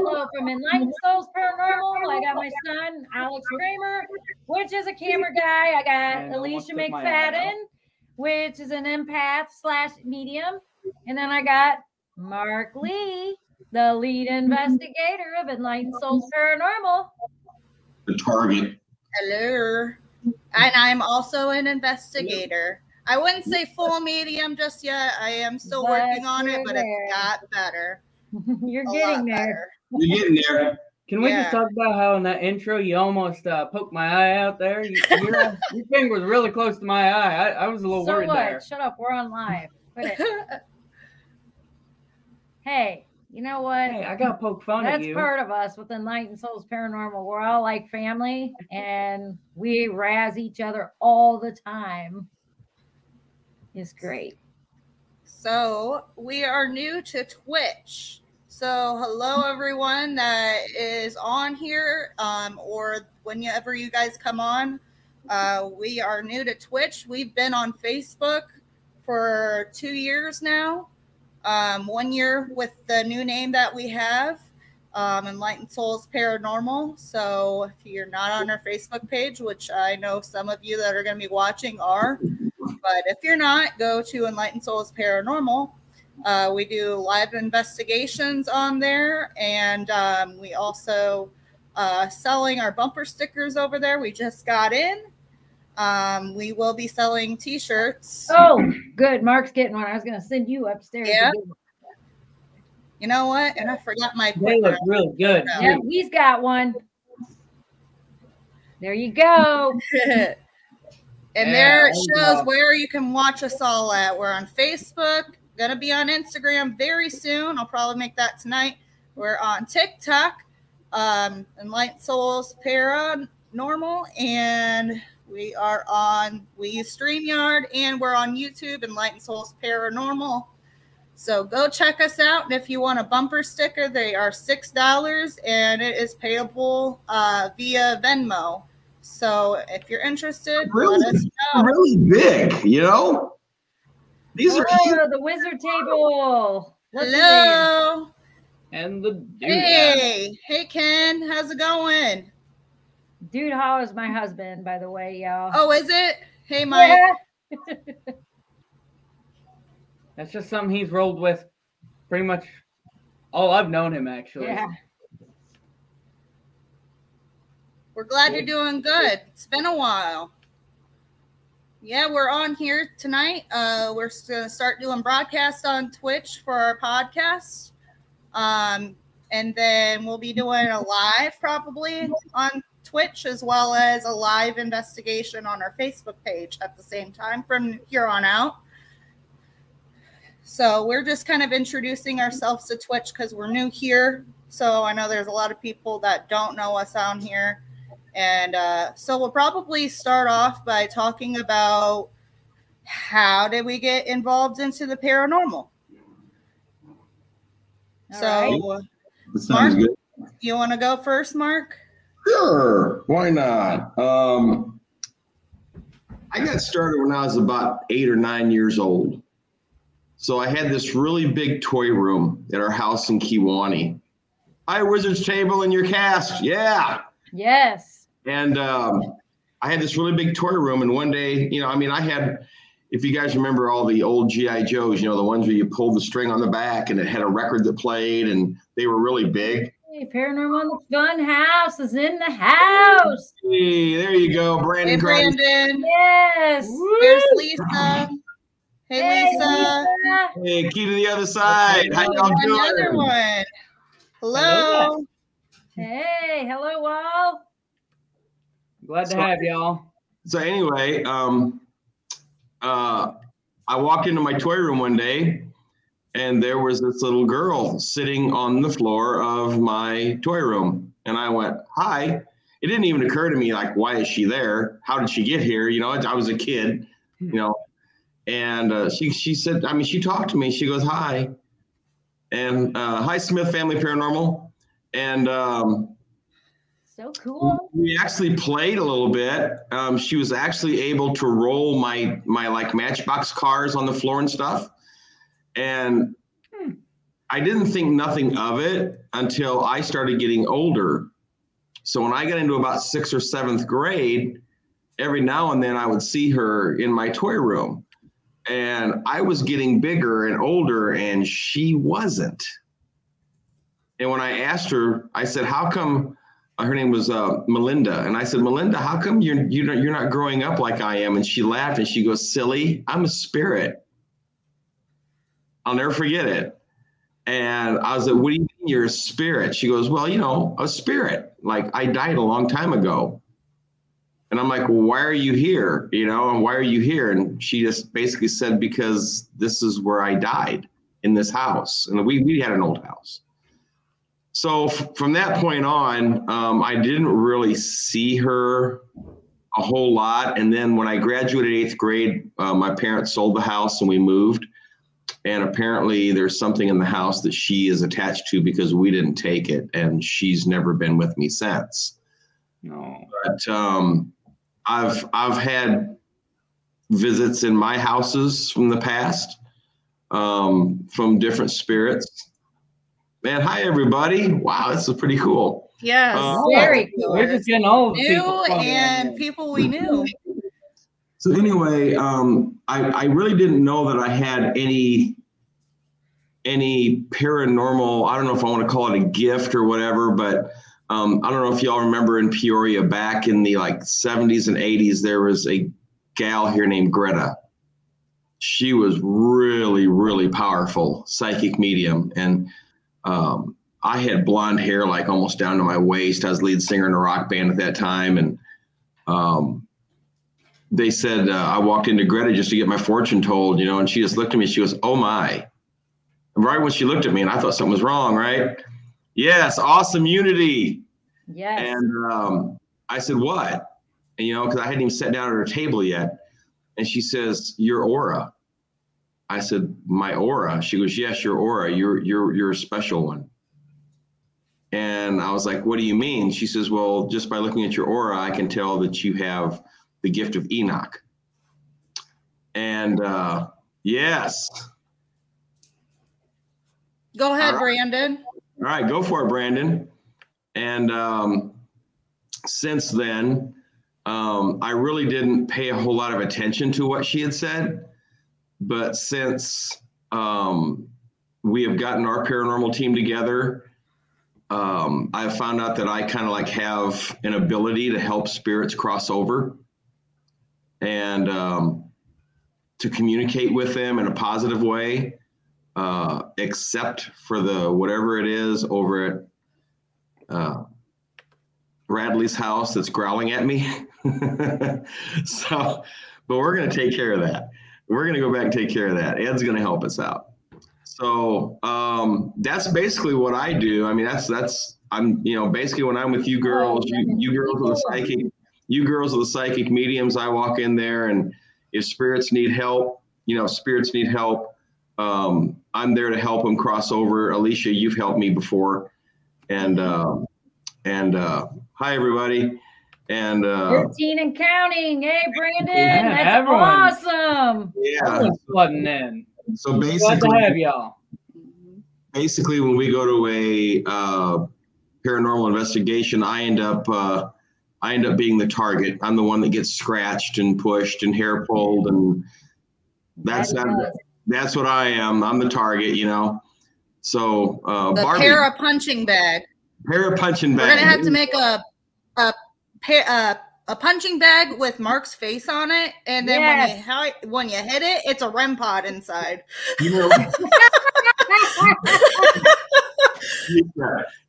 Whitlow from Enlightened Souls Paranormal. I got my son, Alex Kramer, which is a camera guy. I got Alicia McFadden, which is an empath/medium. And then I got Mark Lee, the lead investigator of Enlightened Souls Paranormal. The target. Hello. And I'm also an investigator. I wouldn't say full medium just yet. I am still working on it, but it's got better. You're getting there. You're getting there. Can we just talk about how in that intro you almost poked my eye out there? Your finger was really close to my eye. I was a little worried there. Shut up. We're on live. Quit it. Hey, you know what? Hey, I got to poke fun at you. That's part of us with Enlightened Souls Paranormal. We're all like family, and we razz each other all the time. It's great. So we are new to Twitch. So hello everyone that is on here, or whenever you guys come on. We are new to Twitch. We've been on Facebook for 2 years now. 1 year with the new name that we have, Enlightened Souls Paranormal. So if you're not on our Facebook page, which I know some of you that are going to be watching are, but if you're not, go to Enlightened Souls Paranormal. We do live investigations on there, and we also selling our bumper stickers over there. We just got in. We will be selling t-shirts. Oh, good. Mark's getting one. I was going to send you upstairs. Yeah. You know what? And I forgot my. They look really good. Yeah, he's got one. There you go. And there it shows where you can watch us all at. We're on Facebook. Gonna be on Instagram very soon. I'll probably make that tonight. We're on TikTok, Enlightened Souls Paranormal, and we use StreamYard, and we're on YouTube, Enlightened Souls Paranormal. So go check us out. And if you want a bumper sticker, they are $6, and it is payable via Venmo. So if you're interested, let us know. Really big, you know? These are huge. The wizard table. Hello. And the dude. Hey Ken, how's it going? Dude Hall is my husband, by the way, y'all. Oh, is it? Hey, Mike. Yeah. That's just something he's rolled with pretty much all I've known him, actually. Yeah. We're glad you're doing good. It's been a while. Yeah, we're on here tonight. We're going to start doing broadcasts on Twitch for our podcast. And then we'll be doing a live probably on Twitch, as well as a live investigation on our Facebook page at the same time from here on out. So we're just kind of introducing ourselves to Twitch because we're new here. So I know there's a lot of people that don't know us on here. And so we'll probably start off by talking about how did we get involved into the paranormal. So, Mark, good. You want to go first, Mark? Sure, why not? I got started when I was about 8 or 9 years old. So I had this really big toy room at our house in Kewanee. Hi, Wizard's Table and your cast. Yeah. Yes. And I had this really big toy room. And one day, I had, if you guys remember all the old G.I. Joes, the ones where you pulled the string on the back and it had a record that played and they were really big. Hey, Paranormal Fun House is in the house. Hey, there you go, Brandon. Hey, Brandon. Yes. Here's Lisa. Hey, Lisa. Hey, key to the other side. How y'all doing? Another one. Hello. Hey, hello, all. Glad to have y'all. So anyway, I walked into my toy room one day, and there was this little girl sitting on the floor of my toy room. And I went, hi. It didn't even occur to me, like, why is she there? How did she get here? I was a kid, And she said, she talked to me. She goes, hi. And hi, Smith Family Paranormal. And so cool. We actually played a little bit. She was actually able to roll my like Matchbox cars on the floor and stuff. And I didn't think nothing of it until I started getting older. So when I got into about 6th or 7th grade, every now and then I would see her in my toy room. And I was getting bigger and older, and she wasn't. And when I asked her, I said, how come, her name was Melinda. And I said, Melinda, how come you're not growing up like I am? And she laughed and she goes, silly, I'm a spirit. I'll never forget it. And I was like, what do you mean you're a spirit? She goes, well, you know, a spirit. Like, I died a long time ago. And I'm like, well, why are you here? You know, and why are you here? And she just basically said, because this is where I died, in this house. And we had an old house. So from that point on, I didn't really see her a whole lot. And then when I graduated 8th grade, my parents sold the house and we moved. And apparently there's something in the house that she is attached to because we didn't take it. And she's never been with me since. No. But I've had visits in my houses from the past, from different spirits. Man, hi everybody! Wow, this is pretty cool. Yes, very cool. We're just getting all the new people and people we knew. So anyway, I really didn't know that I had any paranormal. I don't know if I want to call it a gift or whatever, but I don't know if y'all remember in Peoria back in the like 70s and 80s, there was a gal here named Greta. She was really, really powerful psychic medium, and I had blonde hair, like almost down to my waist. I was lead singer in a rock band at that time. And they said, I walked into Greta just to get my fortune told, you know, and she just looked at me. She goes, oh my. And right when she looked at me, and I thought something was wrong, right? Yes. Awesome unity. Yes. And I said, what? And, you know, cause I hadn't even sat down at her table yet. And she says, your aura. I said, my aura? She goes, yes, your aura. You're a special one. And I was like, what do you mean? She says, well, just by looking at your aura, I can tell that you have the gift of Enoch. And yes. Go ahead, Brandon. All right, go for it, Brandon. And since then, I really didn't pay a whole lot of attention to what she had said. But since we have gotten our paranormal team together, I've found out that I kind of like have an ability to help spirits cross over and to communicate with them in a positive way, except for the whatever it is over at Bradley's house that's growling at me. So, but we're going to take care of that. We're going to go back and take care of that. Ed's going to help us out. So that's basically what I do. I mean, I'm, you know, basically when I'm with you girls, you girls are the psychic, you girls are the psychic mediums. I walk in there, and if spirits need help, you know, spirits need help, I'm there to help them cross over. Alicia, you've helped me before. And hi everybody. And 13 and counting. Hey, Brandon, Yeah, that's everyone. awesome. yeah. Everyone's flooding in. So Glad to have y'all. basically when we go to a paranormal investigation, I end up being the target. I'm the one that gets scratched and pushed and hair pulled, and that's what I am. I'm the target, you know. So The Barbie, para punching bag. para punching bag. We're gonna have to make a punching bag with Mark's face on it, and then when you hit it, it's a REM pod inside. You know,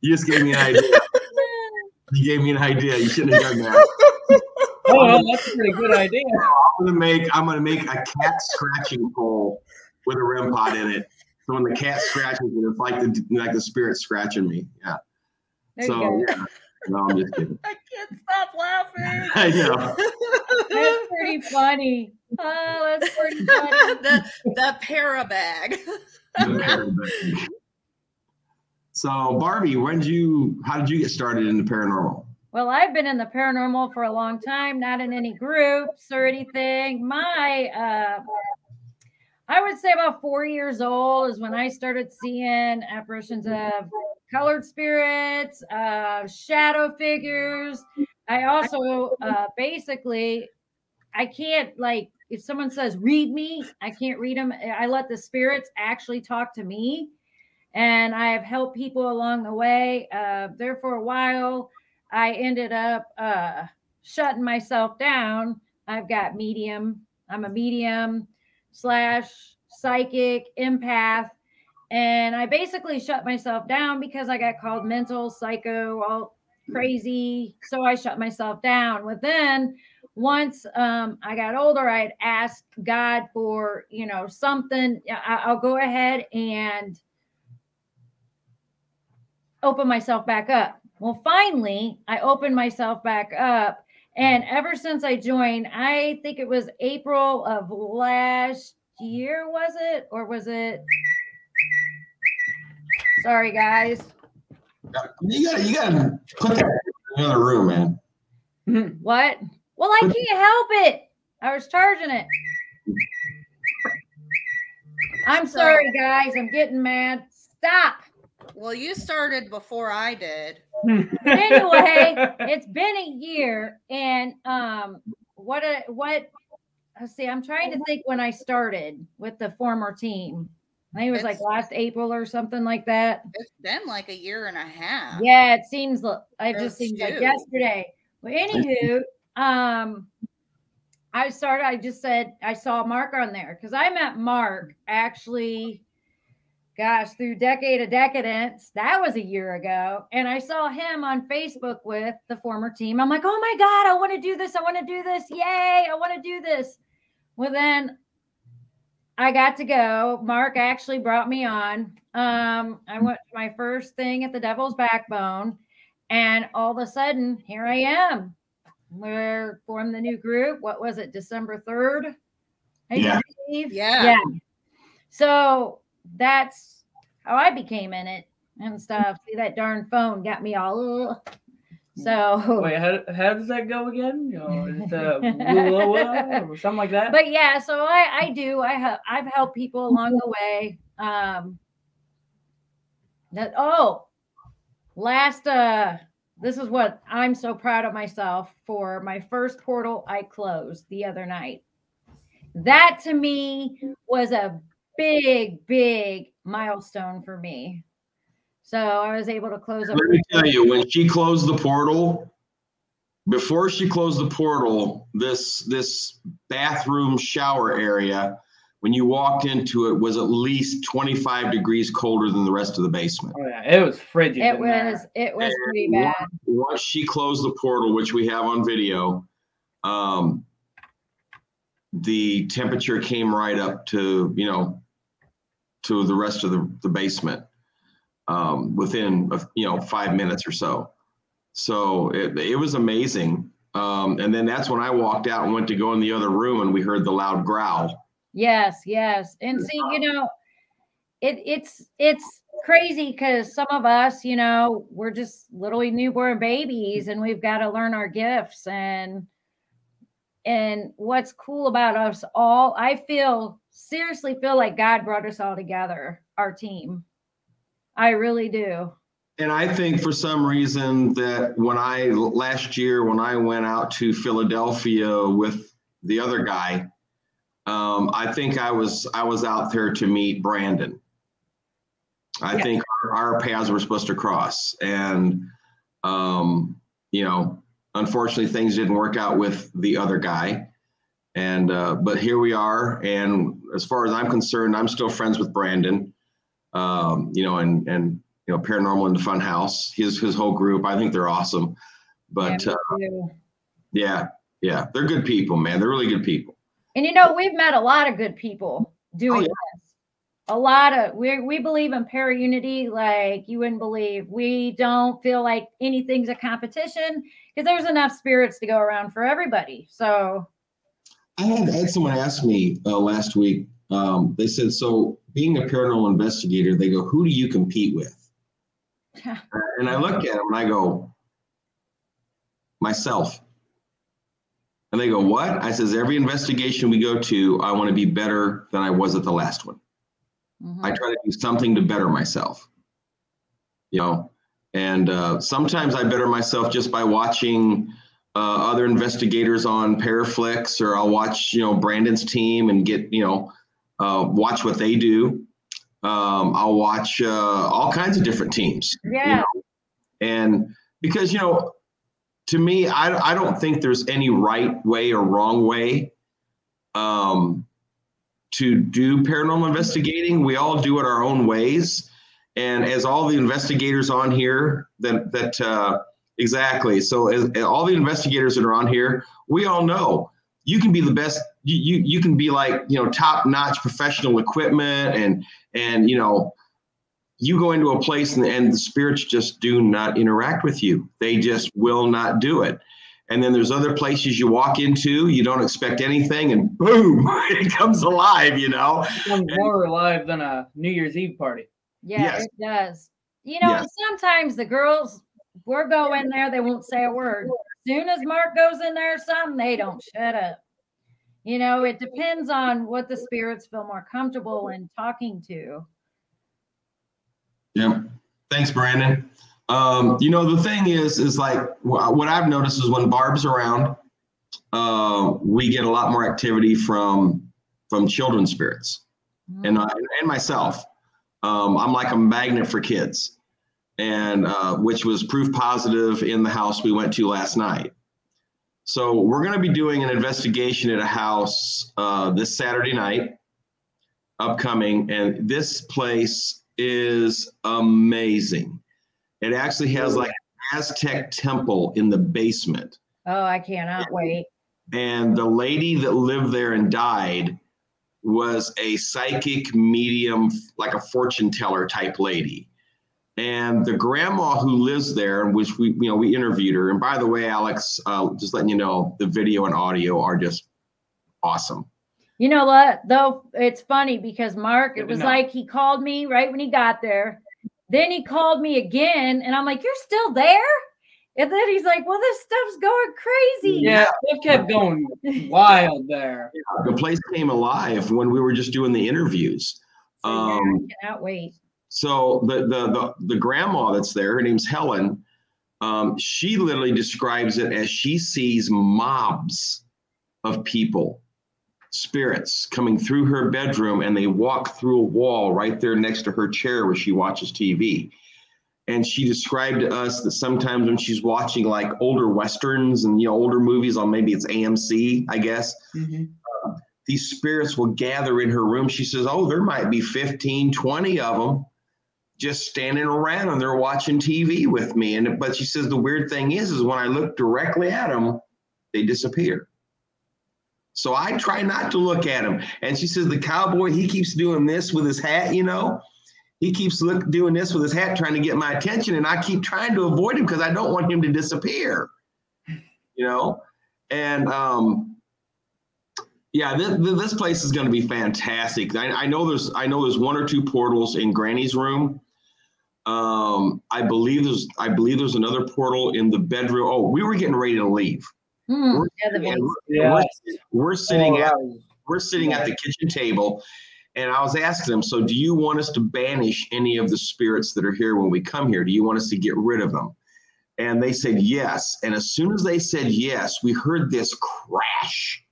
you just gave me an idea. You gave me an idea. You shouldn't have done that. Oh, that's a pretty good idea. I'm gonna make a cat scratching pole with a REM pod in it. So when the cat scratches it, it's like the spirit scratching me. Yeah. There So you go. yeah. No, I'm just kidding. I can't stop laughing. I know. That's pretty funny. Oh, that's pretty funny. the para bag. So Barbie, how did you get started in the paranormal? Well, I've been in the paranormal for a long time, not in any groups or anything. I would say about 4 years old is when I started seeing apparitions of colored spirits, shadow figures. I also basically, I can't, like, if someone says read me, I can't read them. I let the spirits actually talk to me, and I have helped people along the way. There for a while, I ended up shutting myself down. I've got medium. I'm a medium slash psychic empath. And I basically shut myself down because I got called mental, psycho, all crazy. So I shut myself down. But then once I got older, I'd asked God for, something. I'll go ahead and open myself back up. Well, finally, I opened myself back up. And ever since I joined, I think it was April of last year, was it? Or was it? Sorry, guys. You gotta put that in another room, man. What? Well, I can't help it. I was charging it. I'm sorry, guys. I'm getting mad. Stop. Well, you started before I did. But anyway, it's been a year, and let's see, I'm trying to think when I started with the former team. I think it was like last April or something like that. It's been like a year and a half. Yeah, it seems like like yesterday. Well, anywho, I just said I saw Mark on there because I met Mark actually, gosh, through Decade of Decadence. That was a year ago. And I saw him on Facebook with the former team. I'm like, oh my God, I want to do this. I want to do this. Yay, I want to do this. Well, then I got to go. Mark actually brought me on. I went to my first thing at the Devil's Backbone. And all of a sudden, here I am. We're formed the new group. What was it, December 3rd? Yeah. Yeah. So that's how I became in it and stuff. See, that darn phone got me all. Ugh. So wait, how does that go again? Or something like that. But yeah, so I do. I've helped people along the way. This is what I'm so proud of myself for. My first portal I closed the other night. That to me was a big milestone for me. So I was able to close up. Let me tell you, when she closed the portal, before she closed the portal, this bathroom shower area, when you walked into it, was at least 25 degrees colder than the rest of the basement. Oh, yeah, it was frigid. It was pretty bad. Once she closed the portal, which we have on video, the temperature came right up to the rest of the basement within 5 minutes or so. So it was amazing. And then that's when I walked out and went to go in the other room, and we heard the loud growl. Yes. And see, it's crazy because some of us, we're just literally newborn babies, and we've got to learn our gifts. And what's cool about us all, I seriously feel like God brought us all together, our team. I really do. And I think for some reason that last year when I went out to Philadelphia with the other guy, I think I was out there to meet Brandon. I think our paths were supposed to cross, and unfortunately things didn't work out with the other guy. And but here we are, and as far as I'm concerned, I'm still friends with Brandon. And Paranormal in the Fun House, his whole group. I think they're awesome. But yeah, they're good people, man. They're really good people. And we've met a lot of good people doing this. A lot of we believe in para-unity like you wouldn't believe. We don't feel like anything's a competition because there's enough spirits to go around for everybody. So I had someone ask me last week. They said, so being a paranormal investigator, they go, who do you compete with? And I look at them and I go, myself. And they go, what? I says, every investigation we go to, I want to be better than I was at the last one. I try to do something to better myself, you know, and sometimes I better myself just by watching other investigators on Paraflix, or I'll watch, you know, Brandon's team and get, you know, watch what they do. I'll watch all kinds of different teams. Yeah. You know? And because, you know, to me, I don't think there's any right way or wrong way to do paranormal investigating. We all do it our own ways. And as all the investigators on here exactly. So as all the investigators that are on here, we all know you can be the best. You can be like, you know, top notch professional equipment and, you know, you go into a place and the spirits just do not interact with you. They just will not do it. And then there's other places you walk into, you don't expect anything, and boom, it comes alive, you know. It becomes more alive than a New Year's Eve party. Yeah, Yes. it does. You know, and sometimes the girls, we'll go in there, they won't say a word. As soon as Mark goes in there or something, they don't shut up. You know, it depends on what the spirits feel more comfortable in talking to. Yeah. Thanks, Brandon. You know, the thing is like what I've noticed is when Barb's around, we get a lot more activity from children's spirits, and myself. I'm like a magnet for kids, and which was proof positive in the house we went to last night. So we're going to be doing an investigation at a house this Saturday night, upcoming, and this place is amazing. It actually has like an Aztec temple in the basement. Oh, I cannot wait. And the lady that lived there and died was a psychic medium, like a fortune teller type lady. And the grandma who lives there, which we interviewed her. And by the way, Alex, just letting you know, the video and audio are just awesome. You know what, though? It's funny because Mark, it was like he called me right when he got there. Then he called me again, and I'm like, you're still there? And then he's like, well, this stuff's going crazy. Yeah, it kept going wild there. The place came alive when we were just doing the interviews. So, yeah, I cannot wait. So the grandma that's there, her name's Helen, she literally describes it as she sees mobs of people, spirits coming through her bedroom, and they walk through a wall right there next to her chair where she watches TV. And she described to us that sometimes when she's watching like older Westerns and, you know, older movies on, maybe it's AMC, I guess, these spirits will gather in her room. She says, oh, there might be 15, 20 of them just standing around, and they're watching TV with me. But she says the weird thing is when I look directly at them, they disappear. So I try not to look at him. And she says the cowboy, he keeps doing this with his hat, you know. He keeps doing this with his hat, trying to get my attention. And I keep trying to avoid him because I don't want him to disappear, you know. And yeah, this place is going to be fantastic. I know there's one or two portals in Granny's room. I believe there's another portal in the bedroom. Oh, we were getting ready to leave. We're sitting at the kitchen table, and I was asking them, so do you want us to banish any of the spirits that are here when we come here? Do you want us to get rid of them? And they said yes. And as soon as they said yes, we heard this crash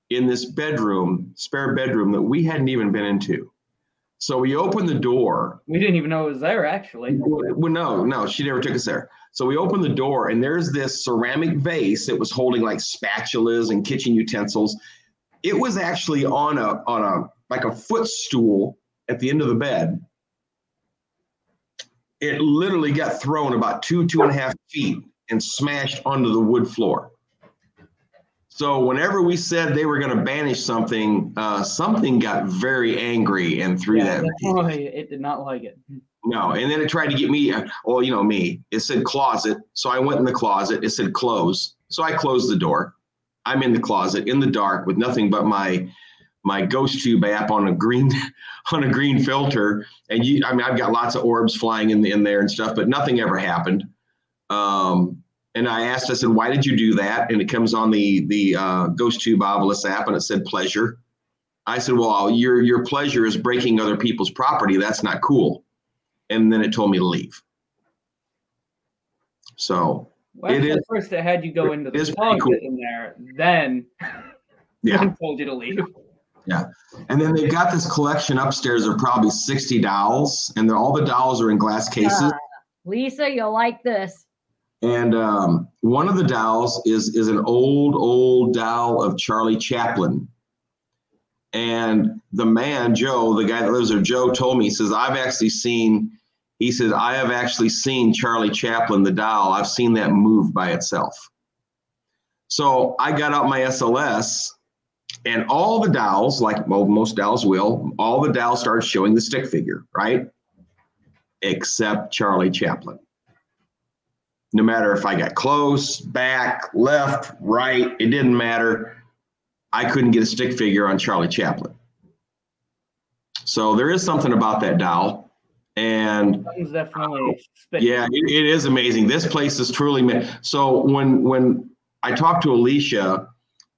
in this bedroom, spare bedroom that we hadn't even been into. So we opened the door. We didn't even know it was there, actually. Well, no, she never took us there. So we opened the door, and there's this ceramic vase that was holding like spatulas and kitchen utensils. It was actually on a footstool at the end of the bed. It literally got thrown about 2.5 feet and smashed onto the wood floor. So whenever we said they were going to banish something, something got very angry and threw that. It did not like it. No, and then it tried to get me. Well, you know me. It said closet, so I went in the closet. It said close, so I closed the door. I'm in the closet in the dark with nothing but my ghost tube app on a green filter, and I've got lots of orbs flying in there and stuff, but nothing ever happened. And I asked, I said, why did you do that? And it comes on the Ghost Tube Obelisk app, and it said pleasure. I said, well, your pleasure is breaking other people's property. That's not cool. And then it told me to leave. So well, it is. First, it had you go into the closet cool. In there, then told you to leave. Yeah. And then they've got this collection upstairs of probably 60 dolls, and all the dolls are in glass cases. Lisa, you'll like this. And one of the dolls is an old doll of Charlie Chaplin. And the man, Joe, the guy that lives there, Joe told me, he says, I have actually seen Charlie Chaplin, the doll. I've seen that move by itself. So I got out my SLS, and all the dolls, like most dolls will, all the dolls started showing the stick figure, right? Except Charlie Chaplin. No matter if I got close, back, left, right, it didn't matter. I couldn't get a stick figure on Charlie Chaplin. So there is something about that doll. And definitely yeah, it is amazing. This place is truly, so when I talked to Alicia,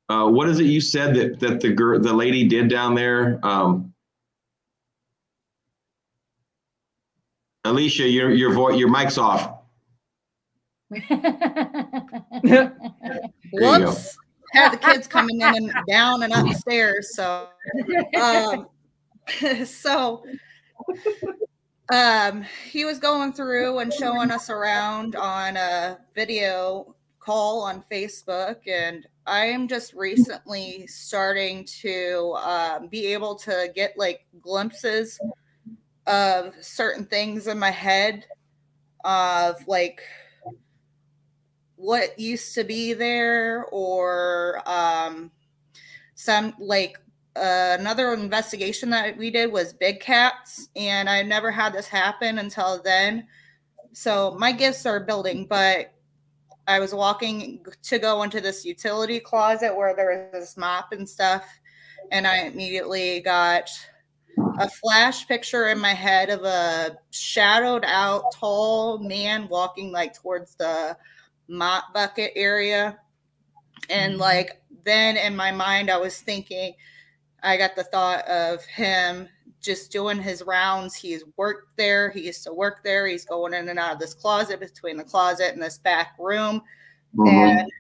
what is it you said that the lady did down there? Alicia, your mic's off. Whoops. Had the kids coming in and down and upstairs. So, he was going through and showing us around on a video call on Facebook, and I am just recently starting to be able to get like glimpses of certain things in my head of like what used to be there, or some like another investigation that we did was big cats, and I never had this happen until then. So my gifts are building, but I was walking to go into this utility closet where there was this mop and stuff, and I immediately got a flash picture in my head of a shadowed out tall man walking like towards the mop bucket area. And like then in my mind I was thinking, I got the thought of him just doing his rounds. He's worked there, he used to work there, he's going in and out of this closet, between the closet and this back room. And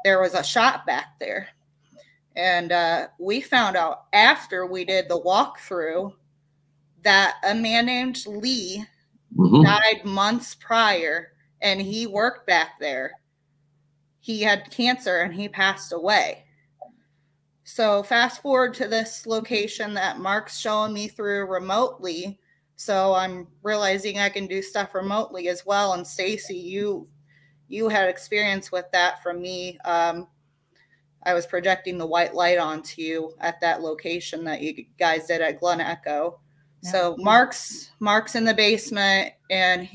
there was a shop back there, and we found out after we did the walkthrough that a man named Lee died months prior, and he worked back there. He had cancer and he passed away. So fast forward to this location that Mark's showing me through remotely. So I'm realizing I can do stuff remotely as well. And Stacy, you had experience with that from me. I was projecting the white light onto you at that location that you guys did at Glen Echo. Yeah. So Mark's in the basement, and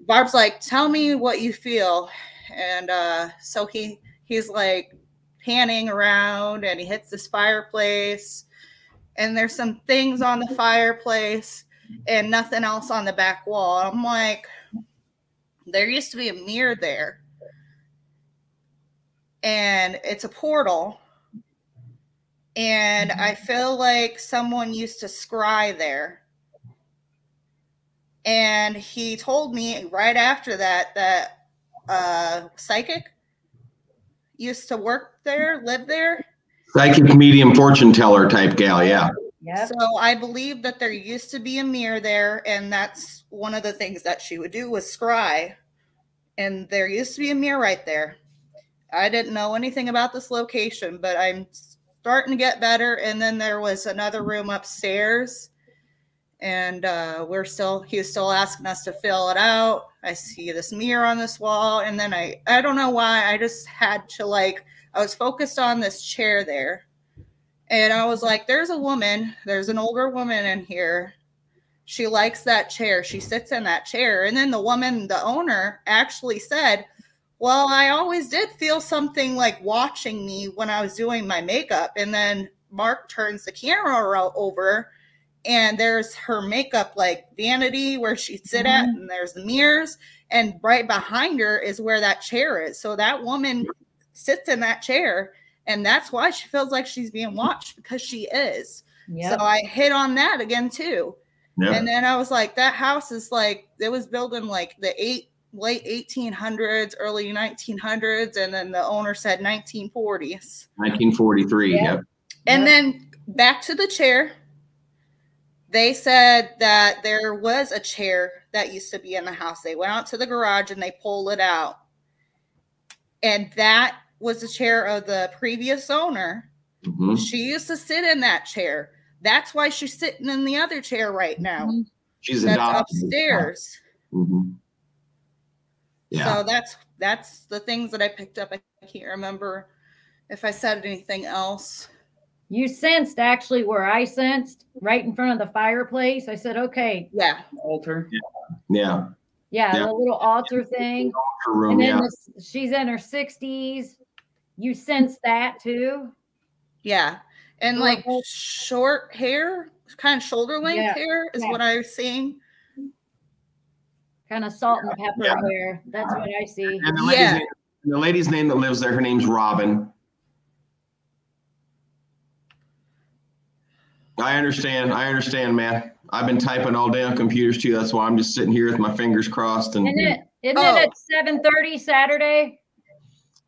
Barb's like, tell me what you feel. And so he's like panning around, and he hits this fireplace, and there's some things on the fireplace and nothing else on the back wall. I'm like, there used to be a mirror there, and it's a portal, and I feel like someone used to scry there. And he told me right after that psychic used to work there, live there. Psychic, medium, fortune teller type gal, yeah. Yep. So I believe that there used to be a mirror there, and that's one of the things that she would do was scry. And there used to be a mirror right there. I didn't know anything about this location, but I'm starting to get better. And then there was another room upstairs, and he was still asking us to fill it out. I see this mirror on this wall, and then I don't know why, I just had to I was focused on this chair there. And I was like, there's an older woman in here. She likes that chair. She sits in that chair. And then the owner actually said, well, I always did feel something like watching me when I was doing my makeup. And then Mark turns the camera over, and there's her makeup like vanity where she'd sit at, and there's the mirrors, and right behind her is where that chair is. So that woman sits in that chair, and that's why she feels like she's being watched, because she is. Yep. So I hit on that again too. Yep. And then I was like, that house is like, it was built in like the late 1800s, early 1900s, and then the owner said 1940s. 1943, yep. And then back to the chair. They said that there was a chair that used to be in the house. They went out to the garage and they pulled it out. And that was the chair of the previous owner. Mm-hmm. She used to sit in that chair. That's why she's sitting in the other chair right now. She's upstairs. Mm-hmm. Yeah. So that's the things that I picked up. I can't remember if I said anything else. You sensed actually where I sensed, right in front of the fireplace. I said, okay. Yeah. Altar. Yeah. Yeah, the little altar thing. Altar room, and then she's in her 60s. You sense that too? Yeah. And like short hair, kind of shoulder length hair is what I was seeing. Kind of salt and pepper hair. That's what I see. And the lady's name that lives there, her name's Robin. I understand, man. I've been typing all day on computers too. That's why I'm just sitting here with my fingers crossed. And isn't it at 7:30 Saturday?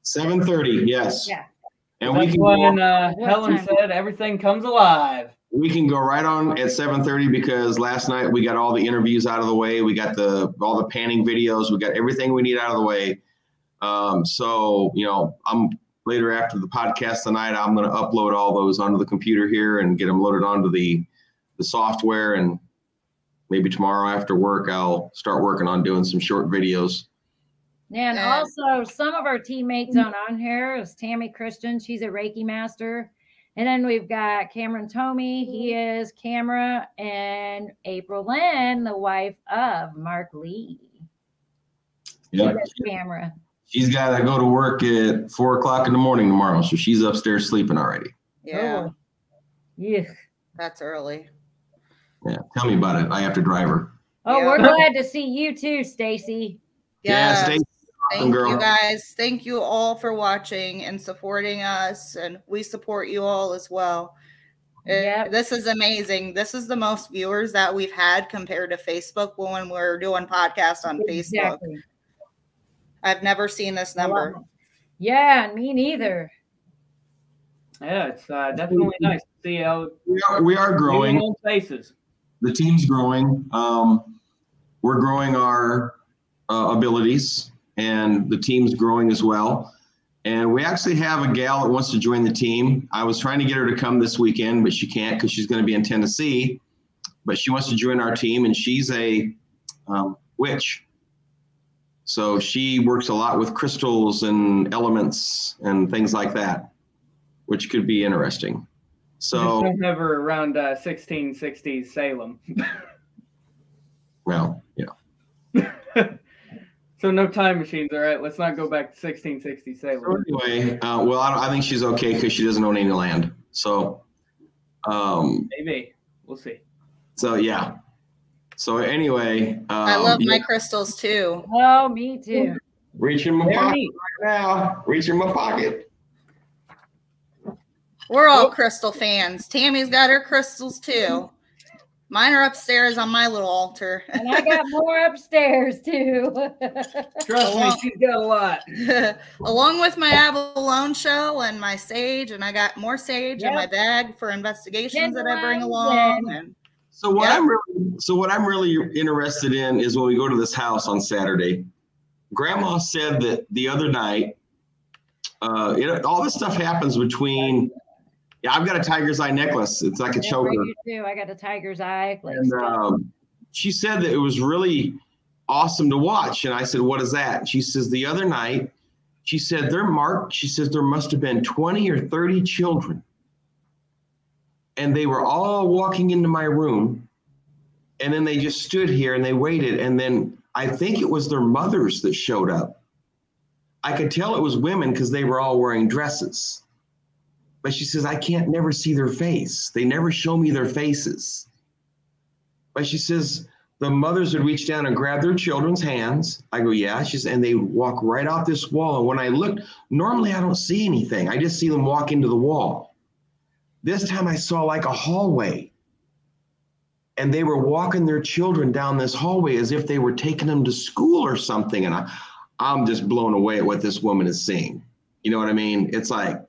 7:30, yes. Yeah. And that's when Helen said everything comes alive. We can go right on at 7:30 because last night we got all the interviews out of the way. We got all the panning videos. We got everything we need out of the way. So, I'm later after the podcast tonight, I'm going to upload all those onto the computer here and get them loaded onto the software. And maybe tomorrow after work, I'll start working on doing some short videos. And also some of our teammates on here is Tammy Christian. She's a Reiki master. And then we've got Cameron Tomey. He is camera, and April Lynn, the wife of Mark Lee. Yeah. Camera. She's got to go to work at 4:00 in the morning tomorrow. So she's upstairs sleeping already. Yeah. Oh. Yeah. That's early. Yeah. Tell me about it. I have to drive her. Oh, we're glad to see you too, Stacy. Yeah. Stacy. Thank you guys. Thank you all for watching and supporting us. And we support you all as well. This is amazing. This is the most viewers that we've had compared to Facebook when we're doing podcasts on Facebook. I've never seen this number. Yeah, me neither. Yeah, it's definitely nice to see how we are growing. Faces. The team's growing. We're growing our abilities, and the team's growing as well. And we actually have a gal that wants to join the team. I was trying to get her to come this weekend, but she can't because she's going to be in Tennessee. But she wants to join our team, and she's a witch. So she works a lot with crystals and elements and things like that, which could be interesting. So just don't have her around 1660s Salem. Well, yeah. So no time machines, all right? Let's not go back to 1660 Salem. So anyway, I think she's okay because she doesn't own any land. So maybe we'll see. So yeah. So anyway, I love my crystals too. Oh, me too. Reach in my pocket right now. Reach in my pocket. We're all crystal fans. Tammy's got her crystals too. Mine are upstairs on my little altar. And I got more upstairs too. Trust me, she's got a lot. Along with my abalone show and my sage, and I got more sage in my bag for investigations that I bring along. And so what I'm really interested in is when we go to this house on Saturday. Grandma said that the other night, all this stuff happens between. Yeah, I've got a tiger's eye necklace. It's like a choker. You too. I got a tiger's eye. And she said that it was really awesome to watch. And I said, "What is that?" She says, "The other night," she said, there must have been 20 or 30 children. And they were all walking into my room. And then they just stood here and they waited. And then I think it was their mothers that showed up. I could tell it was women because they were all wearing dresses. But she says, I can't never see their face. They never show me their faces. But she says the mothers would reach down and grab their children's hands. I go, yeah. She says, and they walk right off this wall. And when I looked, normally I don't see anything. I just see them walk into the wall. This time I saw like a hallway. And they were walking their children down this hallway as if they were taking them to school or something. And I'm just blown away at what this woman is seeing. You know what I mean? It's like,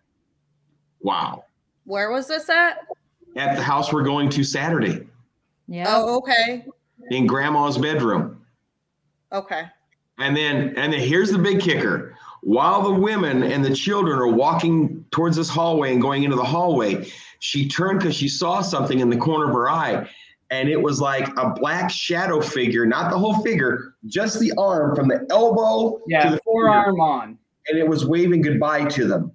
wow. Where was this at? At the house we're going to Saturday. Yeah. Oh, okay. In grandma's bedroom. Okay. And then here's the big kicker. While the women and the children are walking towards this hallway and going into the hallway, she turned because she saw something in the corner of her eye. And it was like a black shadow figure, not the whole figure, just the arm from the elbow to the forearm finger. on. And it was waving goodbye to them.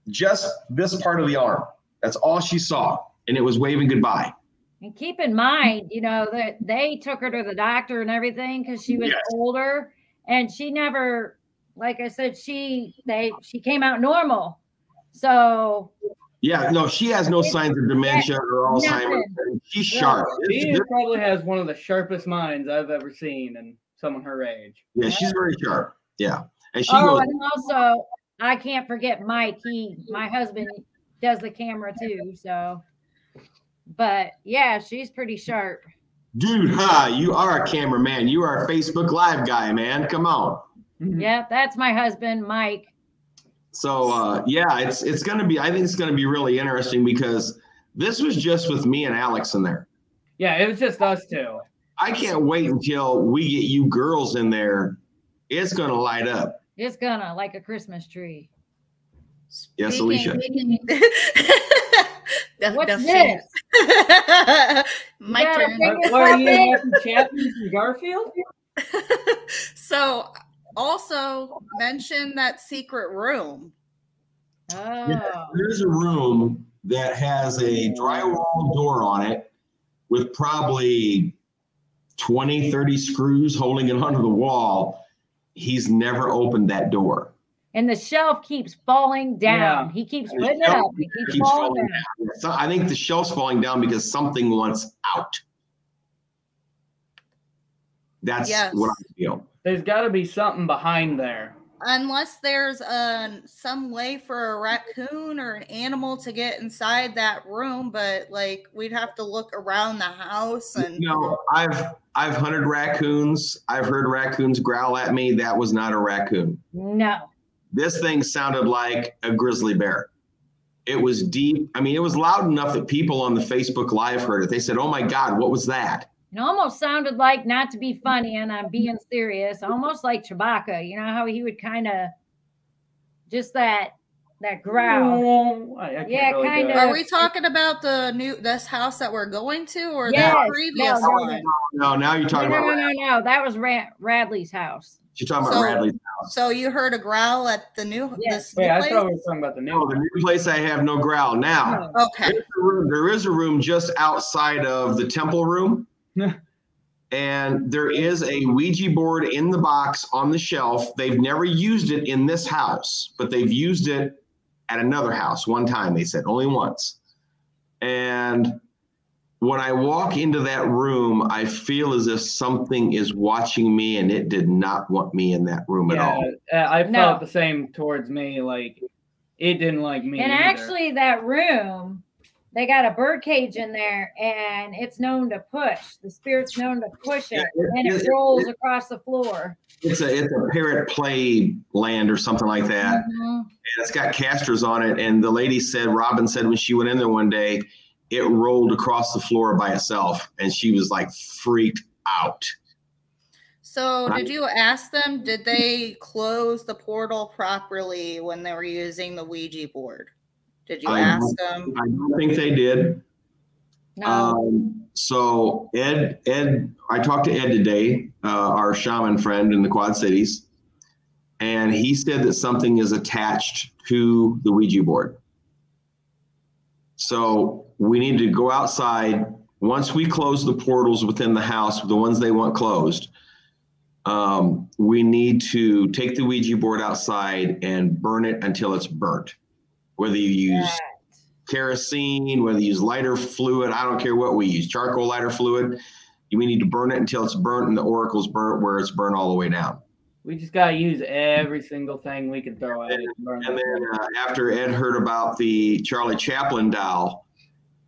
Just this part of the arm. That's all she saw. And it was waving goodbye. And keep in mind, you know, that they took her to the doctor and everything because she was older, and she never, like I said, she came out normal. So yeah, no, she has no signs of dementia or Alzheimer's. She's sharp. She probably has one of the sharpest minds I've ever seen in someone her age. Yeah, she's very sharp. Yeah. And she oh, goes, and also I can't forget Mike. My husband does the camera too. So, but yeah, she's pretty sharp. Dude, you are a cameraman. You are a Facebook Live guy, man. Come on. Yeah, that's my husband, Mike. So yeah, it's gonna be. I think it's gonna be really interesting because this was just with me and Alex in there. Yeah, it was just us two. I can't wait until we get you girls in there. It's gonna light up. It's gonna like a Christmas tree. Yes, Alicia. What's this? My turn. What are you, Chapman from Garfield? So, also mention that secret room. Oh. Yeah, there's a room that has a drywall door on it with probably 20, 30 screws holding it onto the wall. He's never opened that door. And the shelf keeps falling down. Yeah. He keeps putting it up. It keeps falling down. So I think the shelf's falling down because something wants out. That's what I feel. There's got to be something behind there. Unless there's some way for a raccoon or an animal to get inside that room, but like we'd have to look around the house. And I've hunted raccoons. I've heard raccoons growl at me. That was not a raccoon. No. This thing sounded like a grizzly bear. It was deep. I mean, it was loud enough that people on the Facebook Live heard it. They said, "Oh my God, what was that?" It almost sounded like, not to be funny, and I'm being serious, almost like Chewbacca. You know how he would kind of just that growl. Yeah, kind of. Are we talking about this house that we're going to, or Yes, the previous one? No, now you're talking about. No. That was Radley's house. You're talking about Radley's house. So you heard a growl at the new. Yes. Wait, I place? thought we were talking about the new. No, the new place I have no growl. Now, Okay. there is a room just outside of the temple room. And there is a Ouija board in the box on the shelf. They've never used it in this house, but they've used it at another house one time, they said, only once. And when I walk into that room, I feel as if something is watching me, and it did not want me in that room at all. I felt the same towards me. Like, it didn't like me And either. actually, that room, they got a bird cage in there, and it's known to push. The spirit's known to push it, and it rolls across the floor. It's a parrot play land or something like that. Mm-hmm. And it's got casters on it. And the lady said, Robin said when she went in there one day, it rolled across the floor by itself. And she was like freaked out. So did you ask them, did they close the portal properly when they were using the Ouija board? Did you ask them? I don't think they did. No. So Ed, I talked to Ed today, our shaman friend in the Quad Cities, and he said that something is attached to the Ouija board. So we need to go outside. Once we close the portals within the house, the ones they want closed, we need to take the Ouija board outside and burn it until it's burnt. Whether you use kerosene, whether you use lighter fluid, I don't care what we use, charcoal lighter fluid. We need to burn it until it's burnt and the oracle's burnt where it's burnt all the way down. We just got to use every single thing we can throw at it. And then after Ed heard about the Charlie Chaplin doll,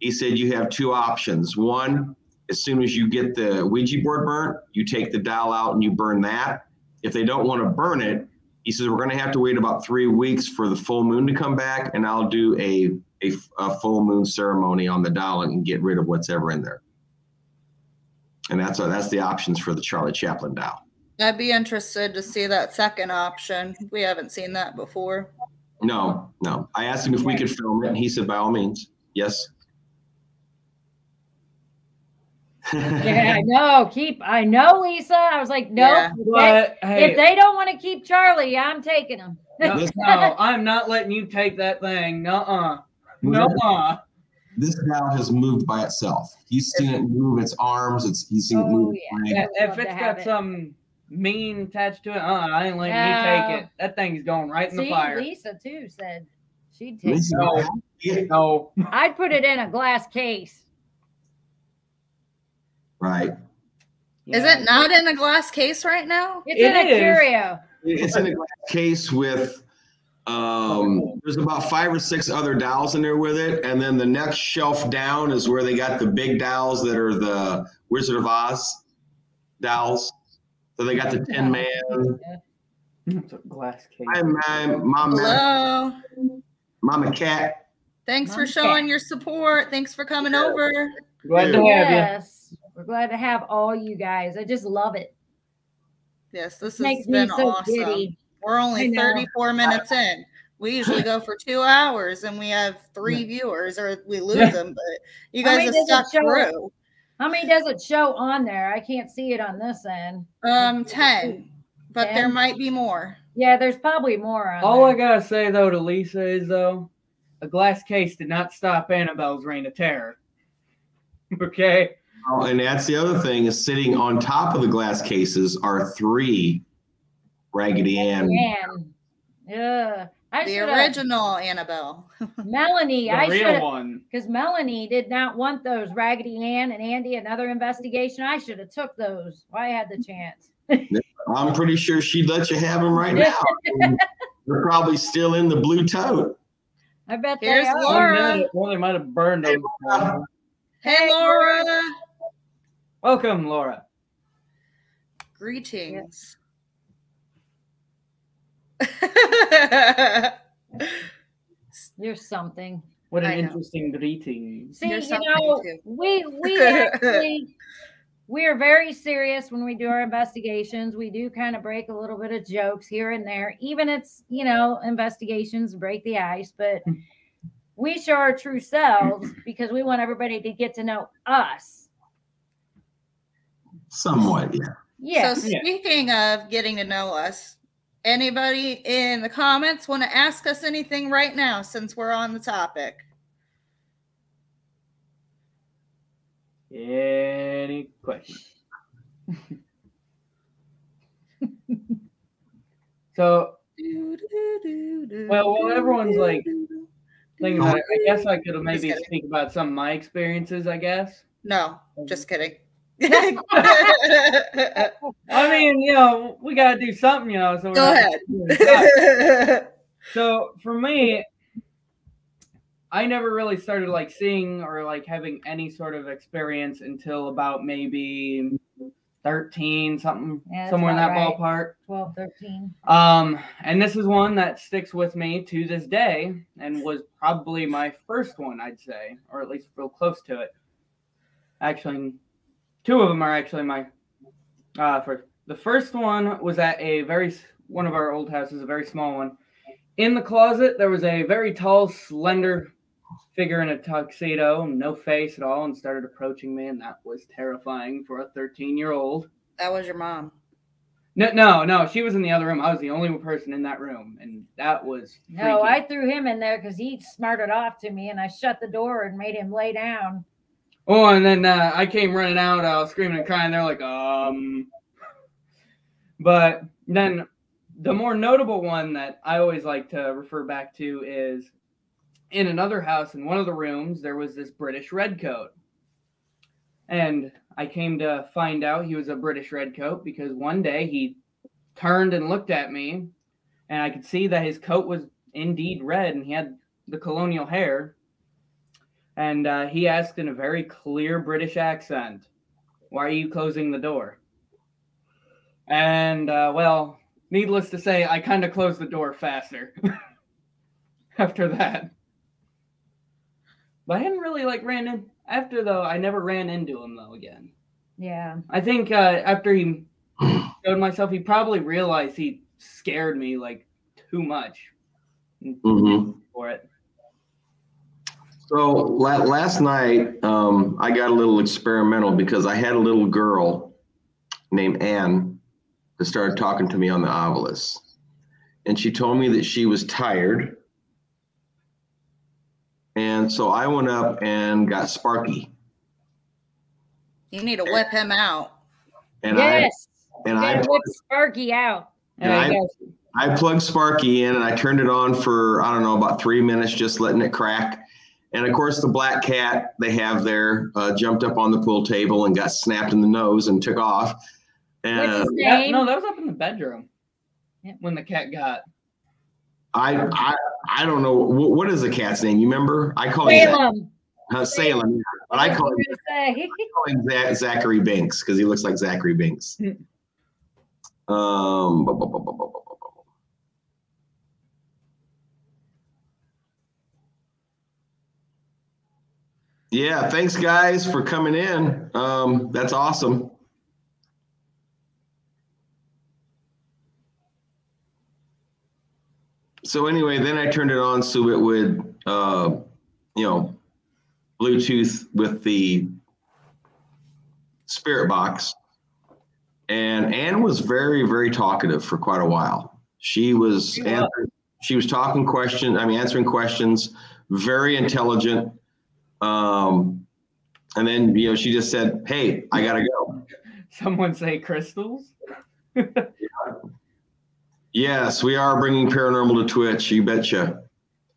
he said you have two options. One, as soon as you get the Ouija board burnt, you take the doll out and you burn that. If they don't want to burn it, he says, we're going to have to wait about 3 weeks for the full moon to come back, and I'll do a full moon ceremony on the doll and get rid of what's ever in there. And that's the options for the Charlie Chaplin doll. I'd be interested to see that second option. We haven't seen that before. No. I asked him if we could film it, and he said, by all means, yes. Yeah, I know, Lisa. I was like, no, if they don't want to keep Charlie, I'm taking him. No, I'm not letting you take that thing. Nuh-uh. This doll has moved by itself. He's seen it move its arms. He's seen it move. Yeah. If it's got some mean attached to it, I ain't letting you take it. That thing's going right in the fire. Lisa too said she'd take it. No. I'd put it in a glass case. Right. Yeah. Is it not in a glass case right now? It's in a curio. It's in a glass case with there's about 5 or 6 other dolls in there with it, and then the next shelf down is where they got the big dolls that are the Wizard of Oz dolls. So they got the Tin Man. It's a glass case. Hi, Mama. Hello. Mama Cat. Thanks for showing your support. Thanks for coming over. Glad to have you. We're glad to have all you guys. I just love it. Yes, this has been awesome. Giddy. We're only 34 minutes in. We usually go for 2 hours and we have 3 viewers, or we lose them, but you guys have stuck through. How many does it show on there? I can't see it on this end. 10, but 10? There might be more. Yeah, there's probably more on All there. I gotta say though to Lisa is a glass case did not stop Annabelle's reign of terror. Okay. Oh, and that's the other thing, is sitting on top of the glass cases are 3 Raggedy Ann. Yeah. The original Annabelle. Melanie. The real one. Because Melanie did not want those Raggedy Ann and Andy, another investigation. I should have took those. I had the chance. I'm pretty sure she'd let you have them right now. They're probably still in the blue tote. I bet Here's Laura. Well, they might have burned them. Hey, Laura. Welcome, Laura. Greetings. You're something. What an interesting greeting. See, we are very serious when we do our investigations. We do kind of break a little bit of jokes here and there. Even it's, investigations break the ice, but we show our true selves because we want everybody to get to know us. Somewhat, yeah. Yeah. So speaking of getting to know us, anybody in the comments want to ask us anything right now since we're on the topic? Any questions? So, while everyone's like thinking about it, I guess I could have maybe speak about some of my experiences, I guess. No, just kidding. I mean, we got to do something, so go ahead. So for me, I never really started seeing or having any sort of experience until about maybe 13, something, somewhere in that ballpark. 12, 13. And this is one that sticks with me to this day and was probably my first one, I'd say, or at least real close to it. Actually, 2 of them are actually my first. The first one was at one of our old houses, a very small one. In the closet, there was a very tall, slender figure in a tuxedo, no face at all, and started approaching me, and that was terrifying for a 13-year-old. That was your mom. No, she was in the other room. I was the only person in that room, and that was freaky. No, I threw him in there because he smarted off to me, and I shut the door and made him lay down. Oh, and then I came running out. I was screaming and crying. They're like, But then the more notable one that I always like to refer back to is in another house, in one of the rooms, there was this British redcoat. And I came to find out he was a British redcoat because one day he turned and looked at me, and I could see that his coat was indeed red, and he had the colonial hair. And he asked in a very clear British accent, "Why are you closing the door?" And, well, needless to say, I kind of closed the door faster after that. But I hadn't really, ran in. After, though, I never ran into him, though, again. Yeah. I think after he showed myself, he probably realized he scared me, too much for it. So last night, I got a little experimental because I had a little girl named Anne that started talking to me on the Ovilus. And she told me that she was tired. And so I went up and got Sparky. You need to whip him out. And yes. I whip Sparky out. And I plugged Sparky in and I turned it on for, I don't know, about 3 minutes, just letting it crack. And of course, the black cat they have there jumped up on the pool table and got snapped in the nose and took off. And what's his name? No, that was up in the bedroom when the cat got. I don't know what is the cat's name. You remember? I call Salem. him Salem, but I call him Zachary Binks because he looks like Zachary Binks. Yeah, thanks guys for coming in. That's awesome. So anyway, then I turned it on so it would, Bluetooth with the spirit box. And Anne was very, very talkative for quite a while. She was answering questions, very intelligent. And then, she just said, "Hey, I gotta go." Someone say crystals? Yes, we are bringing paranormal to Twitch. You betcha.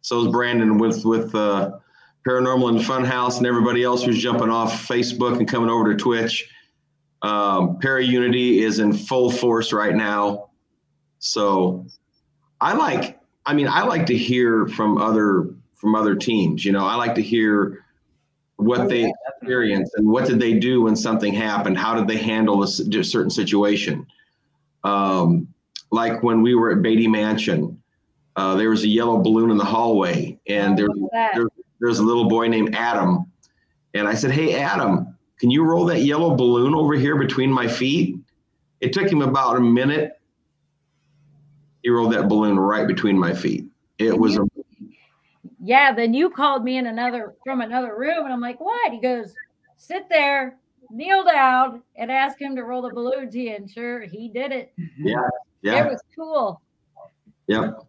So is Brandon with Paranormal and Funhouse and everybody else who's jumping off Facebook and coming over to Twitch. Para-Unity is in full force right now. So I like to hear from other teams. I like to hear what they experienced and what did they do when something happened. How did they handle a certain situation? Like when we were at Beatty Mansion, there was a yellow balloon in the hallway, and there's a little boy named Adam. And I said, "Hey, Adam, can you roll that yellow balloon over here between my feet?" It took him about a minute. He rolled that balloon right between my feet. Then you called me from another room, and I'm like, "What?" He goes, "Sit there, kneel down, and ask him to roll the balloon to you." And sure, he did it. Yeah. It was cool. Yep.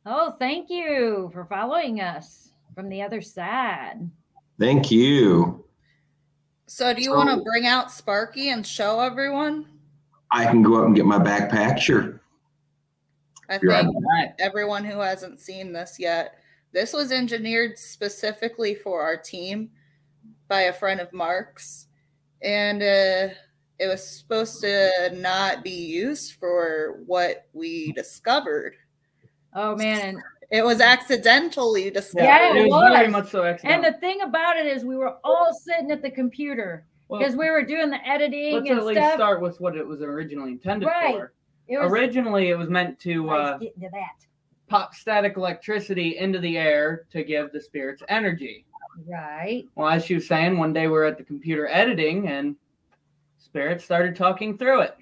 Oh, thank you for following us from the other side. Thank you. So do you want to bring out Sparky and show everyone? I can go up and get my backpack, sure. I think everyone who hasn't seen this yet, this was engineered specifically for our team by a friend of Mark's. And it was supposed to not be used for what we discovered. Oh, man. And it was accidentally discovered. Yeah, it was very much so accidental. And the thing about it is we were all sitting at the computer because we were doing the editing and stuff. Let's at least start with what it was originally intended for. Originally, it was meant to pop static electricity into the air to give the spirits energy. Right. Well, as she was saying, one day we were at the computer editing and spirits started talking through it.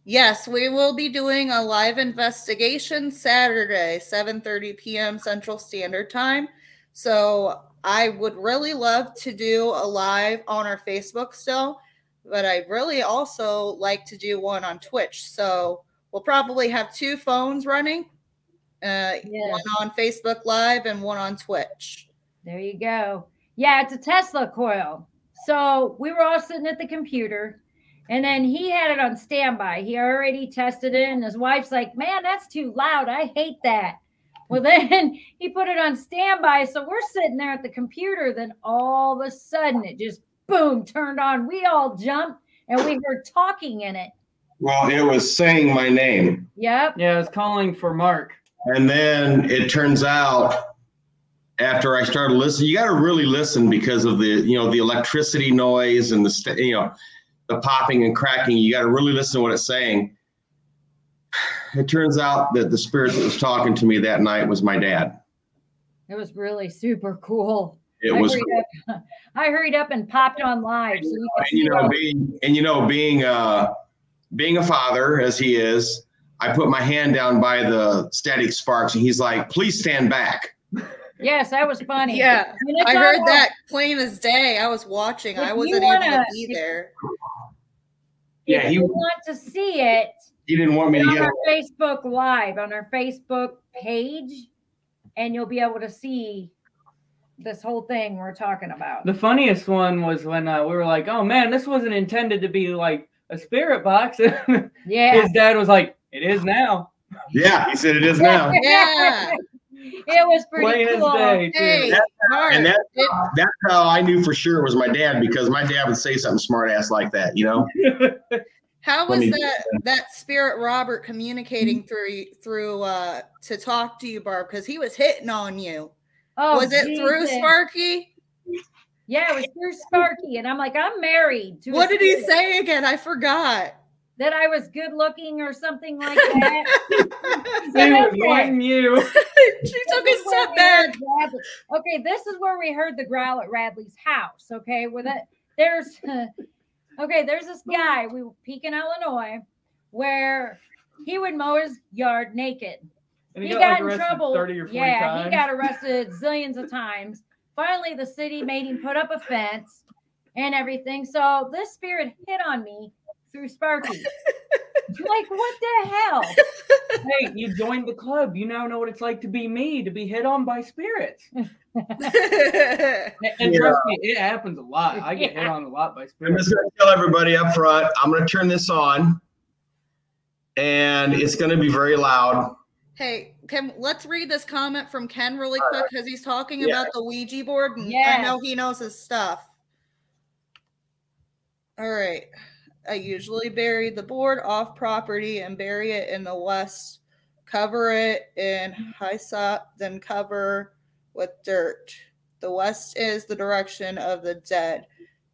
Yes, we will be doing a live investigation Saturday, 7:30 p.m. Central Standard Time. So I would really love to do a live on our Facebook still, but I'd really also like to do one on Twitch. So we'll probably have 2 phones running, one on Facebook Live and one on Twitch. There you go. Yeah, it's a Tesla coil. So we were all sitting at the computer, and then he had it on standby. He already tested it, and his wife's like, "Man, that's too loud. I hate that." Well, then he put it on standby. So we're sitting there at the computer. Then all of a sudden it just boom turned on. We all jumped and we heard talking in it. Well, it was saying my name. Yep. Yeah, I was calling for Mark. And then it turns out after I started listening, you got to really listen because of the, the electricity noise and the popping and cracking. You got to really listen to what it's saying. It turns out that the spirit that was talking to me that night was my dad. It was really super cool. I hurried up and popped on live. So being a father as he is, I put my hand down by the static sparks and he's like, please stand back. Yes, that was funny. Yeah, I heard that plain as day. I was watching. I wasn't able to be there. If you want to see it, he didn't want me to get on our Facebook Live, on our Facebook page, and you'll be able to see this whole thing we're talking about. The funniest one was when we were like, oh man, this wasn't intended to be like a spirit box. Yeah. His dad was like, it is now. Yeah, he said it is now. Yeah. It was pretty cool. Day, hey, that's how I knew for sure it was my dad, because my dad would say something smart ass like that, How was that spirit Robert communicating through to talk to you, Barb? Because he was hitting on you. Oh, was it through Sparky? Yeah, it was through Sparky, and I'm like, I'm married to. What did he say again? I forgot. That I was good looking or something like that. He was wanting you. She took a step back. Okay, this is where we heard the growl at Radley's house. Okay, there's this guy. We were Pekin, Illinois, where he would mow his yard naked. And he got in like trouble. 30 or 40 times. He got arrested zillions of times. Finally, the city made him put up a fence and everything. So this spirit hit on me through Sparky. Like, what the hell? Hey, you joined the club. You now know what it's like to be me, to be hit on by spirits. And trust me, it happens a lot. I get hit on a lot by spirits. I'm just going to tell everybody up front, I'm going to turn this on, and it's going to be very loud. Hey, let's read this comment from Ken really quick, because he's talking about the Ouija board, and I know he knows his stuff. All right. I usually bury the board off property and bury it in the west. Cover it in hyssop, then cover with dirt. The west is the direction of the dead.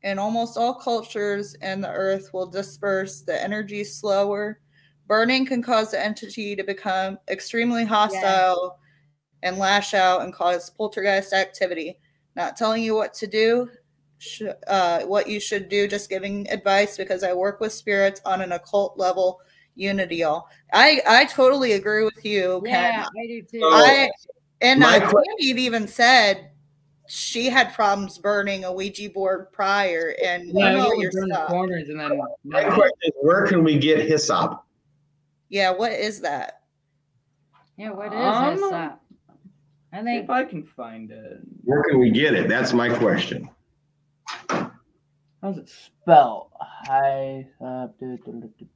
In almost all cultures, and the earth will disperse the energy slower. Burning can cause the entity to become extremely hostile and lash out and cause poltergeist activity. Not telling you what to do. What you should do, just giving advice, because I work with spirits on an occult level. Unity, y'all. I totally agree with you, Ken. Yeah, I do too. Candy even said she had problems burning a Ouija board prior, and you know your stuff. Corners and then my question is, where can we get hyssop? Yeah, what is that? Yeah, what is hyssop? I think if I can find it. Where can we get it? That's my question. How's it spelled? Hyssop.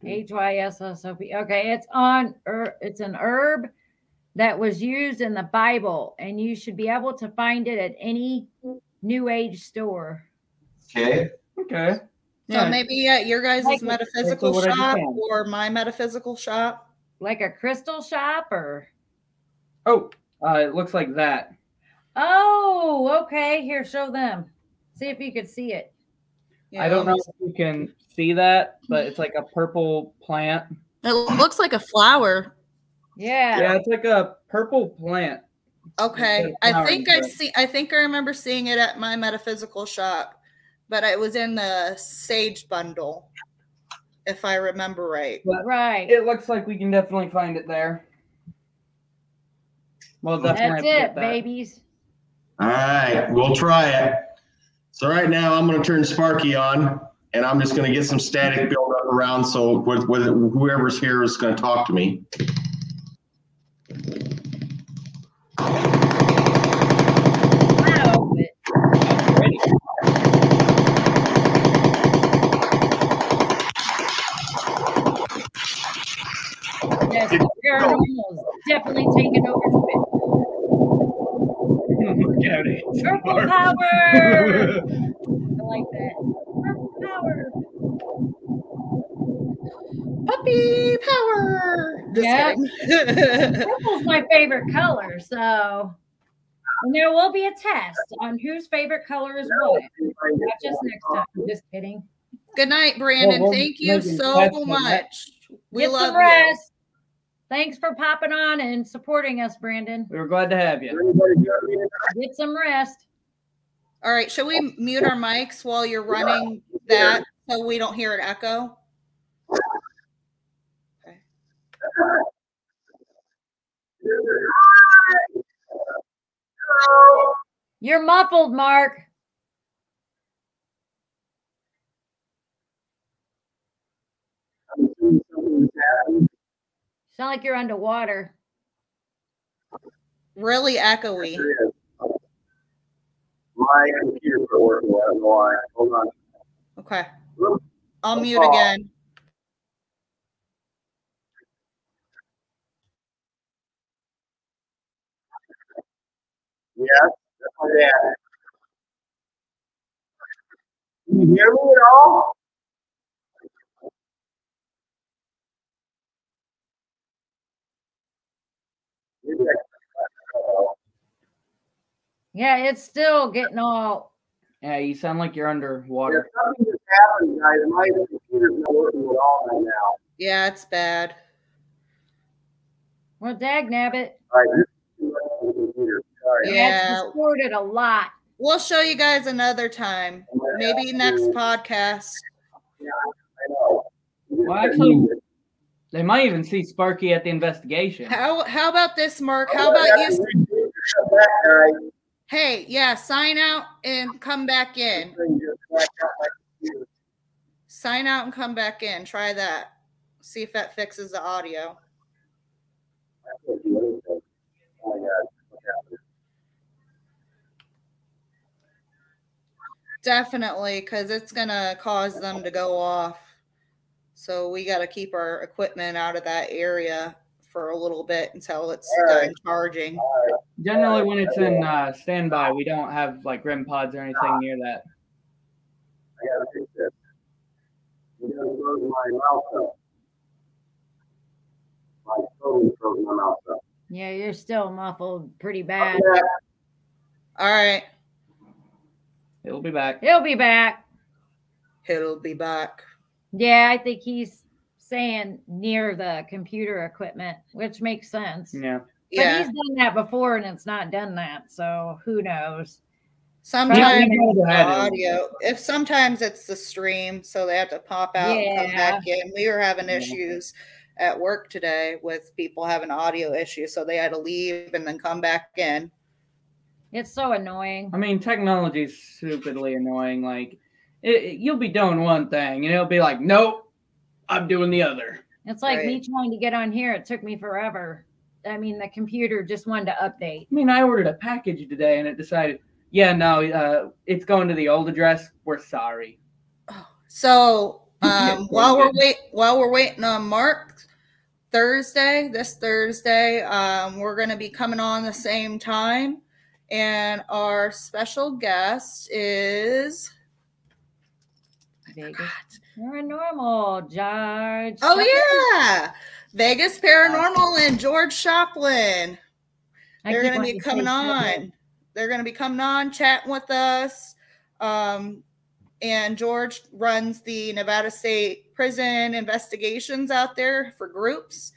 Okay, it's an herb that was used in the Bible, and you should be able to find it at any New Age store. Okay. So maybe at your guys' metaphysical shop or my metaphysical shop? Like a crystal shop or? Oh, it looks like that. Oh, okay. Here, show them. See if you could see it. Yeah, I don't know if you can see that, but it's like a purple plant. It looks like a flower. Yeah. Yeah, it's like a purple plant. Okay. I think I remember seeing it at my metaphysical shop, but it was in the sage bundle, if I remember right. But right. It looks like we can definitely find it there. Well, that's it, babies. All right, we'll try it. So right now I'm going to turn Sparky on, and I'm just going to get some static build up around, so whoever's here is going to talk to me. Yes, the paranormal is definitely taking over the bit. Look at it. Purple power. I like that. Purple power. Puppy power. Just kidding. Purple's my favorite color, so and there will be a test on whose favorite color is what. Watch us next time. Just kidding. Good night, Brandon. Well, Thank you so much. We love some rest. Thanks for popping on and supporting us, Brandon. We were glad to have you. Get some rest. All right. Shall we mute our mics while you're running that so we don't hear it echo? Okay. You're muffled, Mark. Sound like you're underwater. Really echoey. My computer's not working. I don't know why. Hold on. Okay. I'll mute again. Yes, that's my dad. Can you hear me at all? Yeah, it's still getting all. Yeah, you sound like you're underwater. Yeah, something just happened, guys. My computer's not working at all right now. Yeah, it's bad. Well, dag nabbit. All right, this is too much for the computer. Sorry. Yeah. That's distorted a lot. We'll show you guys another time. Maybe next podcast. Yeah, I know. Well, actually, they might even see Sparky at the investigation. How about this, Mark? How about you? Shut that guy. Hey, yeah, sign out and come back in. Sign out and come back in. Try that. See if that fixes the audio. Oh my God. Definitely, because it's going to cause them to go off. So we got to keep our equipment out of that area for a little bit until it's done charging. Generally, when it's in standby, we don't have like REM pods or anything near that. I gotta fix this. You gotta close my mouth up. I totally froze my mouth up. Yeah, you're still muffled pretty bad. All right. It'll be back. He'll be back. It'll be back. Yeah, I think he's saying near the computer equipment, which makes sense. Yeah. But he's done that before and it's not done that. So who knows? Sometimes the audio. If sometimes it's the stream, so they have to pop out and come back in. We were having issues at work today with people having audio issues, so they had to leave and then come back in. It's so annoying. I mean, technology is stupidly annoying. Like, you'll be doing one thing, and it'll be like, nope, I'm doing the other. It's like me trying to get on here. It took me forever. I mean, the computer just wanted to update. I mean, I ordered a package today, and it decided, yeah, no, it's going to the old address. We're sorry. So while we're waiting on Mark, this Thursday, we're going to be coming on the same time, and our special guest is Vegas Paranormal, George. Oh yeah, Vegas Paranormal and George Shoplin. They're going to be coming on. They're going to be coming on, chatting with us. And George runs the Nevada State Prison investigations out there for groups.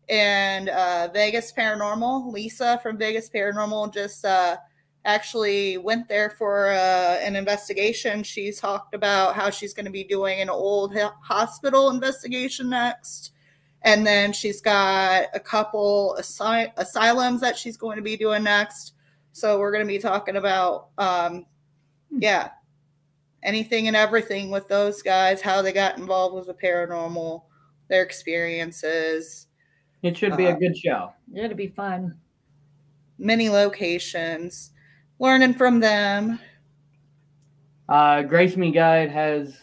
And Vegas Paranormal, Lisa from Vegas Paranormal just actually went there for an investigation. She's talked about how she's going to be doing an old hospital investigation next. And then she's got a couple asylums that she's going to be doing next. So we're going to be talking about, anything and everything with those guys, how they got involved with the paranormal, their experiences. It should be a good show. It'll be fun. Many locations, learning from them. Grace Me Guide has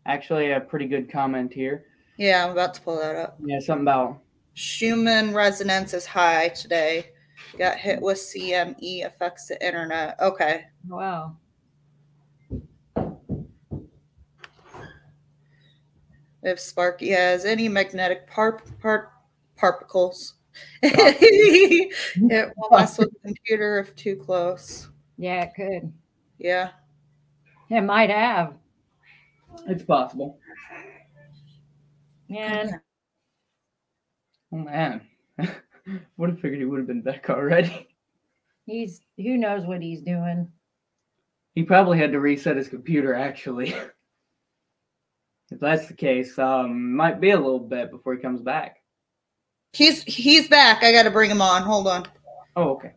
actually a pretty good comment here. Yeah, I'm about to pull that up. Yeah, something about human resonance is high today. Got hit with CME, affects the internet. Okay. Wow. If Sparky has any magnetic particles, it will mess with the computer if too close. Yeah, it could. Yeah. It might have. It's possible. And Oh man. Would have figured he would have been back already. who knows what he's doing. He probably had to reset his computer, actually. If that's the case, might be a little bit before he comes back. He's back. I got to bring him on. Hold on. Oh, okay.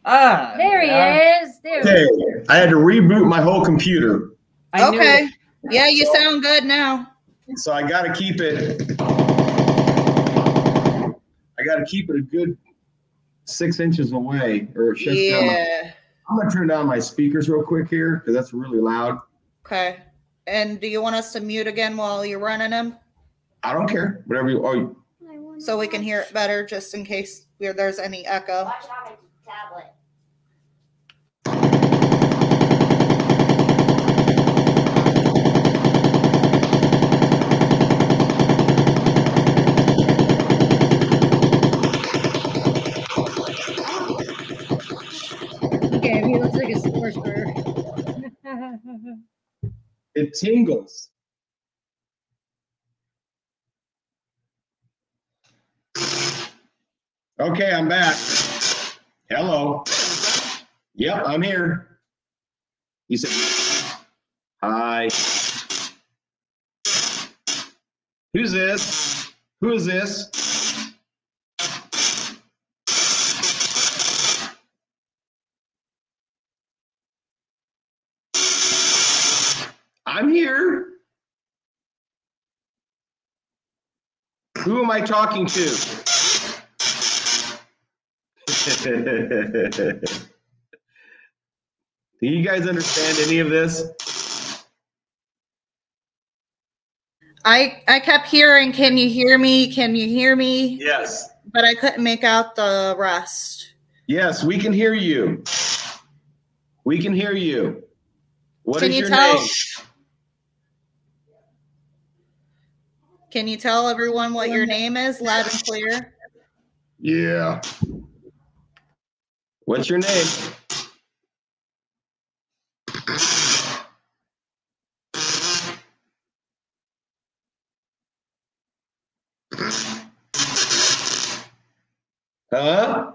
Ah, There he is. There he Okay, is. I had to reboot my whole computer. I knew Okay. it. Yeah, you sound good now. So I got to keep it. I got to keep it a good 6 inches away, or it shuts down. Yeah. I'm gonna turn down my speakers real quick here because that's really loud. Okay. And do you want us to mute again while you're running them? I don't care. Whatever you. Oh, So we can hear it better, just in case there's any echo. Watch on my tablet. Okay, he looks like a sports bird. it tingles. Okay, I'm back. Hello. Yep, I'm here. You said hi. Who's this? Who is this? I'm here. Who am I talking to? Do you guys understand any of this? I kept hearing, can you hear me? Can you hear me? Yes. But I couldn't make out the rest. Yes, we can hear you. We can hear you. What is your name? Can you tell everyone what your name is, loud and clear? Yeah. What's your name? Huh?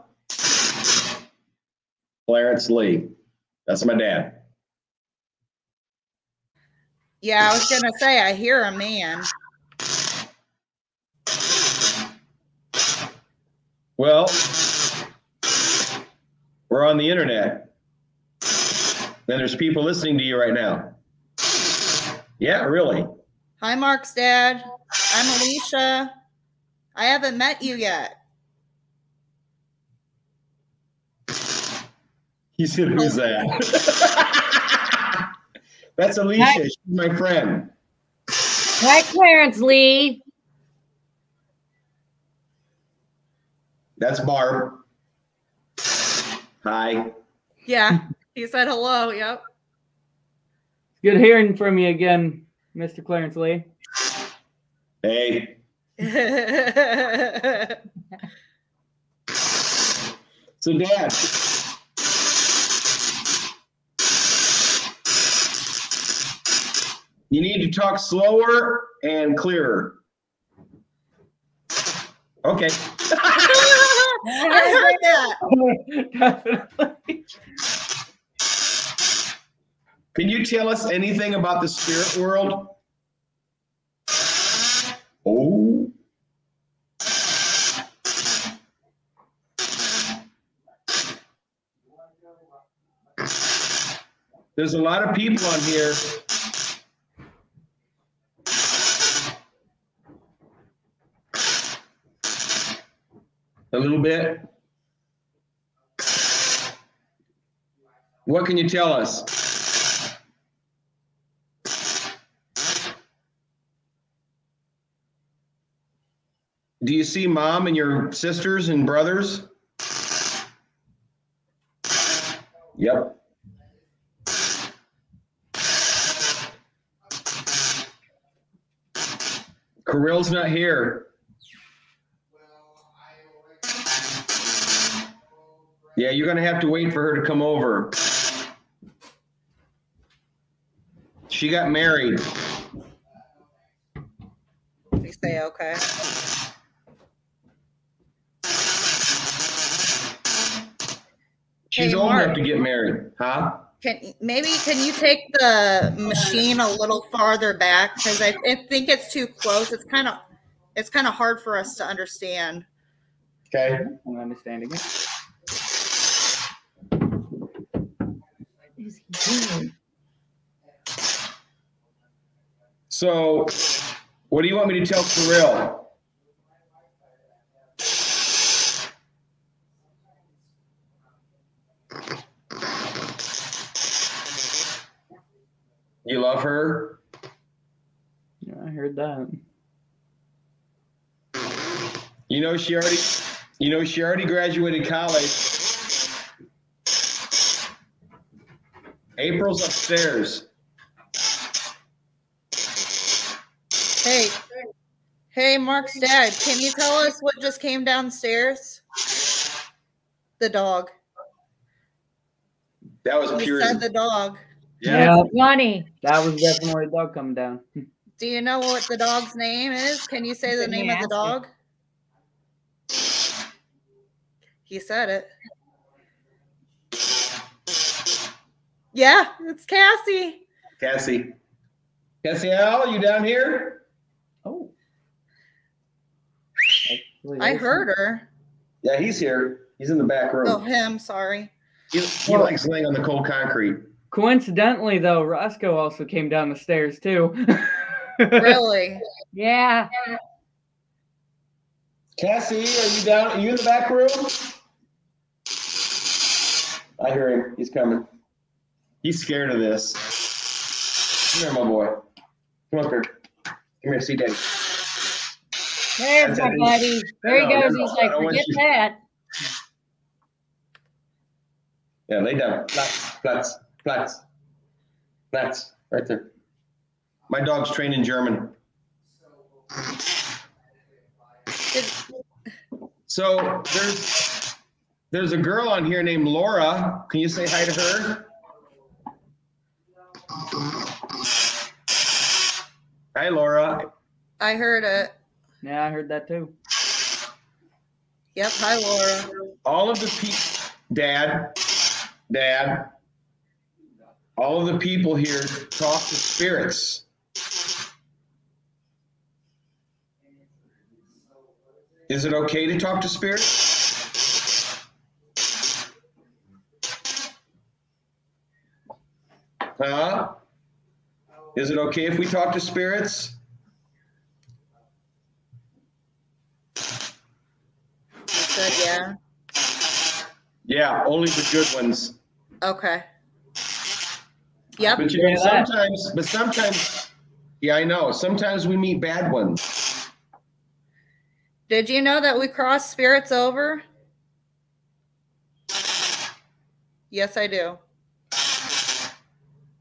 Clarence Lee. That's my dad. Yeah, I was going to say, I hear a man. Well, we're on the internet. And there's people listening to you right now. Yeah, really. Hi, Mark's dad. I'm Alicia. I haven't met you yet. He said, who's that? That's Alicia. Hi. She's my friend. Hi, Clarence Lee. That's Barb. Hi. Yeah, he said hello. Yep. Good hearing from you again, Mr. Clarence Lee. Hey. So, Dad. You need to talk slower and clearer. Okay. I heard that. Definitely. Can you tell us anything about the spirit world? Oh. There's a lot of people on here. A little bit. What can you tell us? Do you see Mom and your sisters and brothers? Yep. Kirill's not here. Yeah, you're going to have to wait for her to come over. She got married. You say okay. She's old enough to get married, huh? Can you take the machine a little farther back, because I think it's too close. It's kind of hard for us to understand. Okay. I'm understanding it. So, what do you want me to tell Kirill? You love her? Yeah, I heard that. You know she already graduated college. April's upstairs. Hey, Mark's dad, can you tell us what just came downstairs? The dog. That was You said the dog. Yeah. Funny. That was definitely a dog coming down. Do you know what the dog's name is? Can you say the name of the dog? He said it. Yeah, it's Cassie. Cassie, Al, you down here? Oh. I heard her. Yeah, he's here. He's in the back room. Oh, him. Sorry. He likes laying on the cold concrete. Coincidentally, though, Roscoe also came down the stairs, too. Really? Yeah. Cassie, are you down? Are you in the back room? I hear him. He's coming. He's scared of this. Come here, my boy. Come up here. Come here, see Daddy. There's my buddy. There he goes. He's like, forget that. Yeah, lay down. Flats. Right there. My dog's trained in German. So there's a girl on here named Laura. Can you say hi to her? Hi, Laura. I heard it. Yeah, I heard that, too. Yep. Hi, Laura. All of the people, Dad, all of the people here talk to spirits. Is it okay to talk to spirits? Huh? Is it okay if we talk to spirits? Good, yeah. Yeah, only the good ones. Okay. Yep. But you know, sometimes, yeah, I know. Sometimes we meet bad ones. Did you know that we cross spirits over? Yes, I do.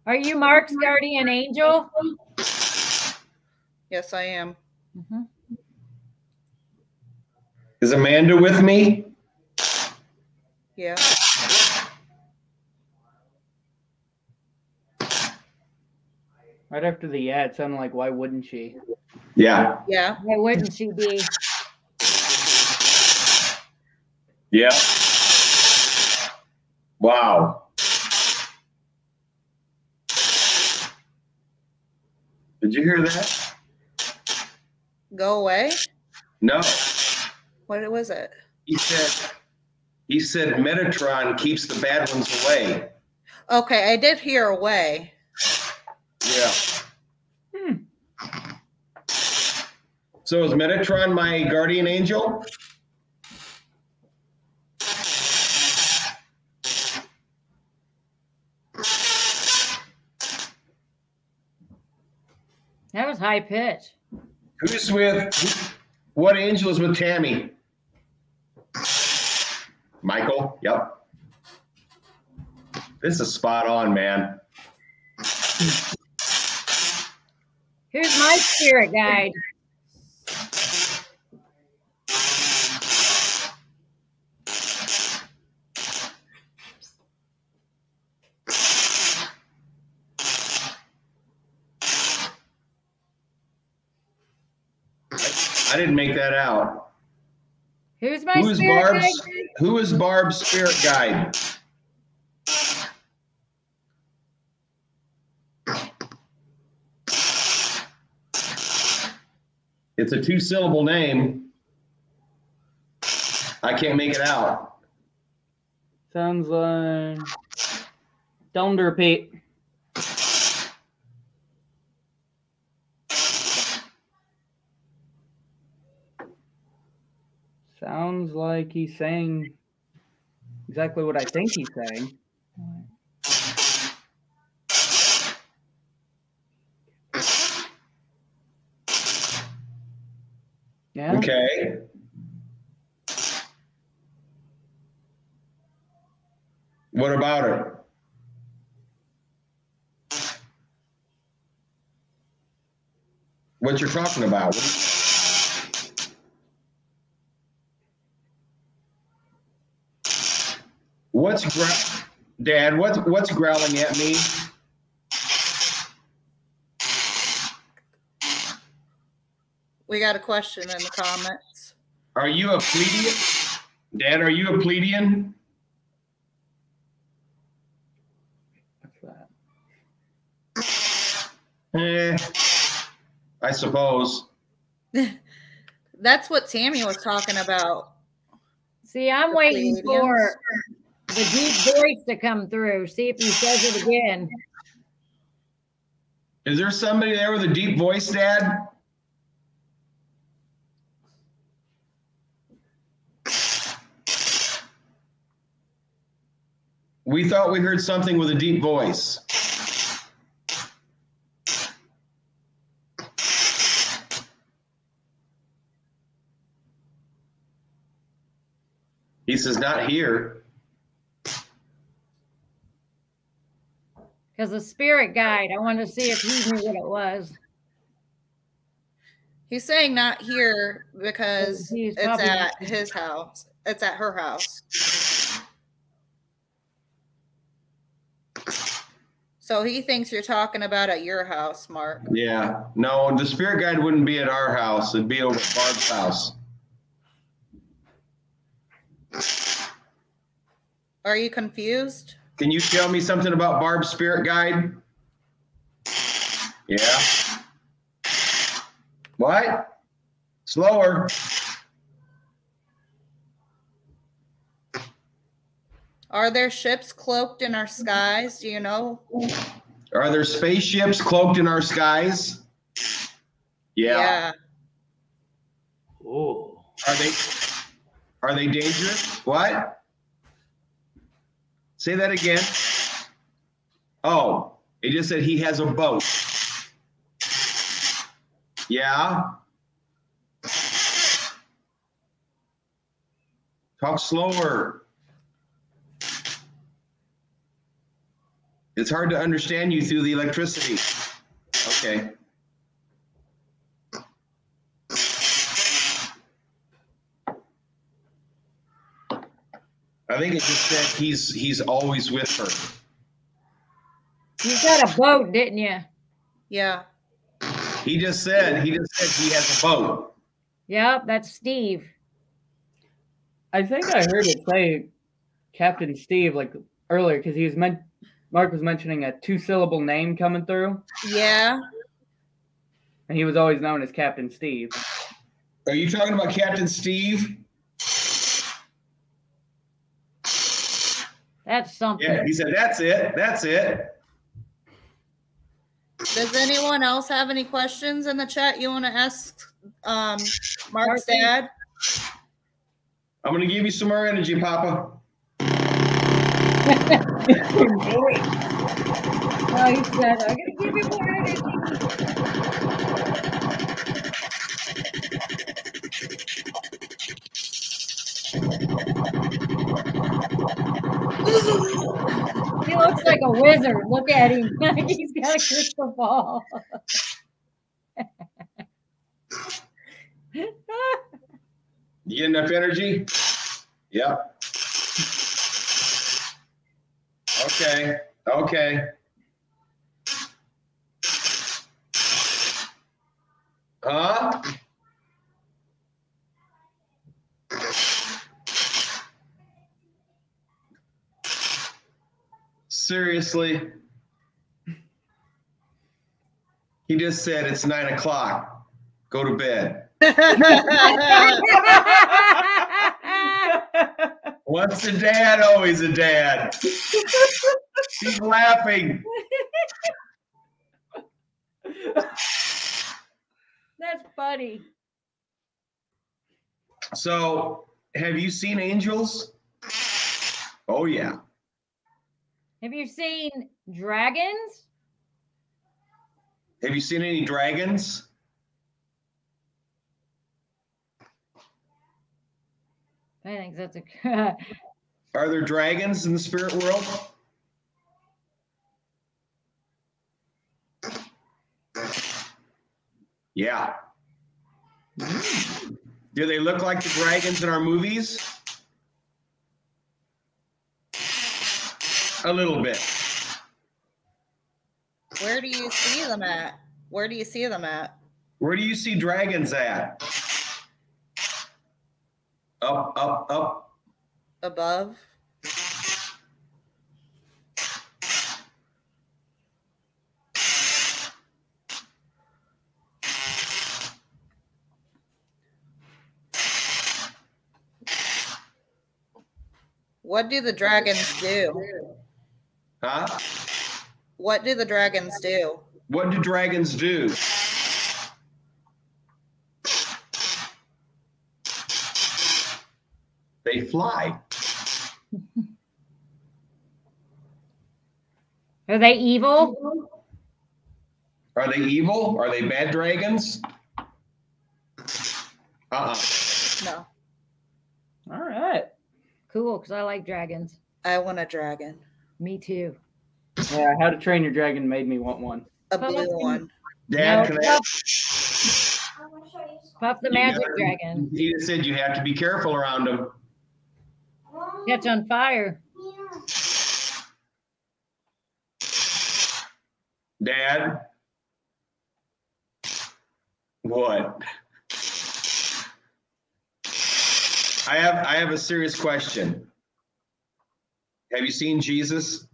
Are you Mark's guardian angel? Yes, I am. Mm-hmm. Is Amanda with me? Yeah. Right after the yeah, it sounded like, why wouldn't she? Yeah. Yeah. Why wouldn't she be? Yeah. Wow. Did you hear that? Go away? No. What was it? He said Metatron keeps the bad ones away. Okay, I did hear away. Yeah. So is Metatron my guardian angel? That was high pitch. What angel is with Tammy? Michael, yep. This is spot on, man. Who's my spirit guide? I didn't make that out. Who's my spirit guide? Who is Barb's spirit guide? It's a 2-syllable name. I can't make it out. Sounds like... Don't repeat. Sounds like he's saying exactly what I think he's saying. Yeah. Okay. What about her? What you're talking about? Dad, what's growling at me? We got a question in the comments. Are you a plebeian? Dad, are you a plebeian? What's that? I suppose. That's what Tammy was talking about. See, I'm waiting for the deep voice to come through. See if he says it again. Is there somebody there with a deep voice, Dad? We thought we heard something with a deep voice. He says, not here. Because the spirit guide, I wanted to see if he knew what it was. He's saying not here because it's at his house. It's at her house. So he thinks you're talking about at your house, Mark. Yeah. No, the spirit guide wouldn't be at our house. It'd be over at Barb's house. Are you confused? Can you tell me something about Barb's spirit guide? Yeah. What? Slower. Are there ships cloaked in our skies? Do you know? Are there spaceships cloaked in our skies? Yeah. Oh. Are they dangerous? What? Say that again. Oh, he just said he has a boat. Yeah. Talk slower. It's hard to understand you through the electricity. Okay. I think it just said he's always with her. You got a boat, didn't you? Yeah. He just said he has a boat. Yep, that's Steve. I think I heard it say Captain Steve like earlier because Mark was mentioning a 2-syllable name coming through. Yeah. And he was always known as Captain Steve. Are you talking about Captain Steve? That's something. Yeah, he said, that's it. That's it. Does anyone else have any questions in the chat you want to ask Mark's dad? I'm going to give you some more energy, Papa. Oh, he said, I'm going to give you more energy. He looks like a wizard. Look at him. He's got a crystal ball. You get enough energy? Yep. Okay. Okay. Huh? Seriously? He just said it's 9 o'clock. Go to bed. Once a dad, always a dad. She's laughing. That's funny. So, have you seen angels? Oh, yeah. Have you seen dragons? Have you seen any dragons? I think that's a. Are there dragons in the spirit world? Yeah. Do they look like the dragons in our movies? A little bit. Where do you see them at? Where do you see them at? Where do you see dragons at? Up, up, up. Above? What do the dragons do? Huh? What do the dragons do? What do dragons do? They fly. Are they evil? Are they evil? Are they bad dragons? No. All right. Cool, because I like dragons. I want a dragon. Me too. Yeah, How to Train Your Dragon made me want one. A blue one. Dad, No, can I? Puff the magic dragon. He said you have to be careful around him. Catch on fire. Dad? What? I have a serious question. Have you seen Jesus?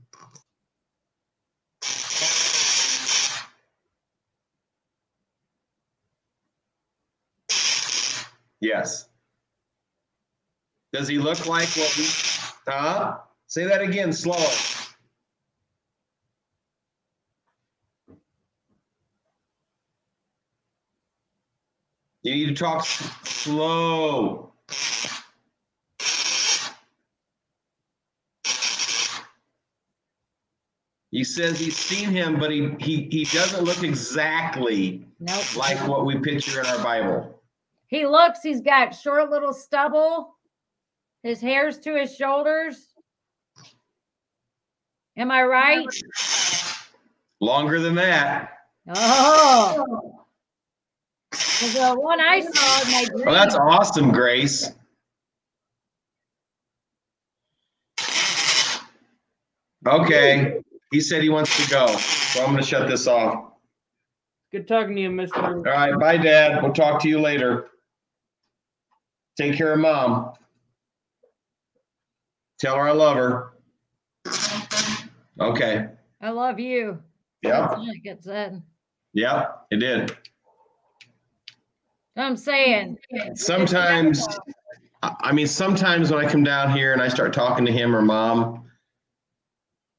Yes. Does he look like what we say that again slower. You need to talk slow. He says he's seen him, but he doesn't look exactly like what we picture in our Bible. He looks, he's got short little stubble. His hair's to his shoulders. Am I right? Longer than that. Oh. The one I saw in my dream. Oh, that's awesome, Grace. Okay. He said he wants to go, so I'm going to shut this off. Good talking to you, Mr. All right. Bye, Dad. We'll talk to you later. Take care of Mom. Tell her I love her. Okay. I love you. Yep. That's what it said. Yep, it did. I'm saying. Sometimes when I come down here and I start talking to him or Mom,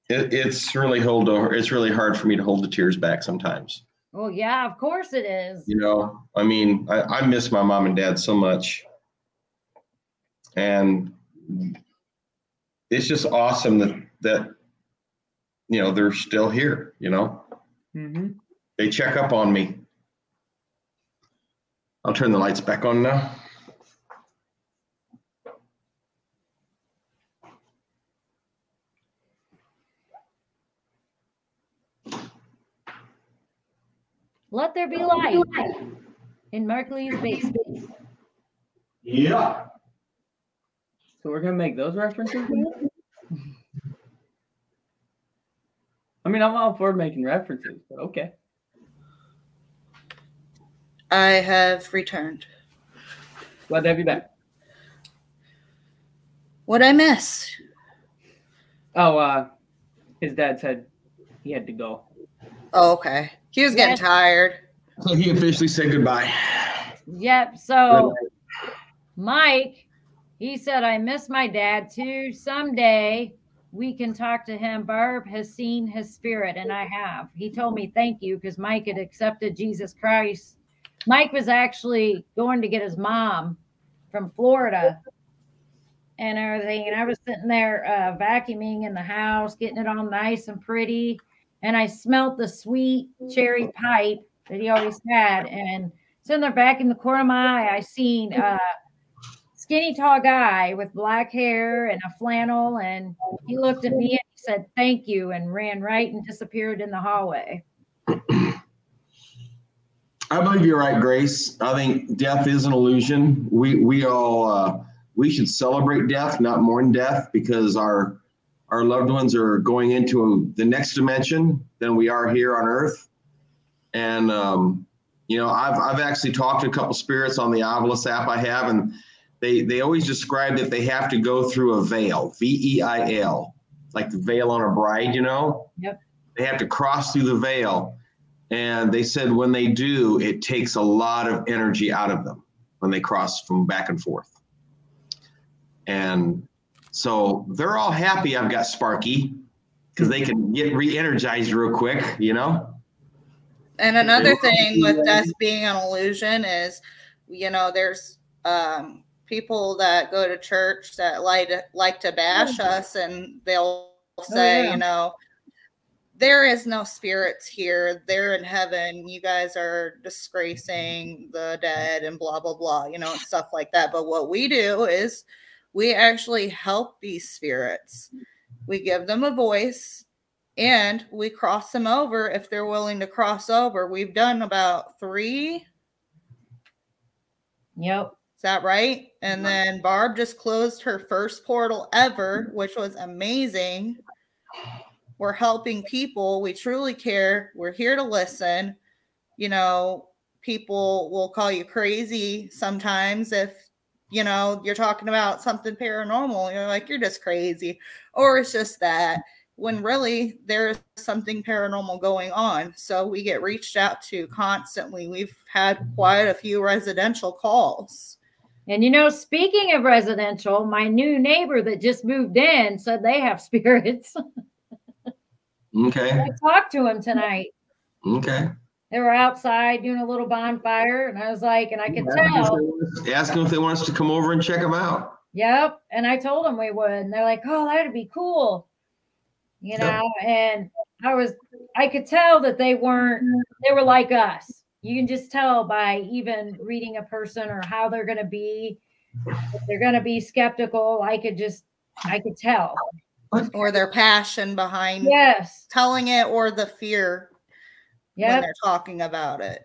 it's really hard for me to hold the tears back sometimes. Well, yeah, of course it is. You know, I mean, I miss my mom and dad so much. And it's just awesome that you know, they're still here, you know. Mm-hmm. They check up on me. I'll turn the lights back on now. Let there be light in Markley's basement. Yeah. So we're gonna make those references now? I mean, I'm all for making references, but okay. I have returned. Glad to have you back. What'd I miss? Oh, his dad said he had to go. Oh, okay. He was getting tired. So he officially said goodbye. Yep. So Mike, he said, I miss my dad too. Someday we can talk to him. Barb has seen his spirit, and I have. He told me thank you because Mike had accepted Jesus Christ. Mike was actually going to get his mom from Florida and everything. And I was sitting there vacuuming in the house, getting it all nice and pretty. And I smelled the sweet cherry pipe that he always had. And sitting there back in the corner of my eye, I seen a skinny, tall guy with black hair and a flannel. And he looked at me and he said, thank you, and ran right and disappeared in the hallway. I believe you're right, Grace. I think death is an illusion. We all we should celebrate death, not mourn death, because our loved ones are going into the next dimension than we are here on Earth. And you know, I've actually talked to a couple spirits on the Ovilus app I have, and they always describe that they have to go through a veil, V-E-I-L, like the veil on a bride, you know? Yep. They have to cross through the veil. And they said when they do, it takes a lot of energy out of them when they cross from back and forth. And so they're all happy I've got Sparky because they can get re-energized real quick, you know? And another thing with death being an illusion is, you know, there's people that go to church that like to bash us, and they'll say, you know, there is no spirits here. They're in heaven. You guys are disgracing the dead and blah, blah, blah, you know, and stuff like that. But what we do is we actually help these spirits. We give them a voice and we cross them over if they're willing to cross over. We've done about 3. Yep. Is that right? And then Barb just closed her first portal ever, which was amazing. We're helping people. We truly care. We're here to listen. You know, people will call you crazy sometimes if, you know, you're talking about something paranormal. You're like, you're just crazy. Or it's just that, when really there's something paranormal going on. So we get reached out to constantly. We've had quite a few residential calls. And, you know, speaking of residential, my new neighbor that just moved in said they have spirits. Okay. I talked to him tonight. Okay. They were outside doing a little bonfire, and I was like, and I could tell. Ask them if they want us to come over and check them out. Yep. And I told them we would. And they're like, oh, that'd be cool. You know, and I could tell that they were like us. You can just tell by even reading a person or how they're going to be. If they're going to be skeptical. I could tell. Or their passion behind telling it, or the fear when they're talking about it.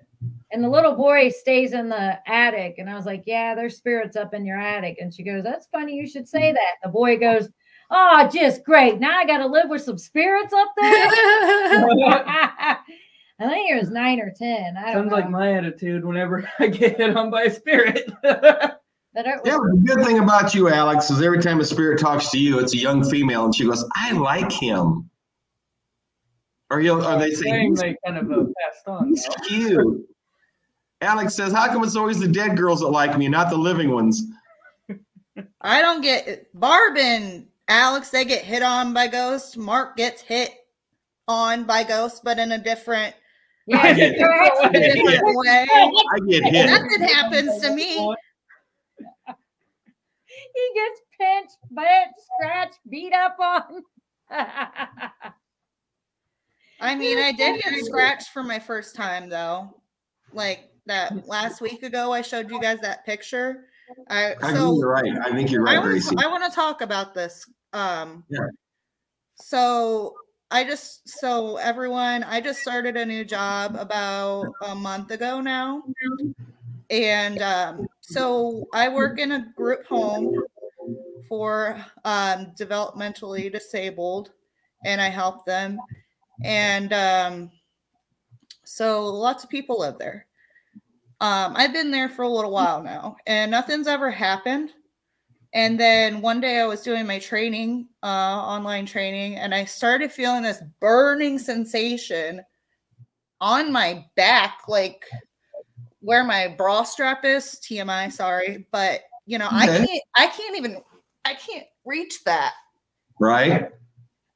And the little boy stays in the attic. And I was like, yeah, there's spirits up in your attic. And she goes, that's funny you should say that. The boy goes, oh, just great. Now I got to live with some spirits up there. I think it was 9 or 10. I don't know. Sounds like my attitude whenever I get hit on by a spirit. The good thing about you, Alex, is every time a spirit talks to you, it's a young female, and she goes, I like him. Or they say, he's they kind of passed on. He's cute. Alex says, how come it's always the dead girls that like me, not the living ones? I don't get it. Barb and Alex, they get hit on by ghosts. Mark gets hit on by ghosts, but in a different, I get way. I get hit. Nothing happens to me. He gets pinched, bit, scratched, beat up on. I mean, I did get scratched for my first time, though. Like that last week ago, I showed you guys that picture. I think you're right. I want to talk about this. So so everyone, I just started a new job about a month ago now. And so I work in a group home for developmentally disabled, and I help them. And so lots of people live there. I've been there for a little while now, and nothing's ever happened. And then one day I was doing my training, online training, and I started feeling this burning sensation on my back, like where my bra strap is. TMI, sorry, but you know, Okay. I can't reach that. Right.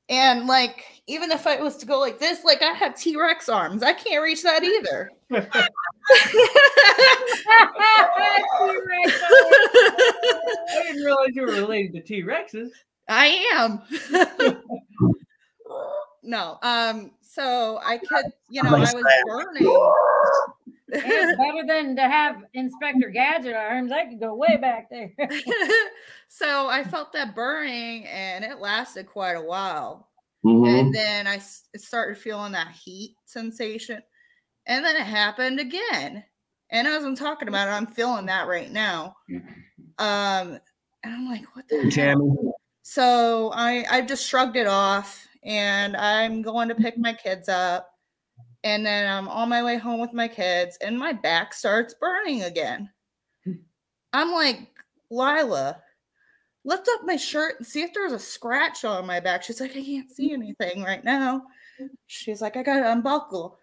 And like, even if I was to go like this, like I have T-Rex arms, I can't reach that either. I didn't realize you were related to T-Rexes. I am. No. So I could, you know, I was burning. It's better than to have Inspector Gadget arms. I could go way back there. So I felt that burning, and it lasted quite a while. Mm-hmm. And then I started feeling that heat sensation. And then it happened again. And as I'm talking about it, I'm feeling that right now. And I'm like, what the hell? So I just shrugged it off, and I'm going to pick my kids up. And then I'm on my way home with my kids, and my back starts burning again. I'm like, Lila, lift up my shirt and see if there's a scratch on my back. She's like, I can't see anything right now. She's like, I gotta unbuckle.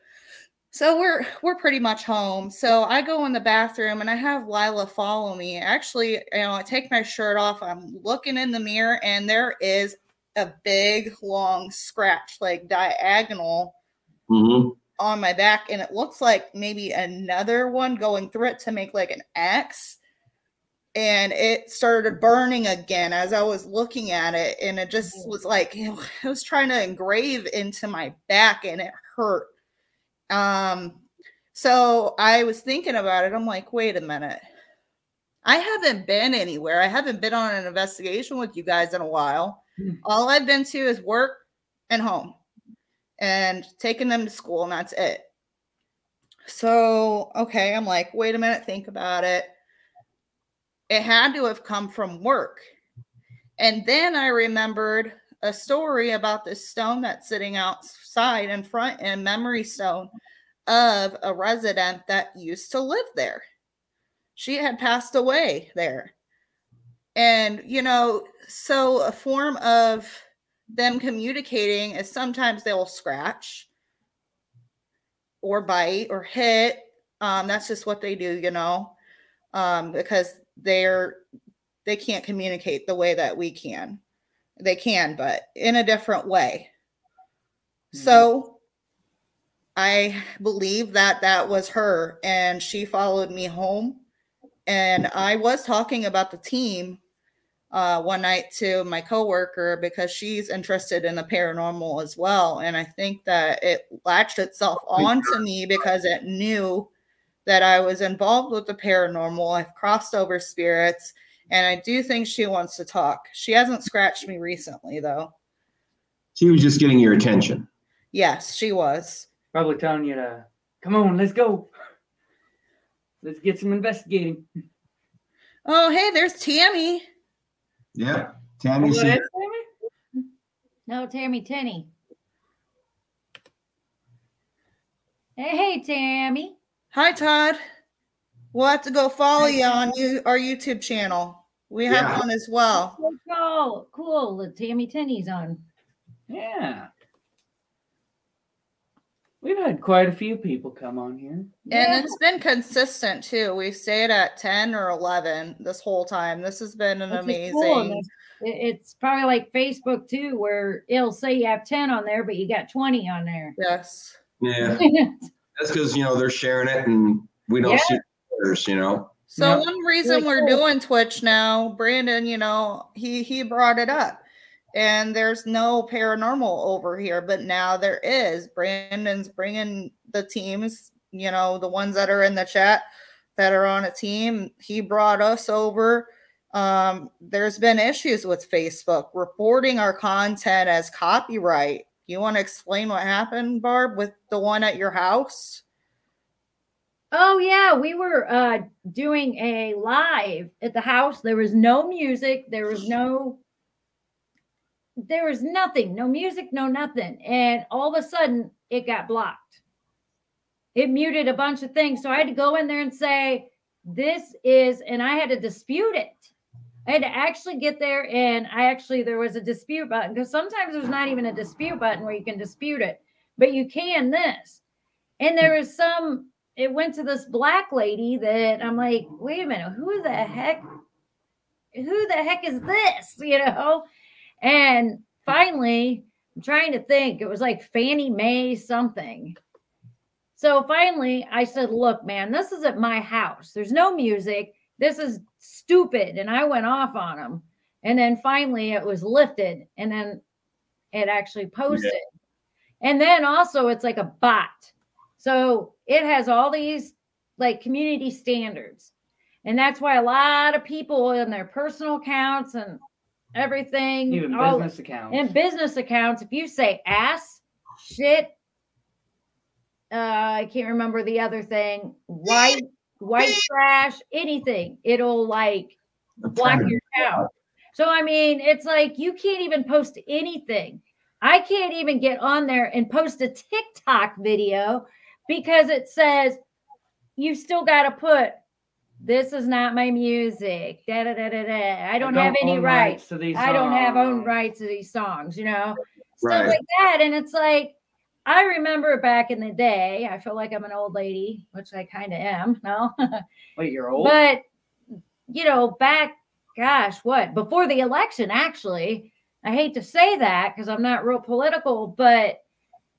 So we're pretty much home. So I go in the bathroom, and I have Lila follow me. Actually, you know, I take my shirt off. I'm looking in the mirror, and there is a big, long scratch, like diagonal, on my back. And it looks like maybe another one going through it to make like an X. And it started burning again as I was looking at it. And it just was like, it was trying to engrave into my back, and it hurt. So I was thinking about it. I'm like, wait a minute. I haven't been anywhere. I haven't been on an investigation with you guys in a while. All I've been to is work and home and taking them to school, and that's it. So, okay, I'm like, wait a minute, think about it. It had to have come from work. And then I remembered a story about this stone that's sitting outside in front, and memory stone of a resident that used to live there. She had passed away there. And, you know, so a form of them communicating is sometimes they will scratch or bite or hit. That's just what they do, you know, because they can't communicate the way that we can. They can, but in a different way. So I believe that that was her, and she followed me home. And I was talking about the team one night to my coworker, because she's interested in the paranormal as well. And I think that it latched itself onto me because it knew that I was involved with the paranormal. I've crossed over spirits, and I do think she wants to talk. She hasn't scratched me recently, though. She was just getting your attention. Yes, she was. Probably telling you to, come on, let's go. Let's get some investigating. Oh, hey, there's Tammy. Yeah, Tammy's Oh, here. that's Tammy? No, Tammy Tenney. Hey, Tammy. Hi, Todd. We'll have to go follow you on our YouTube channel. We have one as well. Cool. The Tammy Tenney's on. Yeah. We've had quite a few people come on here. And it's been consistent too. We've stayed at 10 or 11 this whole time. This has been an amazing. Cool. It's probably like Facebook too, where it'll say you have 10 on there, but you got 20 on there. Yes. Yeah. That's because, you know, they're sharing it and we don't see others, you know. So one reason we're doing Twitch now, Brandon, you know, he brought it up. And there's no paranormal over here, but now there is. Brandon's bringing the teams, you know, the ones that are in the chat that are on a team. He brought us over. There's been issues with Facebook reporting our content as copyright, Do you want to explain what happened, Barb, with the one at your house? Oh yeah, we were doing a live at the house. There was no music. There was nothing, no music, no nothing. And all of a sudden it got blocked. It muted a bunch of things. So I had to go in there and say, and I had to dispute it. I had to actually get there, and there was a dispute button, because sometimes there's not even a dispute button where you can dispute it, but you can this. And there was it went to this black lady that I'm like, wait a minute, who the heck is this? And finally, I'm trying to think, it was like Fannie Mae something. So finally I said, look, man, this is at my house. There's no music. This is stupid. And I went off on them. And then finally it was lifted, and then it actually posted. Yeah. And then also it's like a bot. So it has all these like community standards. And that's why a lot of people in their personal accounts and everything, even business accounts. And business accounts, if you say ass, shit, I can't remember the other thing, white trash, anything, it'll like block your account. So I mean, it's like you can't even post anything. I can't even get on there and post a TikTok video because it says you still got to put, this is not my music. Da, da, da, da, da. I don't have any rights to these. I don't have own rights to these songs, stuff like that. And it's like, I remember back in the day, I feel like I'm an old lady, which I kind of am. No, wait, you're old? But, back, before the election, actually, I hate to say that because I'm not real political, but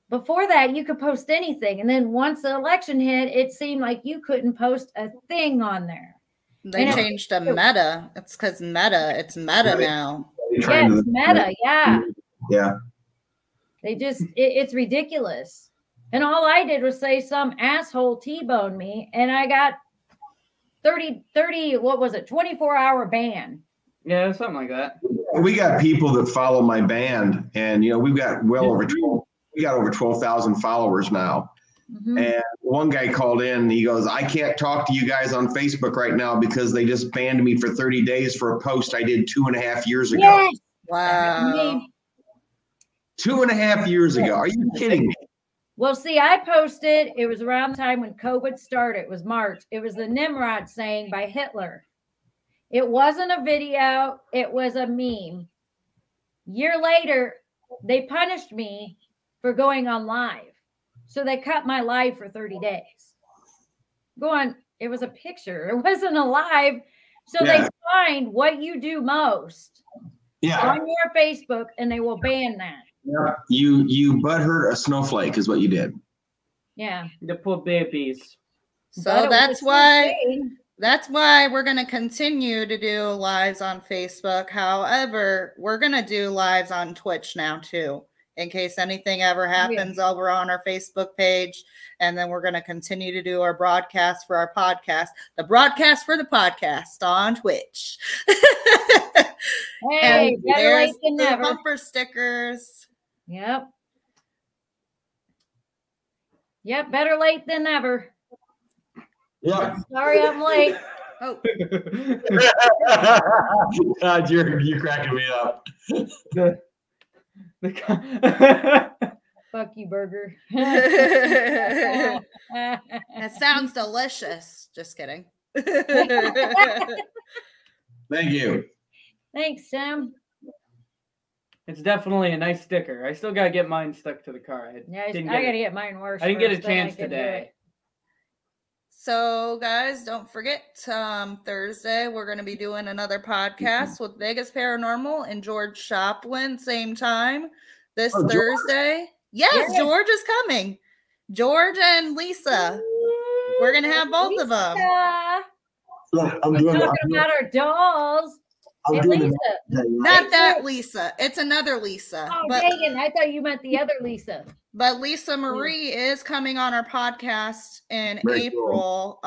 before that, you could post anything. And then once the election hit, it seemed like you couldn't post a thing on there. They changed to Meta. It's because it's Meta now. Yeah, it's Meta. Yeah. Yeah. They just, it's ridiculous. And all I did was say some asshole T-boned me, and I got 30, 24-hour ban. Yeah, something like that. We got people that follow my band, and, we've got over 12,000 followers now. Mm-hmm. And one guy called in and he goes, I can't talk to you guys on Facebook right now because they just banned me for 30 days for a post I did 2.5 years ago. Yes. Wow. 2.5 years ago. Are you kidding me? Well, see, I posted, it was around the time when COVID started. It was March. It was the Nimrod saying by Hitler. It wasn't a video. It was a meme. Year later, they punished me for going on live. So they cut my live for 30 days. It was a picture. It wasn't a live. So they find what you do most on your Facebook, and they will ban that. Yeah. You butthurt a snowflake is what you did. Yeah. The poor babies. So that's why we're going to continue to do lives on Facebook. However, we're going to do lives on Twitch now too, in case anything ever happens over on our Facebook page. And then we're going to continue to do our broadcast for our podcast, the broadcast for the podcast on Twitch. Hey, better late than never. Bumper stickers. Yep, better late than never. Yeah. Sorry I'm late. Oh. God, you're cracking me up. Fuck you, burger. That sounds delicious. Just kidding. Thank you. Thanks, Sam. It's definitely a nice sticker. I still got to get mine stuck to the car. I got to get mine worse. I didn't get a chance today. So, guys, don't forget, Thursday, we're going to be doing another podcast with Vegas Paranormal and George Shoplin, same time this Thursday. George? Yes, George is coming. George and Lisa. We're going to have both of them. Yeah, I'm talking about our dolls. Lisa. Not that Lisa. It's another Lisa. Oh, dang it. I thought you meant the other Lisa. But Lisa Marie is coming on our podcast in April.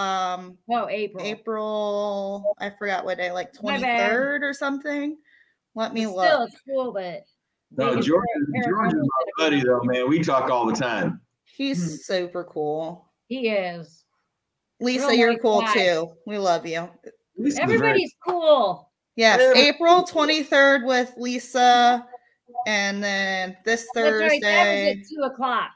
April. I forgot what day, like 23rd or something. Let me look. Still, it's cool, but No, George is my buddy, though, man. We talk all the time. He's super cool. He is. Lisa, Real you're nice cool guy. too. We love you. Everybody's cool. Yes, Yeah. April 23rd with Lisa, and then this Thursday. That's right. That was at 2:00.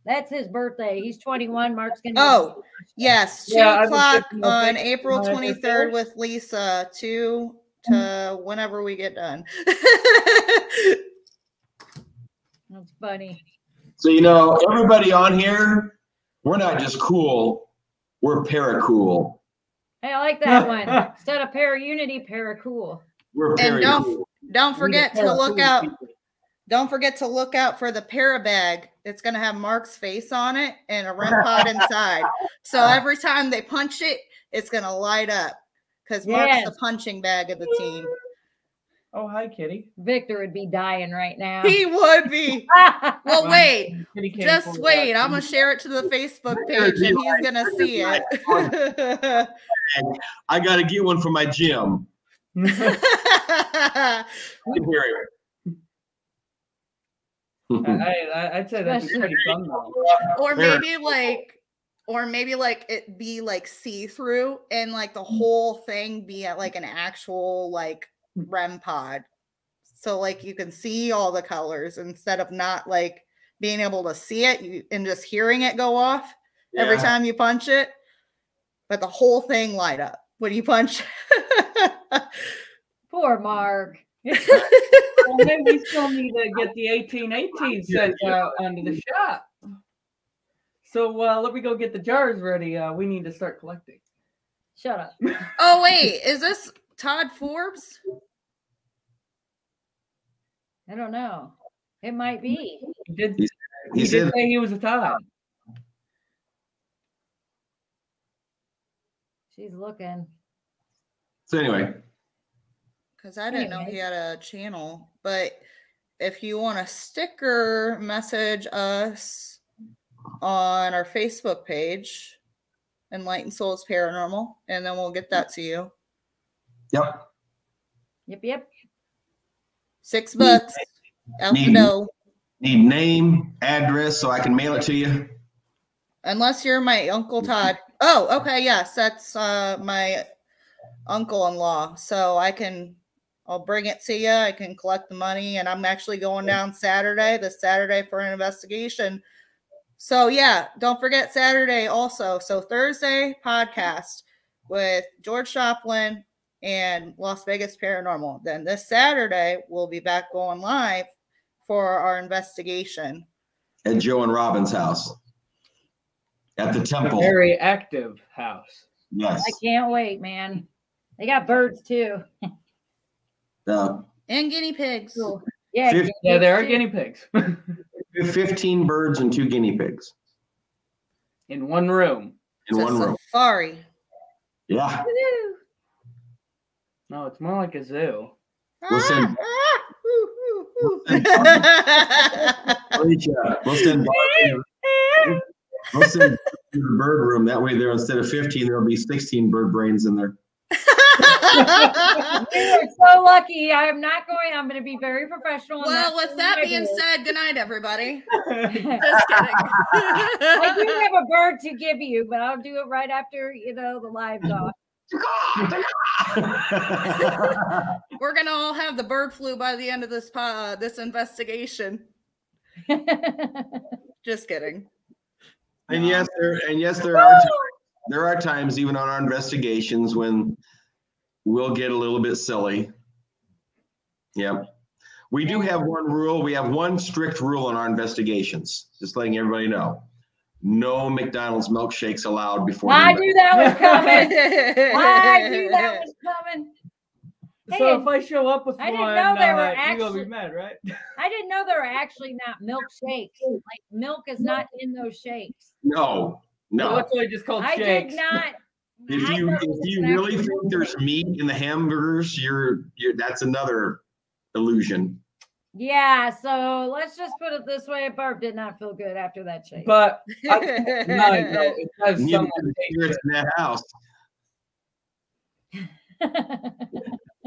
That's his birthday. He's 21. Mark's gonna. Oh, yes, 2:00 on April 23rd with Lisa, 2 to whenever we get done. That's funny. So, everybody on here, we're not just cool, we're para-cool. Hey, I like that one. Instead of para-unity, para-cool. We're para-cool. Don't forget to look out. Don't forget to look out for the para bag. It's going to have Mark's face on it and a REM pod inside. So every time they punch it, it's going to light up because Mark's the punching bag of the team. Oh, hi, Kitty. Victor would be dying right now. He would be. Well, wait. Just wait. I'm going to share it to the Facebook page and he's going to see it. I got to get one for my gym. I can hear it. I'd say that's pretty fun though. Or maybe like it be like see-through and like the whole thing be at like an actual like REM pod. So like you can see all the colors instead of not like being able to see it and just hearing it go off every time you punch it. But the whole thing light up when you punch. Poor Mark. Well, maybe we still need to get the 1818 sent out onto the shop. So let me go get the jars ready. We need to start collecting. Shut up. Oh, wait. Is this Todd Forbes? I don't know. It might be. He did say he was a Todd. She's looking. So anyway. Because I didn't know he had a channel. But if you want a sticker, message us on our Facebook page, Enlightened Souls Paranormal, and then we'll get that to you. Yep. Yep. $6 out the door. Need name, address, so I can mail it to you. Unless you're my Uncle Todd. Oh, okay, yes, that's my uncle-in-law. So I'll bring it to you. I can collect the money, and I'm actually going down this Saturday for an investigation. So yeah, don't forget Saturday also. So Thursday podcast with George Joplin and Las Vegas Paranormal. Then this Saturday we'll be back going live for our investigation at Joe and Robin's house at the temple. A very active house. Yes. I can't wait, man. They got birds too. And guinea pigs. Cool. Yeah, there are guinea pigs. 15 birds and 2 guinea pigs. In one room. Safari. Yeah. No, it's more like a zoo. We'll send the bird room. That way, there instead of 15, there'll be 16 bird brains in there. You're so lucky. I'm going to be very professional. Well, with that being said, good night, everybody. Just kidding. I do have a bird to give you, but I'll do it right after, the live's off. We're going to all have the bird flu by the end of this investigation. Just kidding. And yes, there are times even on our investigations when we'll get a little bit silly. Yeah. We do have one rule. We have one strict rule on our investigations. Just letting everybody know. No McDonald's milkshakes allowed before. I knew that was coming. I knew that was coming. So if I show up with I didn't know they were actually, you're gonna be mad, right? I didn't know they were actually not milkshakes. Like milk is not in those shakes. No. It's really just called shakes. I did not. If you really think there's meat in the hamburgers, you're that's another illusion. Yeah, so let's just put it this way: Barb did not feel good after that shake. But it has some spirits in that house.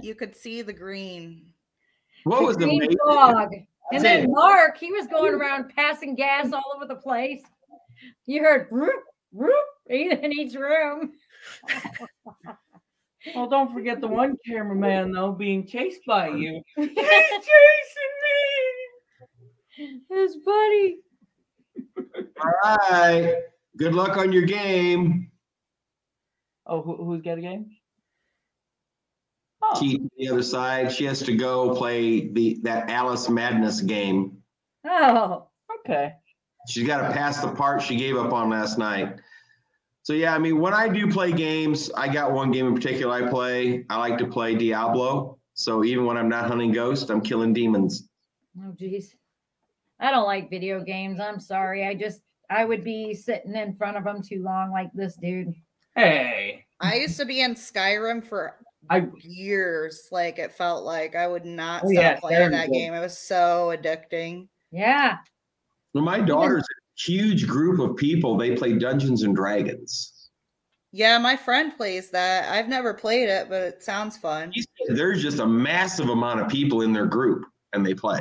You could see the green. What was green amazing? fog. And then Mark, he was going around passing gas all over the place. You heard whoop, whoop in each room. Well, don't forget the one cameraman though being chased by you. He's chasing me. His buddy. All right. Good luck on your game. Oh, who's got a game? Keith on the other side. She has to go play that Alice Madness game. Oh. Okay. She's got to pass the part she gave up on last night. So yeah, I mean, when I do play games, I got one game in particular I play. I like to play Diablo. So even when I'm not hunting ghosts, I'm killing demons. Oh, geez. I don't like video games. I'm sorry. I would be sitting in front of them too long like this dude. Hey. I used to be in Skyrim for years. Like, it felt like I would not stop playing that game. It was so addicting. Yeah. Well, my daughter's a huge group of people. They play Dungeons and Dragons. Yeah, my friend plays that. I've never played it, but it sounds fun. There's just a massive amount of people in their group, and they play.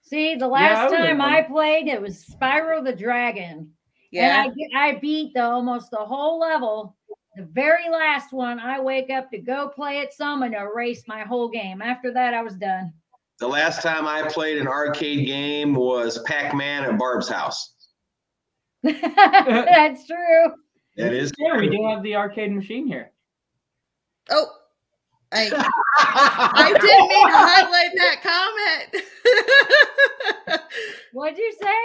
See, the last time I played, it was Spyro the Dragon. Yeah. And I beat almost the whole level. The very last one, I wake up to go play it some and erase my whole game. After that, I was done. The last time I played an arcade game was Pac-Man at Barb's house. That's true. That is true. We do have the arcade machine here. Oh, I didn't mean to highlight that comment. What'd you say?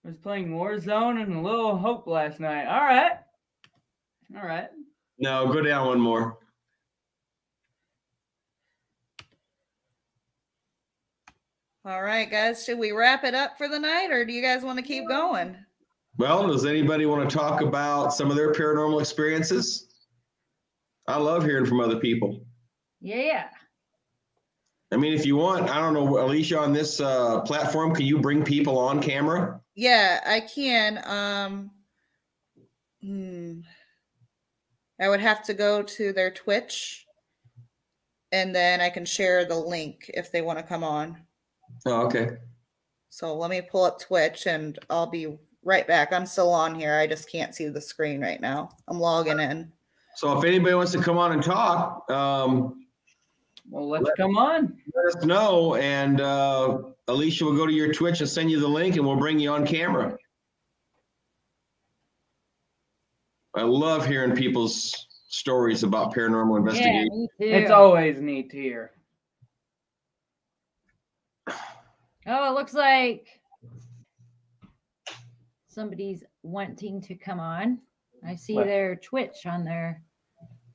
I was playing Warzone and a little Hope last night. All right. No, go down one more. All right, guys. Should we wrap it up for the night, or do you guys want to keep going? Well, does anybody want to talk about some of their paranormal experiences? I love hearing from other people. Yeah. I mean, if you want, I don't know, Alicia, on this platform, can you bring people on camera? Yeah, I can. I would have to go to their Twitch, and then I can share the link if they want to come on. Oh, okay. So let me pull up Twitch, and I'll be right back. I'm still on here. I just can't see the screen right now. I'm logging in. So if anybody wants to come on and talk, well, let's come on. Let us know, and Alicia will go to your Twitch and send you the link, and we'll bring you on camera. I love hearing people's stories about paranormal investigation. Yeah, me too. It's always neat to hear. Oh, it looks like somebody's wanting to come on. I see their Twitch on there.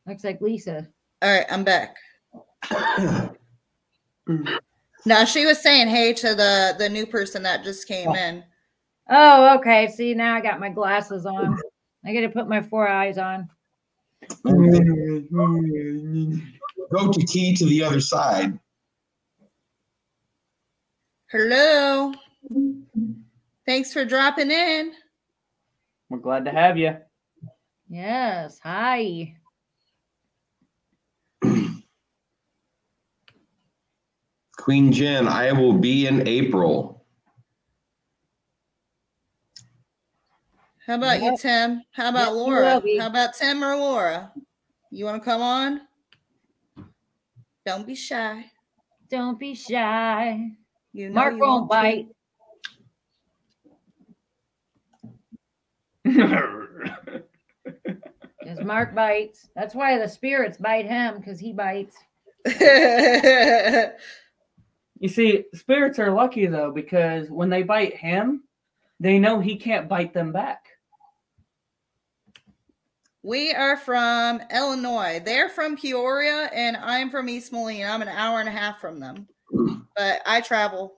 Looks like Lisa. All right, I'm back. Now, she was saying hey to the new person that just came in. Oh, okay. See, now I got my glasses on. I got to put my 4 eyes on. Go to key to the other side. Hello. Thanks for dropping in. We're glad to have you. Yes. Hi. Queen Jen, I will be in April. How about you, Tim? How about Laura? How about Tim or Laura? You want to come on? Don't be shy. Don't be shy. You know Mark won't bite. Because Mark bites. That's why the spirits bite him, because he bites. You see, spirits are lucky, though, because when they bite him, they know he can't bite them back. We are from Illinois. They're from Peoria, and I'm from East Moline. I'm an hour and a half from them. But I travel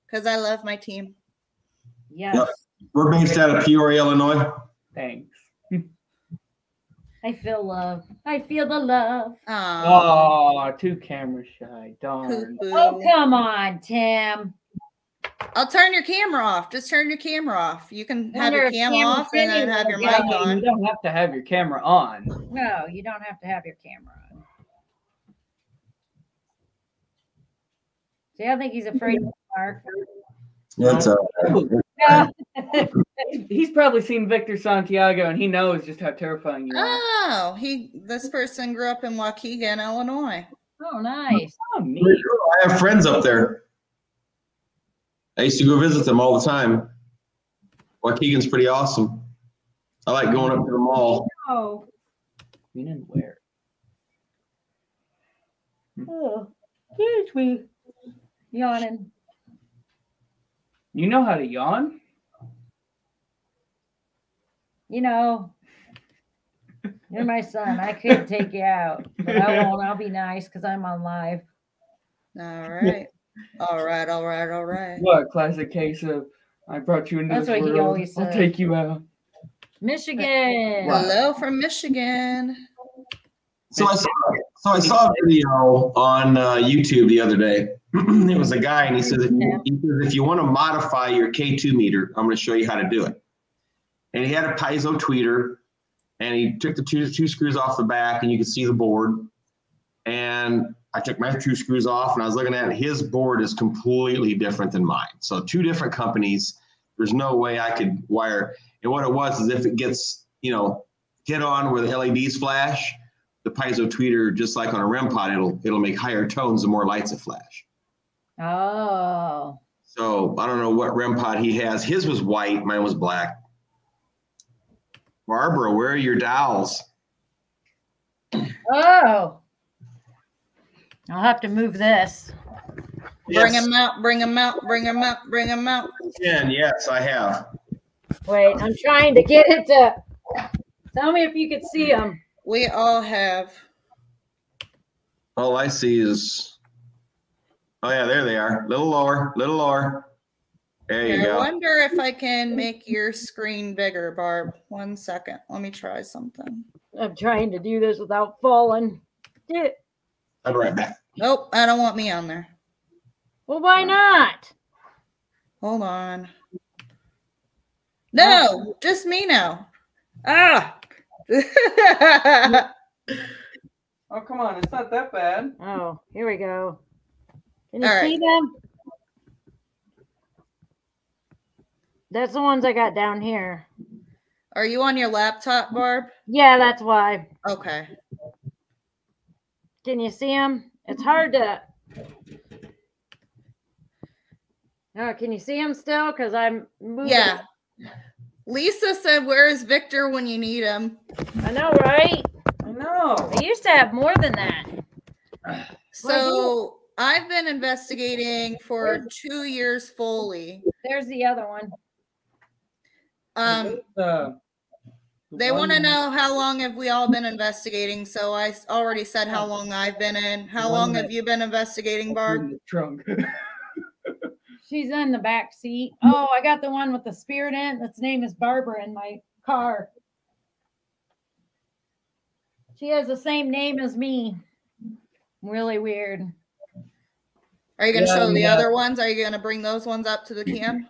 because I love my team. Yes. Yep. We're based out of Peoria, Illinois. Thanks. I feel love. I feel the love. Oh, too camera shy. Darn. Oh, come on, Tim. I'll turn your camera off. Just turn your camera off. You can have Wonder your if cam camera's off and then anywhere, have your yeah. mic on. You don't have to have your camera on. No, you don't have to have your camera on. See, I think he's afraid of Mark. That's No. He's probably seen Victor Santiago, and he knows just how terrifying you are. Oh, this person grew up in Waukegan, Illinois. Oh, nice. Oh, neat. I have friends up there. I used to go visit them all the time. Waukegan's pretty awesome. I like going up to the mall. Oh. You didn't wear. Oh. Excuse me. Yawning. You know how to yawn? You know, you're my son. I could take you out, but I won't. I'll be nice because I'm on live. All right. All right. What classic case of I brought you into That's this what he world. always I'll said. take you out. Michigan. Wow. Hello from Michigan. So I saw a video on YouTube the other day. It was a guy, and he says, if you want to modify your K2 meter, I'm going to show you how to do it. And he had a piezo tweeter, and he took the two screws off the back, and you could see the board. And I took my 2 screws off, and I was looking at it. His board is completely different than mine. So 2 different companies. There's no way I could wire. And what it was is if it gets, hit on where the LEDs flash, the piezo tweeter, just like on a REM pod, it'll make higher tones the more lights it flash. Oh. So I don't know what REM pod he has. His was white. Mine was black. Barbara, where are your dowels? Oh. I'll have to move this. Bring them out, bring them out, bring them out, bring them out. Yes, I have. Wait, I'm trying to get it to. Tell me if you could see them. We all have. All I see is, oh yeah, there they are. Little lower, little lower. There you go. I wonder if I can make your screen bigger, Barb. 1 second. Let me try something. I'm trying to do this without falling. I'll be right back. Nope, I don't want me on there. Well, why not? Hold on. No, just me now. Ah. Oh, come on. It's not that bad. Oh, here we go. Can you All see right. them? That's the ones I got down here. Are you on your laptop, Barb? Yeah, that's why. Okay. Can you see them? It's hard to. Oh, can you see them still? Because I'm moving. Yeah. Lisa said, "Where is Victor when you need him?" I know, right? I know. I used to have more than that. So I've been investigating for 2 years fully. There's the other one. They want to know how long have we all been investigating. So I already said how long I've been in. How long have you been investigating, Barb? In the trunk. She's in the back seat. Oh, I got the one with the spirit in. Its name is Barbara in my car. She has the same name as me. Really weird. Are you going to show the other ones? Are you going to bring those ones up to the cam?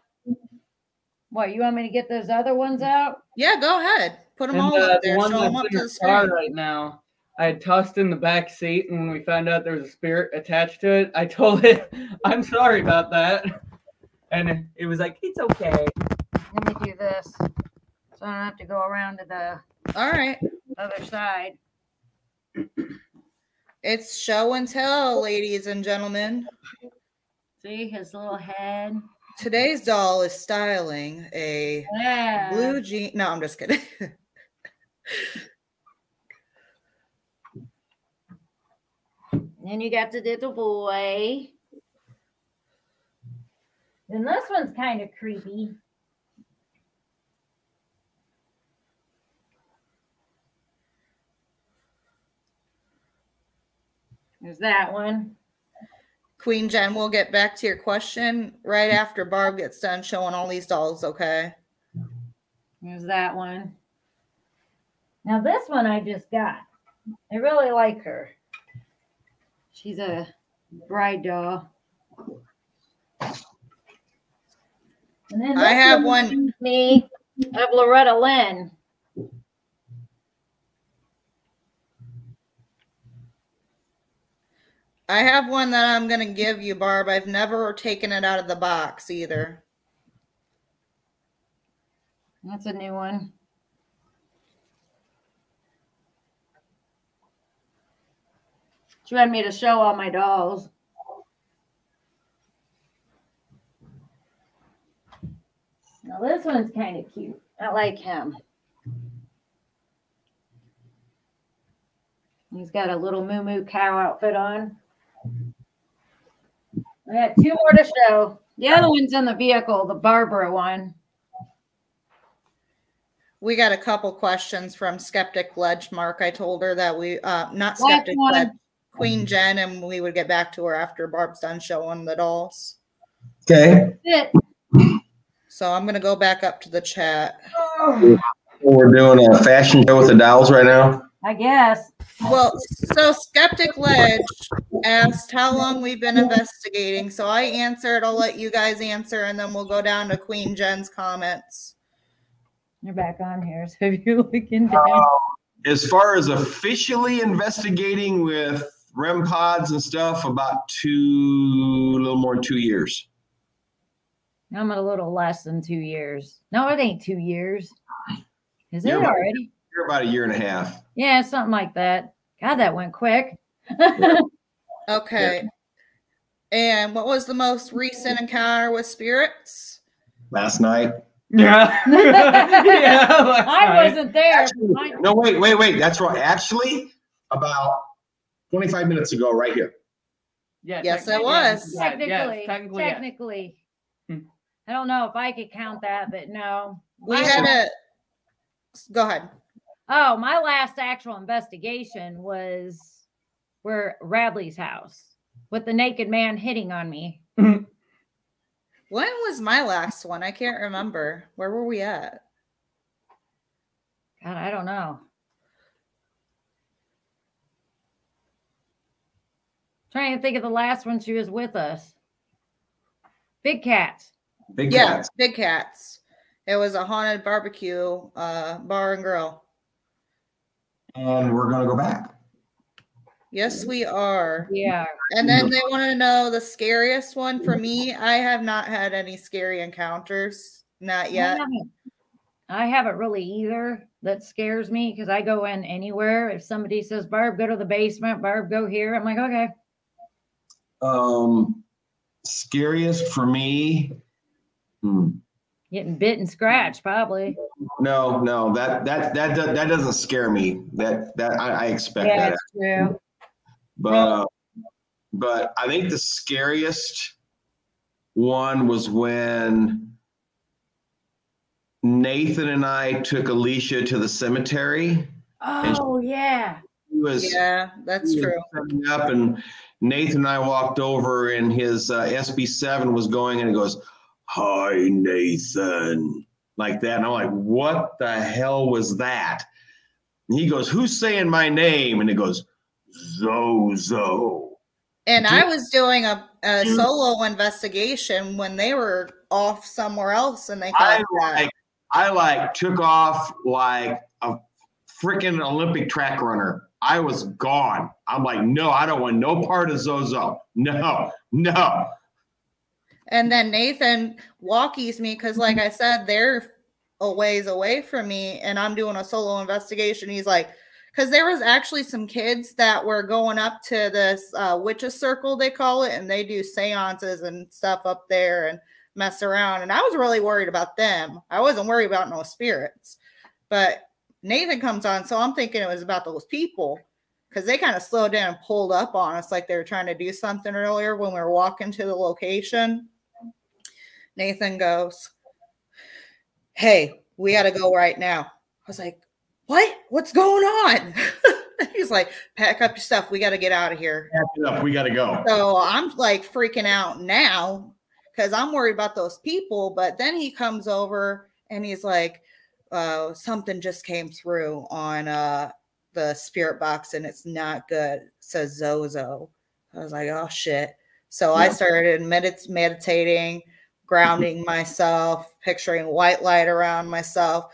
What, you want me to get those other ones out? Yeah, go ahead. Put them And all up the there. one Show them that's up in to the the car screen. right now, I had tossed in the back seat, and when we found out there was a spirit attached to it, I told it, "I'm sorry about that," and it was like, "It's okay." Let me do this, so I don't have to go around to the All right. other side. It's show and tell, ladies and gentlemen. See his little head. Today's doll is styling a Yeah. blue jean. No, I'm just kidding. Then you got the little boy. And this one's kind of creepy. There's that one. Queen Jen, we'll get back to your question right after Barb gets done showing all these dolls, okay? There's that one. Now this one I just got. I really like her. She's a bride doll. And then I this have one one. reminds me of Loretta Lynn. I have one that I'm going to give you, Barb. I've never taken it out of the box either. That's a new one. She wanted me to show all my dolls. Now this one's kind of cute. I like him. He's got a little moo moo cow outfit on. I got two more to show. The other one's in the vehicle, the Barbara one. We got a couple questions from Skeptic Ledge Mark. I told her that we, not Skeptic Ledge, Queen Jen, and we would get back to her after Barb's done showing the dolls. Okay. So I'm going to go back up to the chat. We're doing a fashion show with the dolls right now. I guess. Well, so Skeptic Ledge asked how long we've been investigating. So I answered. I'll let you guys answer, and then we'll go down to Queen Jen's comments. You're back on here, so if you're looking down. As far as officially investigating with REM pods and stuff, about a little more than 2 years. I'm at a little less than 2 years. No, it ain't 2 years. Is it You're about- already? You're about a year and a half. Yeah, something like that. God, that went quick. Okay. And what was the most recent encounter with spirits? Last night. Yeah. I wasn't there. Actually, no, wait. That's right. Actually, about 25 minutes ago, right here. Yeah, Yes, it was. Technically. I don't know if I could count that, but no. We had a. Go ahead. Oh, my last actual investigation was where Radley's house with the naked man hitting on me. When was my last one? I can't remember. Where were we at? God, I don't know. Trying to think of the last one she was with us. Big Cats. Big Cats. Big Cats. It was a haunted barbecue bar and grill. And we're going to go back. Yes, we are. Yeah. And then they want to know the scariest one for me. I have not had any scary encounters. Not yet. I haven't really either. That scares me because I go in anywhere. If somebody says, Barb, go to the basement, Barb, go here. I'm like, okay. Scariest for me. Getting bit and scratched, probably. No, that doesn't scare me. That I expect that. That's true. But I think the scariest one was when Nathan and I took Alicia to the cemetery. Oh, yeah. Yeah, that's true. Setting up, and Nathan and I walked over, and his SB7 was going, and he goes, "Hi, Nathan," like that. And I'm like, what the hell was that? And he goes, "Who's saying my name?" And he goes, "Zozo." And I was doing a solo investigation when they were off somewhere else, and they I took off like a freaking Olympic track runner. I was gone. I'm like, no, I don't want no part of Zozo. No. And then Nathan walkies me because, like I said, they're a ways away from me, and I'm doing a solo investigation. He's like, because there was actually some kids that were going up to this witches circle, they call it, and they do seances and stuff up there and mess around. And I was really worried about them. I wasn't worried about no spirits. But Nathan comes on, so I'm thinking it was about those people because they kind of slowed down and pulled up on us like they were trying to do something earlier when we were walking to the location. Nathan goes, "Hey, we got to go right now." I was like, "What? What's going on?" He's like, "Pack up your stuff. We got to get out of here. Pack it up. We got to go." So I'm like freaking out now because I'm worried about those people. But then he comes over and he's like, something just came through on the spirit box and it's not good. It says Zozo. I was like, oh shit. So I started meditating, grounding myself, picturing white light around myself,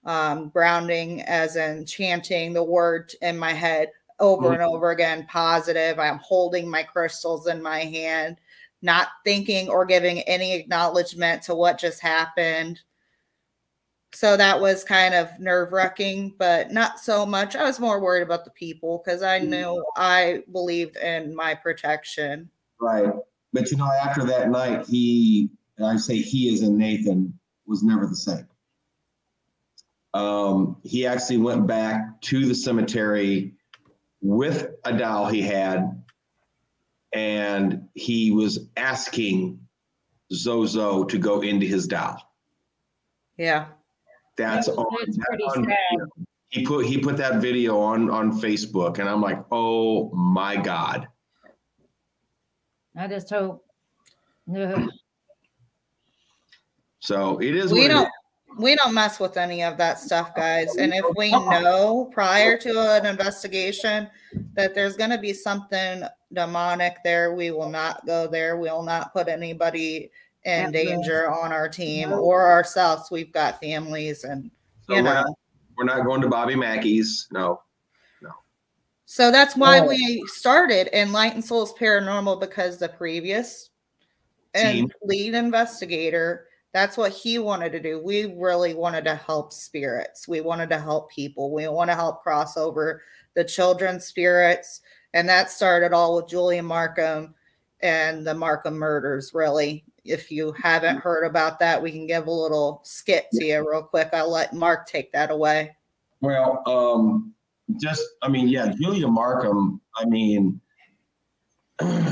grounding as in chanting the word in my head over and over again, positive. I'm holding my crystals in my hand, not thinking or giving any acknowledgement to what just happened. So that was kind of nerve-wracking, but not so much. I was more worried about the people because I knew I believed in my protection. Right. But, you know, after that night, and I say he as in Nathan, was never the same. He actually went back to the cemetery with a doll he had, and he was asking Zozo to go into his doll. Yeah. That's pretty sad. He put that video on Facebook, and I'm like, oh my God. I just hope. Ugh. So it is. We don't mess with any of that stuff, guys. And if we know prior to an investigation that there's going to be something demonic there, we will not go there. We will not put anybody in danger on our team or ourselves. We've got families, and we're not going to Bobby Mackey's. No. So that's why we started Enlightened Souls Paranormal, because the previous and lead investigator, that's what he wanted to do. We really wanted to help spirits. We wanted to help people. We want to help cross over the children's spirits. And that started all with Julia Markham and the Markham murders, really. If you haven't heard about that, we can give a little skit to you real quick. I'll let Mark take that away. Well, Julia Markham,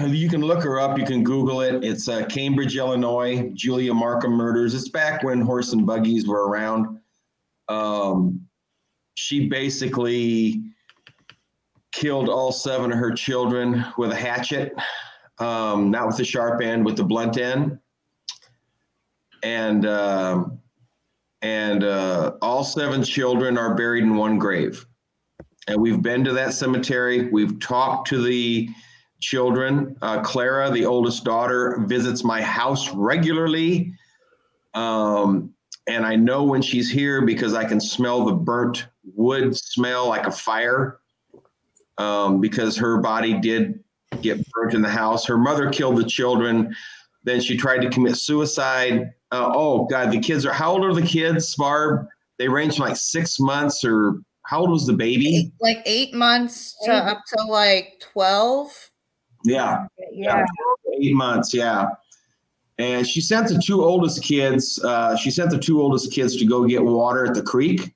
you can look her up. You can Google it. It's Cambridge, Illinois, Julia Markham murders. It's back when horse and buggies were around. She basically killed all 7 of her children with a hatchet, not with the sharp end, with the blunt end. And all 7 children are buried in one grave. And we've been to that cemetery. We've talked to the children. Clara, the oldest daughter, visits my house regularly. And I know when she's here because I can smell the burnt wood smell like a fire, because her body did get burnt in the house. Her mother killed the children. Then she tried to commit suicide. Oh God, the kids how old are the kids, Barb? They range from like 6 months, or how old was the baby? Like 8 months to up to like 12. Yeah. 8 months. Yeah. And she sent the 2 oldest kids. To go get water at the creek.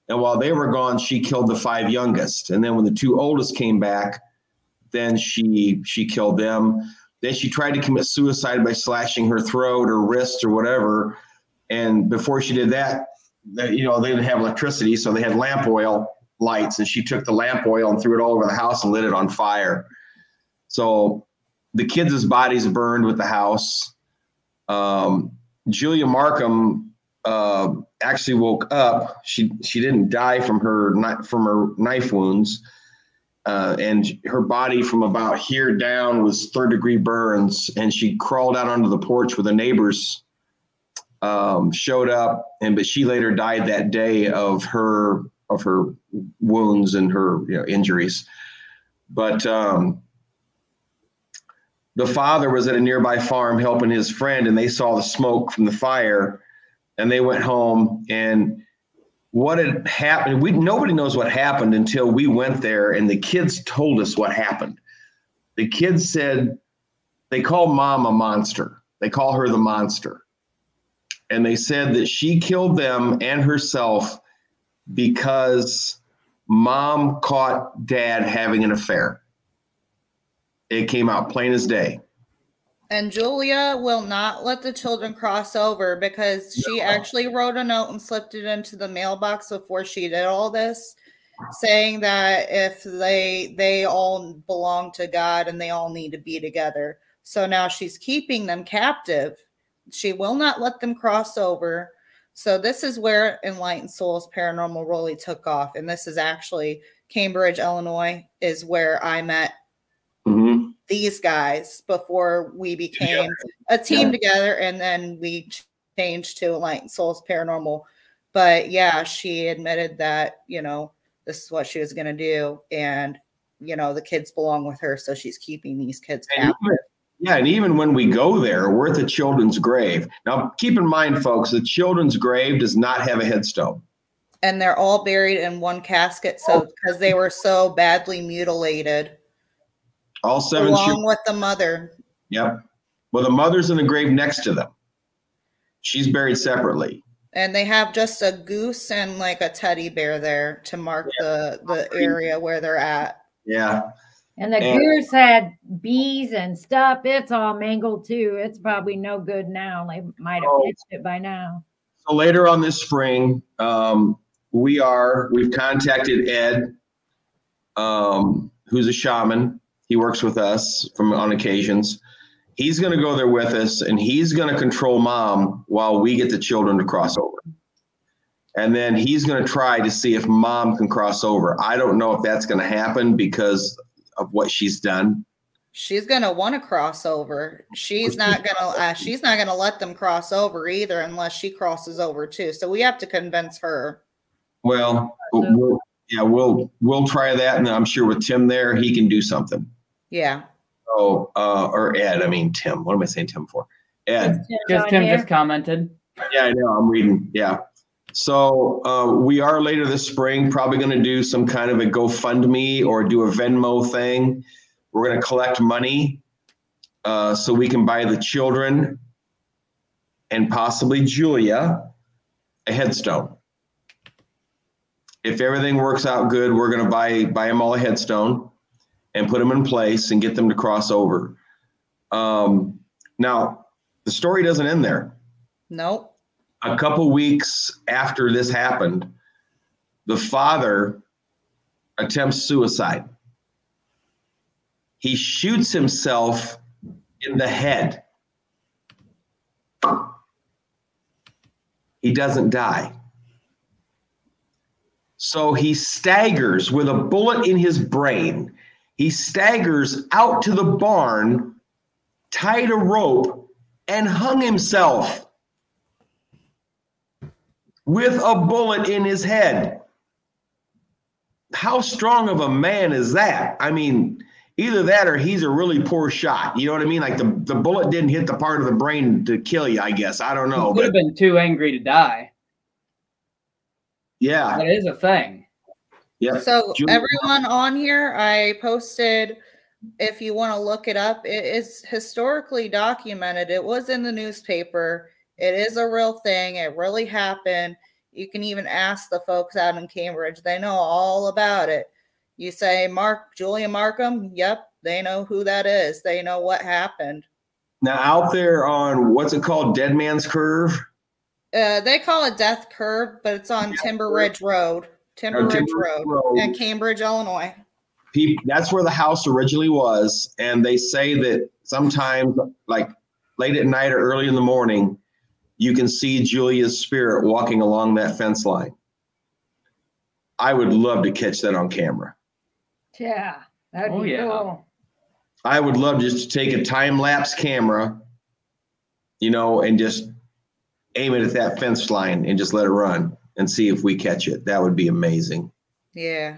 And while they were gone, she killed the 5 youngest. And then when the 2 oldest came back, then she killed them. Then she tried to commit suicide by slashing her throat or wrist or whatever. And before she did that, they didn't have electricity, so they had lamp oil lights, and she took the lamp oil and threw it all over the house and lit it on fire. So the kids' bodies burned with the house. Julia Markham actually woke up. She didn't die from her knife wounds. And her body from about here down was 3rd-degree burns, and she crawled out onto the porch where the neighbors showed up, but she later died that day of her wounds and her injuries. But the father was at a nearby farm helping his friend, and they saw the smoke from the fire, and they went home. And what had happened, nobody knows what happened until we went there, and the kids told us what happened. The kids said they call Mom a monster. They call her the monster. And they said that she killed them and herself because Mom caught Dad having an affair. It came out plain as day. And Julia will not let the children cross over, because she actually wrote a note and slipped it into the mailbox before she did all this, saying that if they all belong to God and they all need to be together. So now she's keeping them captive. She will not let them cross over. So this is where Enlightened Souls Paranormal really took off. And this is actually Cambridge, Illinois, is where I met these guys before we became a team together, and then we changed to Enlightened Souls Paranormal. But yeah, she admitted that, you know, this is what she was going to do, and you know, the kids belong with her, so she's keeping these kids captive. Yeah, and even when we go there, we're at the children's grave. Now, keep in mind, folks, the children's grave does not have a headstone. And they're all buried in one casket, so because they were so badly mutilated. All 7 along with the mother. Yep. Well, the mother's in the grave next to them. She's buried separately. And they have just a goose and like a teddy bear there to mark the area where they're at. Yeah. And the goose had bees and stuff. It's all mangled too. It's probably no good now. They might have fixed it by now. So later on this spring, we've contacted Ed, who's a shaman. He works with us on occasions. He's going to go there with us, and he's going to control Mom while we get the children to cross over. And then he's going to try to see if Mom can cross over. I don't know if that's going to happen because of what she's done. She's going to want to cross over. She's not going to let them cross over either unless she crosses over too. So we have to convince her. Well, we'll try that, and I'm sure with Tim there, he can do something. Yeah. Oh, or Ed. I mean Tim. What am I saying Tim for? Ed. Tim just commented. Yeah, I know. I'm reading. Yeah. So we are later this spring probably going to do some kind of a GoFundMe or do a Venmo thing. We're going to collect money so we can buy the children and possibly Julia a headstone. If everything works out good, we're going to buy them all a headstone and put them in place and get them to cross over. Now, the story doesn't end there. Nope. A couple weeks after this happened, the father attempts suicide. He shoots himself in the head. He doesn't die. So he staggers with a bullet in his brain. He staggers out to the barn, tied a rope, and hung himself with a bullet in his head. How strong of a man is that? I mean, either that or he's a really poor shot. You know what I mean? Like the bullet didn't hit the part of the brain to kill you, I guess. I don't know. He could have been too angry to die. Yeah. That is a thing. Yeah. So everyone on here, I posted, if you want to look it up, it is historically documented. It was in the newspaper. It is a real thing. It really happened. You can even ask the folks out in Cambridge. They know all about it. You say, Julia Markham, yep, they know who that is. They know what happened. Now out there on, what's it called, Dead Man's Curve? They call it Death Curve, but it's on Timber Ridge Road. Timber Ridge Road in Cambridge, Illinois. That's where the house originally was, and they say that sometimes, like late at night or early in the morning, you can see Julia's spirit walking along that fence line. I would love to catch that on camera. Yeah, that'd be cool. I would love just to take a time-lapse camera, and just aim it at that fence line and just let it run and see if we catch it. That would be amazing. Yeah.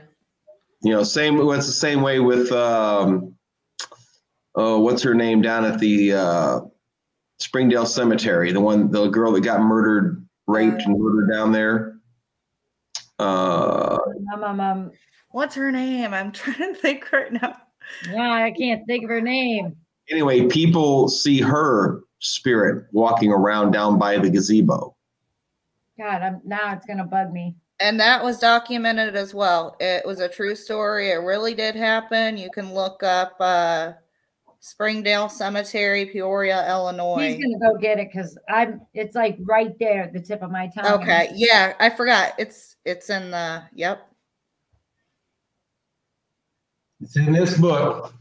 It's the same way with what's her name down at the Springdale Cemetery, the girl that got raped and murdered down there. What's her name? I'm trying to think right now. No, I can't think of her name. Anyway, people see her spirit walking around down by the gazebo. God, now it's gonna bug me. And that was documented as well. It was a true story. It really did happen. You can look up Springdale Cemetery, Peoria, Illinois. He's gonna go get it because it's like right there at the tip of my tongue. Okay, yeah, I forgot. It's in the yep. It's in this book.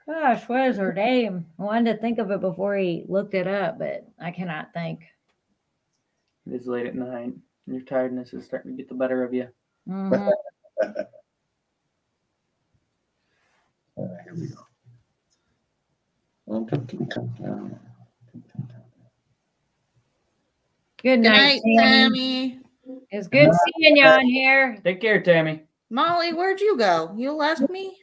Gosh, what is her name? I wanted to think of it before he looked it up, but I cannot think. It is late at night, and your tiredness is starting to get the better of you. Mm-hmm. Good night, Tammy. It's good seeing you on here. Take care, Tammy. Molly, where'd you go? You left me?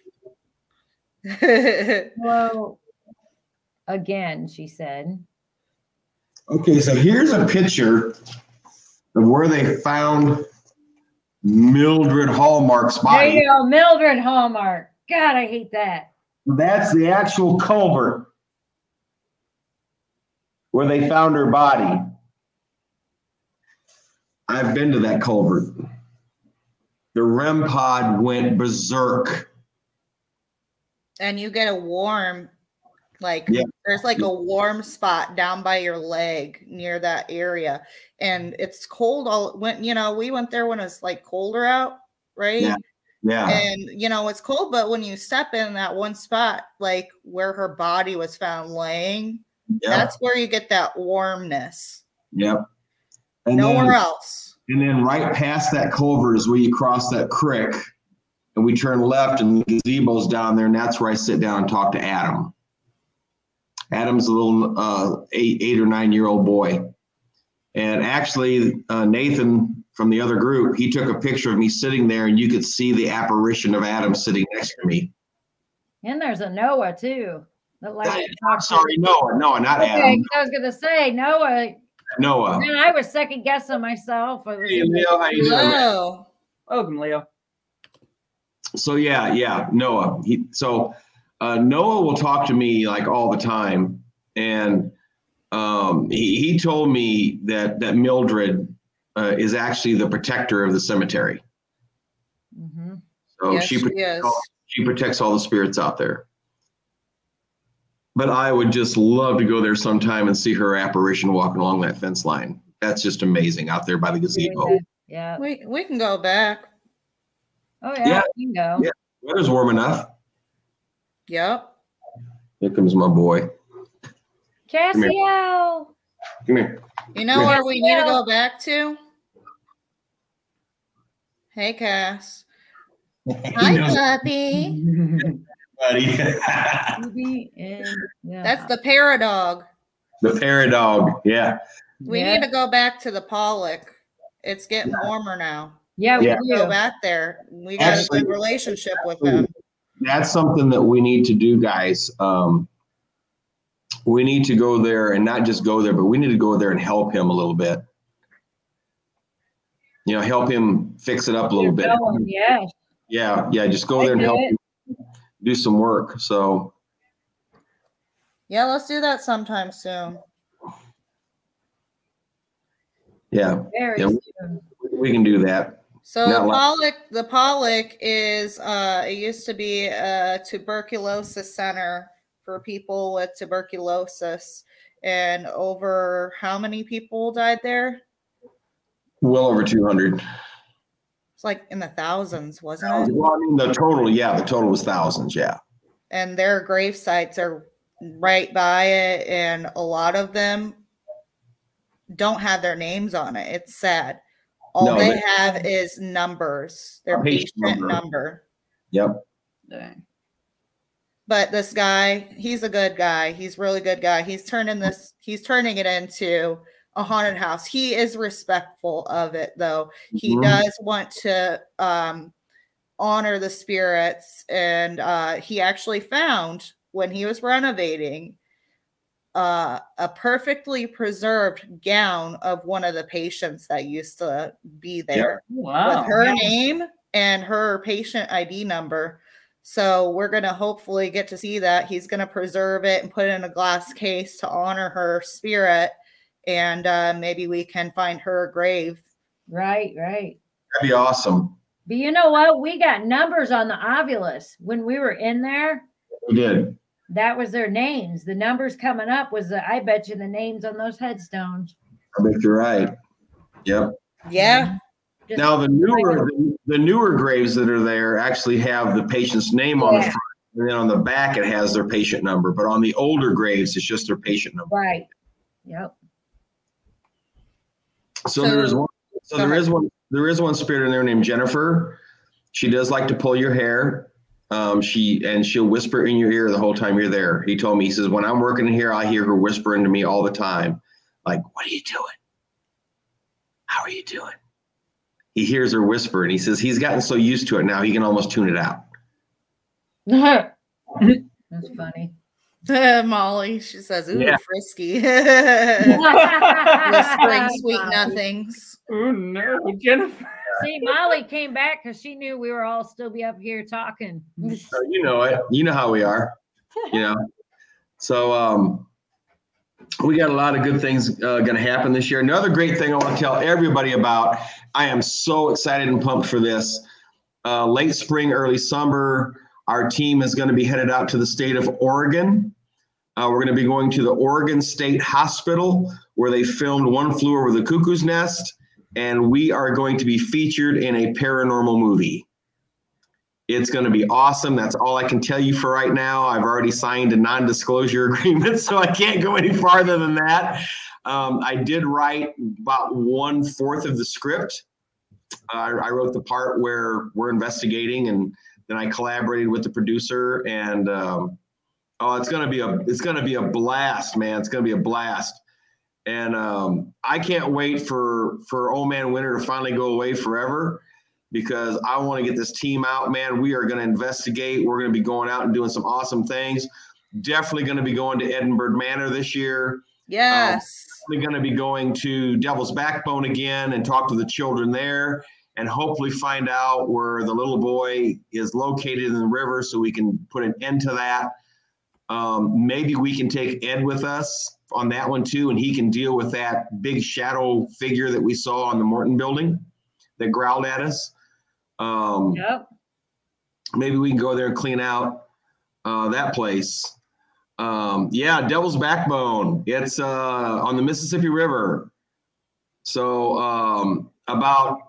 Well, again, she said. Okay, so here's a picture of where they found Mildred Hallmark's body. There you go, Mildred Hallmark. God, I hate that. That's the actual culvert where they found her body. I've been to that culvert. The REM pod went berserk. And you get a warm, Yeah. there's like a warm spot down by your leg near that area. And it's cold we went there when it's like colder out, right? Yeah. And it's cold, but when you step in that one spot, like where her body was found laying, that's where you get that warmness. Yep. And nowhere else. And then right past that culvert is where you cross that creek, and we turn left, and the gazebo's down there, and that's where I sit down and talk to Adam. Adam's a little 8 or 9 year old boy. And actually, Nathan from the other group, he took a picture of me sitting there, and you could see the apparition of Adam sitting next to me. And there's a Noah too. Sorry, Noah, not okay, Adam. I was gonna say Noah. And I was second guessing myself. Hey, Leo, how you doing? Hello. Welcome, Leo. So Noah. Noah will talk to me like all the time, and he told me that Mildred is actually the protector of the cemetery. Mm-hmm. So yes, she protects all the spirits out there. But I would just love to go there sometime and see her apparition walking along that fence line. That's just amazing out there by the gazebo. Yeah. We can go back. Oh yeah, we can go. Yeah, weather's warm enough. Yep. Here comes my boy. Cassiel. Come here. You know where we need to go back to? Hey, Cass. Hi, puppy. Buddy. That's the Paradog. The Paradog, yeah. We need to go back to the Pollock. It's getting warmer now. Yeah, we do. Go back there. We got a good relationship with them. That's something that we need to do, guys. We need to go there, and not just go there, but we need to go there and help him a little bit. Help him fix it up a little bit. Yeah, just go there and help him do some work. So yeah, let's do that sometime soon. Yeah, we can do that. So the Pollock is it used to be a tuberculosis center for people with tuberculosis, and over how many people died there? Well over 200. It's like in the thousands, wasn't it? Well, I mean, the total was thousands, yeah. And their grave sites are right by it, and a lot of them don't have their names on it. It's sad. All they have is numbers, their patient number. Yep. Dang. But this guy, he's a good guy. He's a really good guy. He's turning it into a haunted house. He is respectful of it, though. He does want to honor the spirits, and he actually found, when he was renovating, a perfectly preserved gown of one of the patients that used to be there. Wow. With her name and her patient ID number. So we're going to hopefully get to see that. He's going to preserve it and put it in a glass case to honor her spirit. And maybe we can find her grave. Right. That'd be awesome. But you know what? We got numbers on the ovulus when we were in there. We did. That was their names. The numbers coming up was, I bet you, the names on those headstones. I bet you're right. Yep. Yeah. Now the newer graves that are there actually have the patient's name on the front, and then on the back it has their patient number. But on the older graves, it's just their patient number. Right. Yep. So there is one spirit in there named Jennifer. She does like to pull your hair. She'll whisper in your ear the whole time you're there. He told me, he says, when I'm working in here, I hear her whispering to me all the time. Like, what are you doing? How are you doing? He hears her whisper, and he says he's gotten so used to it now, he can almost tune it out. That's funny. Molly, she says, ooh, Yeah. frisky. Whispering sweet nothings. Oh, no, Jennifer. See, Molly came back because she knew we were all still be up here talking. So you know it. You know how we are. You know. So we got a lot of good things going to happen this year. Another great thing I want to tell everybody about. I am so excited and pumped for this. Late spring, early summer, our team is going to be headed out to the state of Oregon. We're going to be going to the Oregon State Hospital, where they filmed One Flew Over the Cuckoo's Nest, and we are going to be featured in a paranormal movie. It's going to be awesome. That's all I can tell you for right now. I've already signed a non-disclosure agreement, so I can't go any farther than that. I did write about 1/4 of the script. I wrote the part where we're investigating, and then I collaborated with the producer. And it's going to be a blast, man. It's going to be a blast. And I can't wait for Old Man Winter to finally go away forever, because I want to get this team out, man. We are going to investigate. We're going to be going out and doing some awesome things. Definitely going to be going to Edinburgh Manor this year. Yes. We're going to be going to Devil's Backbone again and talk to the children there, and hopefully find out where the little boy is located in the river so we can put an end to that. Maybe we can take Ed with us on that one too, and he can deal with that big shadow figure that we saw on the Morton building that growled at us. Yep. Maybe we can go there and clean out that place. Devil's Backbone. It's on the Mississippi River. So about,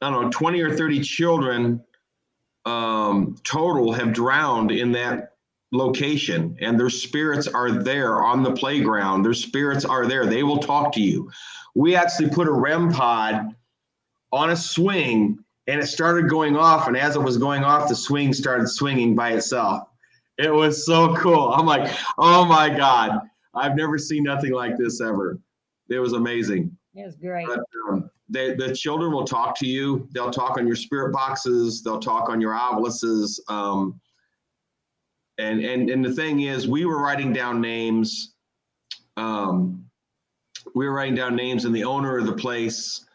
I don't know, 20 or 30 children total have drowned in that location, and their spirits are there on the playground. Their spirits are there. They will talk to you. We actually put a REM pod on a swing, and it started going off, and as it was going off, the swing started swinging by itself. It was so cool. I'm like, oh my God, I've never seen nothing like this ever. It was amazing. It was great. But, the children will talk to you. They'll talk on your spirit boxes. They'll talk on your obelisks. And the thing is, we were writing down names. And the owner of the place,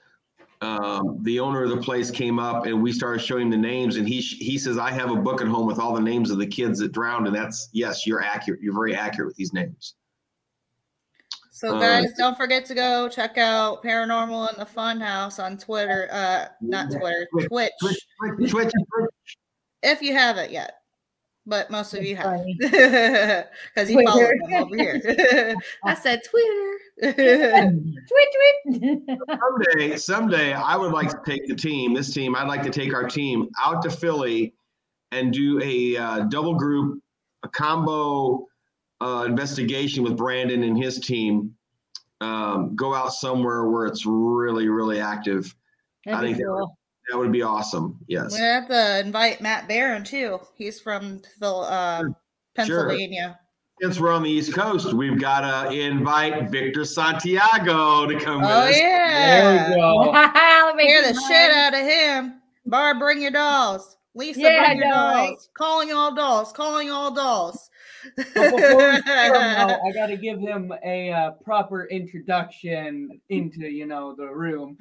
came up, and we started showing him the names, and he says, I have a book at home with all the names of the kids that drowned. And that's, yes, you're accurate. You're very accurate with these names. So guys, don't forget to go check out Paranormal in the Funhouse on Twitter. Not Twitter, Twitch. Twitch. If you haven't yet. But most of you have, because you follow them over here. I said Twitter. Tweet. Someday, I would like to take I'd like to take our team out to Philly and do a double group, a combo investigation with Brandon and his team. Go out somewhere where it's really, really active. I think cool. That would be awesome. Yes. We have to invite Matt Barron too. He's from Pennsylvania. Sure. Since we're on the East Coast, we've got to invite Victor Santiago to come with us. Oh yeah. There we go. Hear the shit out of him. Barb, bring your dolls. Lisa, bring your dolls. Calling all dolls. Calling all dolls. But before we go, I got to give him a proper introduction into, the room.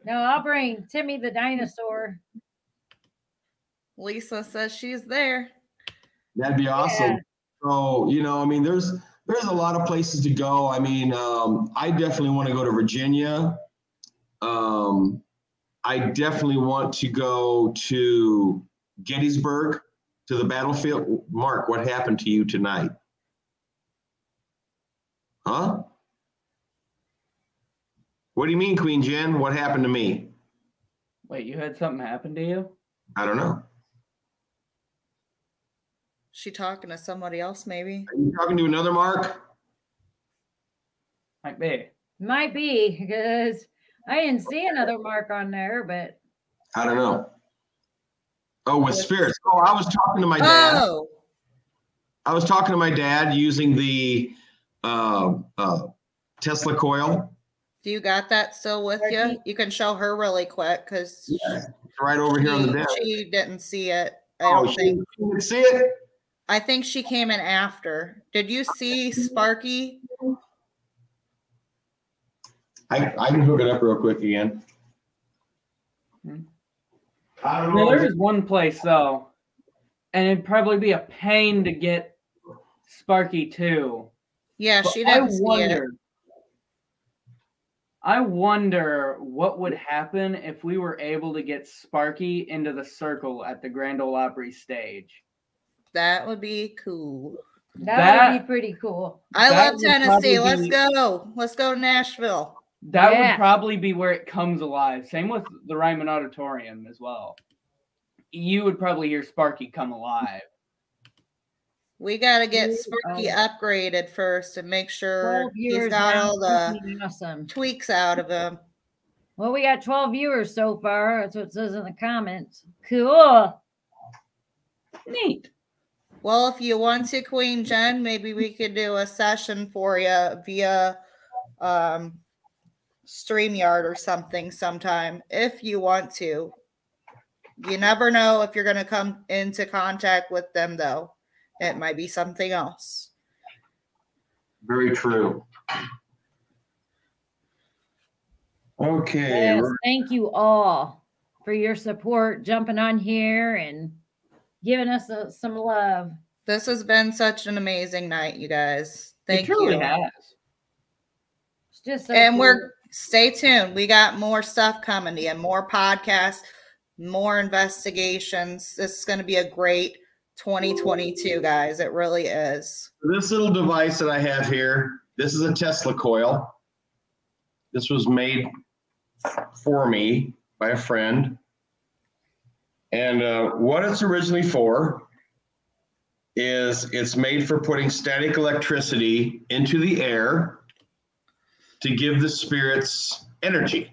No, I'll bring Timmy the dinosaur. Lisa says she's there. That'd be awesome. Yeah. So, there's a lot of places to go. I definitely want to go to Virginia. I definitely want to go to Gettysburg, to the battlefield. Mark, what happened to you tonight? Huh? What do you mean, Queen Jen? What happened to me? Wait, you had something happen to you? I don't know. She talking to somebody else, maybe? Are you talking to another Mark? Might be, because I didn't see another Mark on there, but I don't know. Oh, with spirits. Oh, I was talking to my dad. Oh. I was talking to my dad using the Tesla coil. Do you got that still with you? You can show her really quick because right over here on the desk. She didn't see it. I don't think. She didn't see it? I think she came in after. Did you see Sparky? I can hook it up real quick again. I don't know. Now, there is one place though, and it'd probably be a pain to get Sparky too. Yeah, she didn't see it. I wonder what would happen if we were able to get Sparky into the circle at the Grand Ole Opry stage. That would be cool. That would be pretty cool. I love Tennessee. Let's go. Let's go to Nashville. That would probably be where it comes alive. Same with the Ryman Auditorium as well. You would probably hear Sparky come alive. We got to get Sparky upgraded first and make sure he's got all the tweaks out of him. Well, we got 12 viewers so far. That's what it says in the comments. Cool. Neat. Well, if you want to, Queen Jen, maybe we could do a session for you via StreamYard or something sometime if you want to. You never know if you're going to come into contact with them, though. It might be something else. Very true. Okay. Yes, thank you all for your support, jumping on here and giving us some love. This has been such an amazing night, you guys. Thank you. It truly has. It's just so and cool. Stay tuned. We got more stuff coming to you, more podcasts, more investigations. This is going to be a great 2022, guys. It really is. This little device that I have here, this is a Tesla coil. This was made for me by a friend. And what it's originally for is it's made for putting static electricity into the air to give the spirits energy.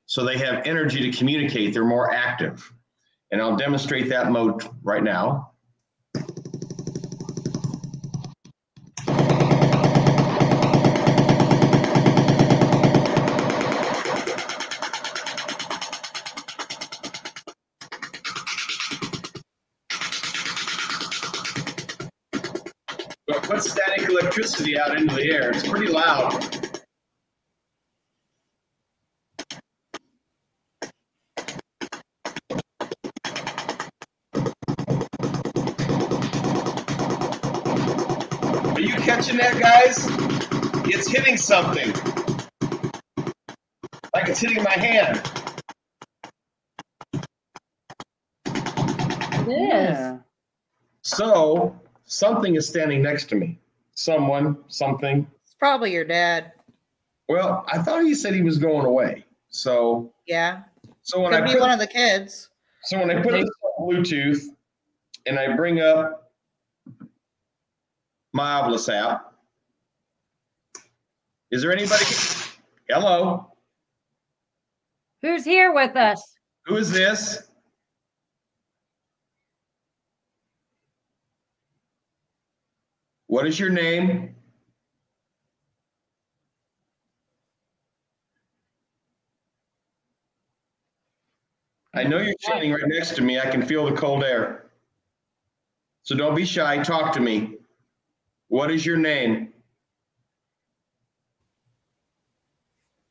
So they have energy to communicate. They're more active. And I'll demonstrate that mode right now. But put static electricity out into the air. It's pretty loud. Are you catching that, guys? It's hitting something. Like it's hitting my hand. It is. Yeah. So something is standing next to me. Someone, something. It's probably your dad. Well, I thought he said he was going away. So yeah. So when Could be one of the kids. So when I put this on Bluetooth and I bring up my Oblis app, is there anybody? Hello. Who's here with us? Who is this? What is your name? I know you're standing right next to me. I can feel the cold air. So don't be shy. Talk to me. What is your name?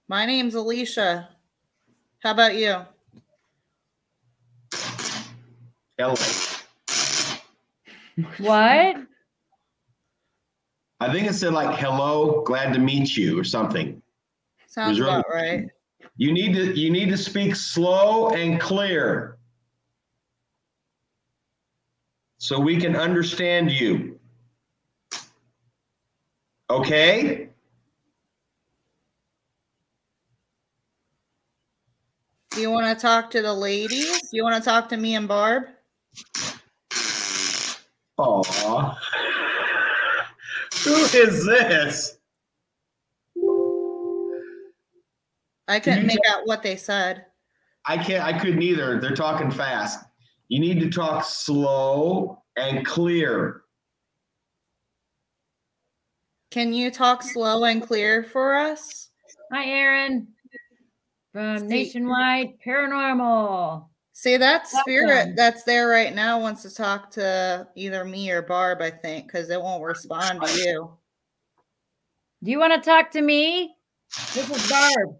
My name's Alicia. How about you? Hello. What? I think it said like, hello, glad to meet you or something. Sounds about right. You need to speak slow and clear so we can understand you. Okay? Do you want to talk to the ladies? Do you want to talk to me and Barb? Aw. Who is this? I couldn't make out what they said. I couldn't either. They're talking fast. You need to talk slow and clear. Can you talk slow and clear for us? Hi, Aaron from Nationwide Paranormal. See, that spirit that's there right now wants to talk to either me or Barb, I think, because it won't respond to you. Do you want to talk to me? This is Barb.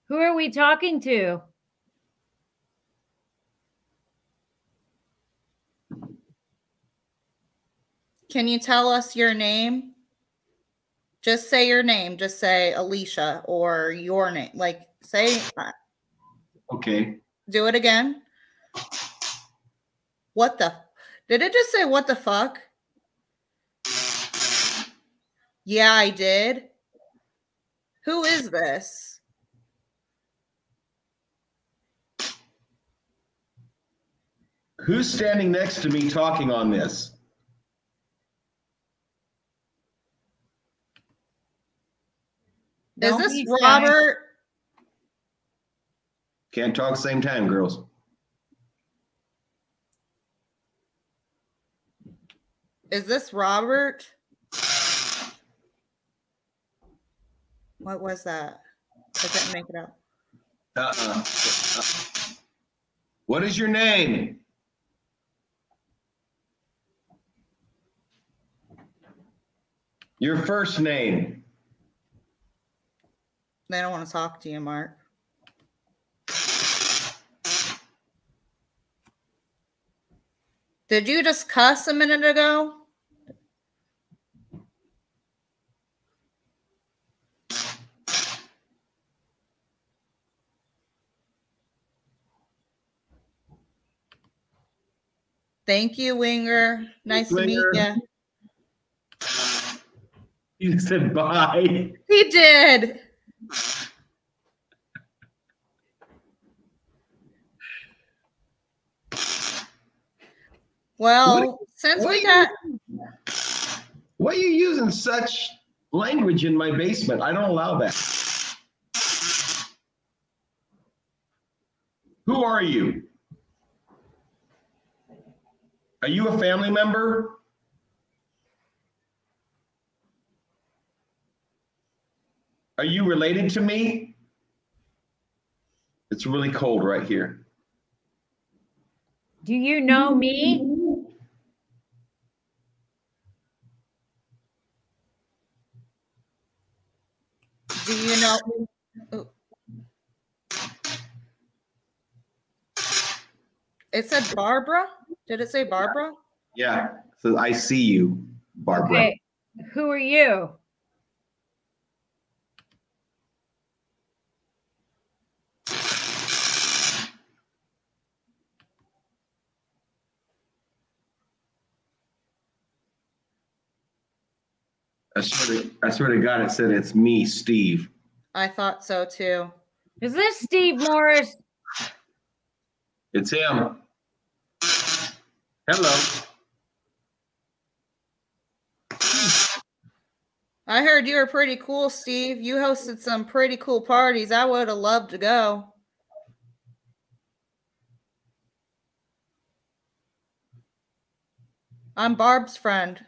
Who are we talking to? Can you tell us your name? Just say your name. Just say Alicia or your name. Like, say. Okay. Do it again. What the? Did it just say what the fuck? Yeah, I did. Who is this? Who's standing next to me talking on this? Is this Robert? Can't talk same time, girls. Is this Robert? What was that? I couldn't make it out. What is your name? Your first name. They don't want to talk to you, Mark. Did you just cuss a minute ago? Thank you, Winger. Nice to meet you. You said bye. He did. Well, since we got... Why are you using such language in my basement? I don't allow that. Who are you? Are you a family member? Are you related to me? It's really cold right here. Do you know me? Do you know? Oh. It said Barbara? Did it say Barbara? Yeah. So I see you, Barbara. Okay. Who are you? I swear to God, it said it's me, Steve. I thought so too. Is this Steve Morris? It's him. Hello. I heard you were pretty cool, Steve. You hosted some pretty cool parties. I would have loved to go. I'm Barb's friend.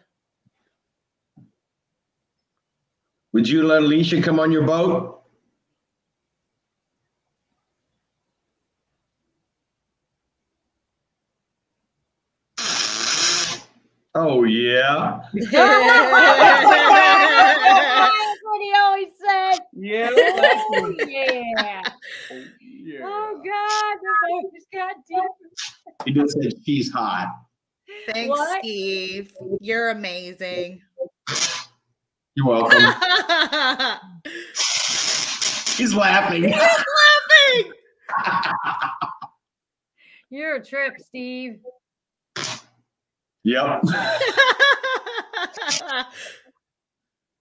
Would you let Alicia come on your boat? Oh, yeah. That's what he always said. Yeah. Oh, yeah. Yeah. Oh, God. The voice got deep. He just said she's hot. Thanks, What? Steve. You're amazing. You're welcome. He's laughing. He's laughing. You're a trip, Steve. Yep.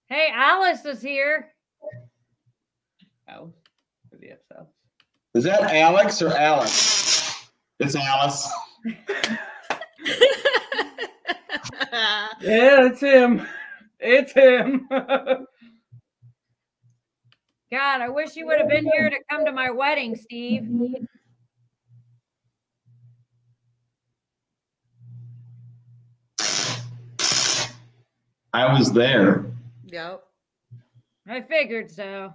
Hey, Alice is here. Alice? Yes, Alice. Is that Alex or Alice? It's Alice. Yeah, it's him. It's him. God, I wish you would have been here to come to my wedding, Steve. I was there. Yep. I figured so.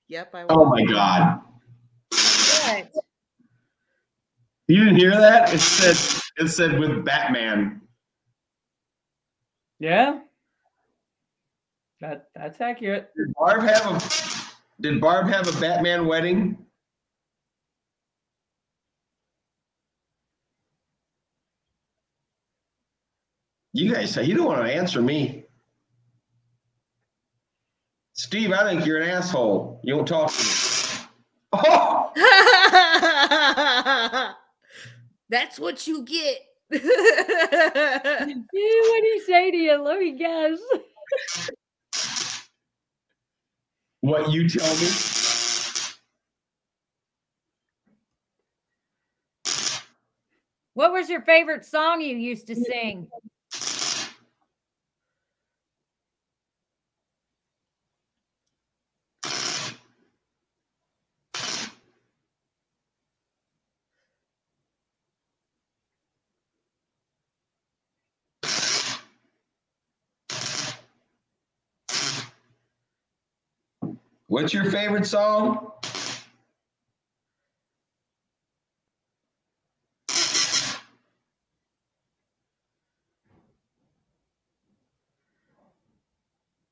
Yep, I Oh my God. What? You didn't hear that? It said with Batman. Yeah. That's accurate. Did Barb have a Batman wedding? You guys say you don't want to answer me. Steve, I think you're an asshole. You don't talk to me. Oh! That's what you get. What did he say to you? Let me guess. What you tell me? What was your favorite song you used to sing? What's your favorite song?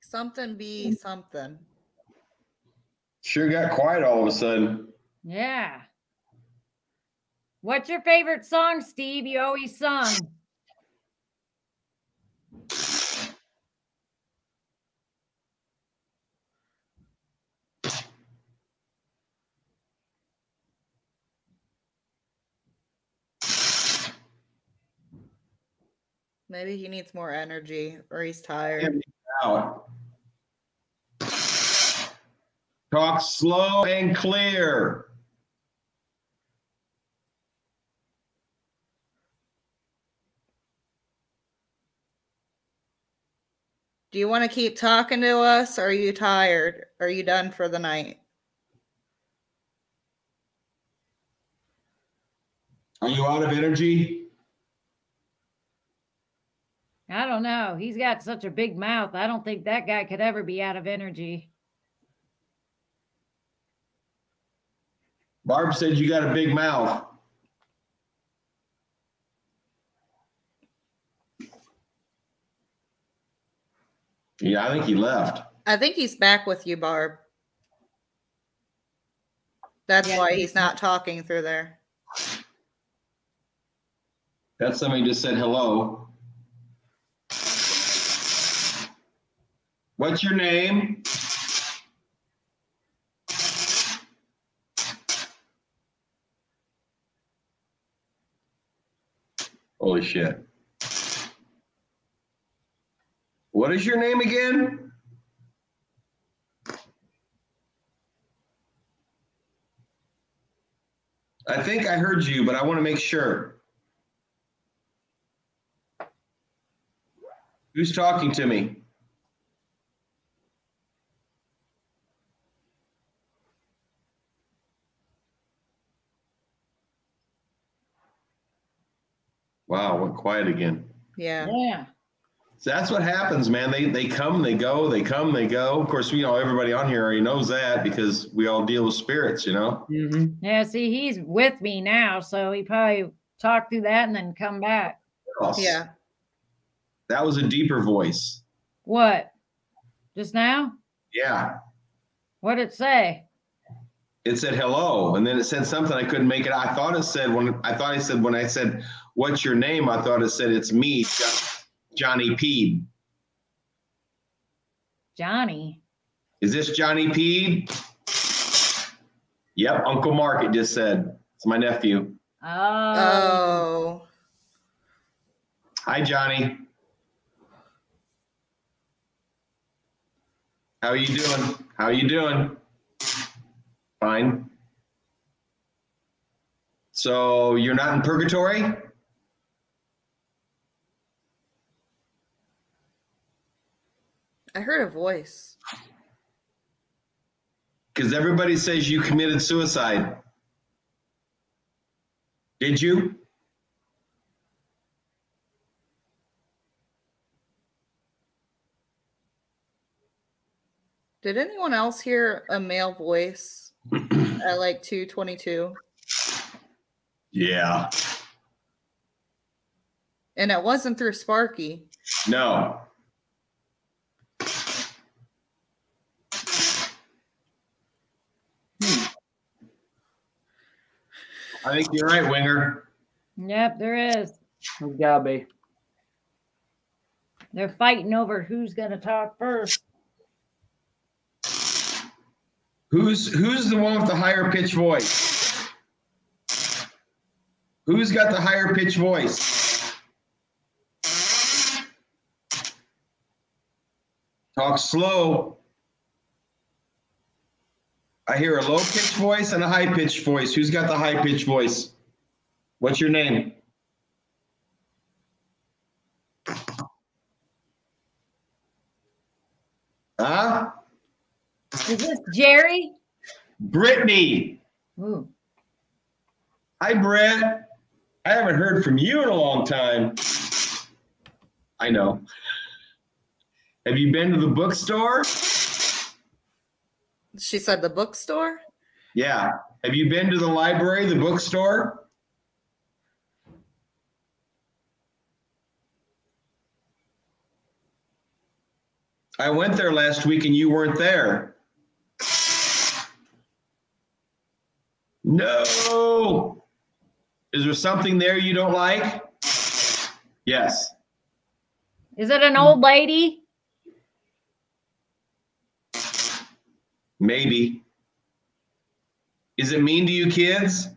Something be something. Sure got quiet all of a sudden. Yeah. What's your favorite song, Steve? You always sung. Maybe he needs more energy or he's tired. Out. Talk slow and clear. Do you want to keep talking to us? Or are you tired? Are you done for the night? Are you out of energy? I don't know. He's got such a big mouth. I don't think that guy could ever be out of energy. Barb said you got a big mouth. Yeah, I think he left. I think he's back with you, Barb. That's why he's not talking through there. That somebody just said hello. What's your name? Holy shit. What is your name again? I think I heard you, but I want to make sure. Who's talking to me? Wow, went quiet again. Yeah. Yeah. So that's what happens, man. They come, they go, they come, they go. Of course, you know, everybody on here already knows that because we all deal with spirits, you know? Mm-hmm. Yeah, see, he's with me now, so he probably talked through that and then come back. Yeah. That was a deeper voice. What? Just now? Yeah. What did it say? It said hello, and then it said something I couldn't make it. I thought it said when I said what's your name, I thought it said it's me, Johnny Peed. Johnny. Is this Johnny Peed? Yep, Uncle Mark, it just said. It's my nephew. Oh. Hi, Johnny. How are you doing? How are you doing? Fine. So you're not in purgatory? I heard a voice. Because everybody says you committed suicide. Did you? Did anyone else hear a male voice at like 2:22? Yeah. And it wasn't through Sparky. No. I think you're right, Winger. Yep, there is. There's gotta be. They're fighting over who's going to talk first. Who's the one with the higher pitch voice? Who's got the higher pitch voice? Talk slow. I hear a low pitch voice and a high pitch voice. Who's got the high pitch voice? What's your name? Huh? Is this Jerry? Brittany. Ooh. Hi, Brett. I haven't heard from you in a long time. I know. Have you been to the bookstore? She said the bookstore? Yeah. Have you been to the library, the bookstore? I went there last week and you weren't there. No. Is there something there you don't like? Yes. Is it an old lady? Maybe. Is it mean to you kids?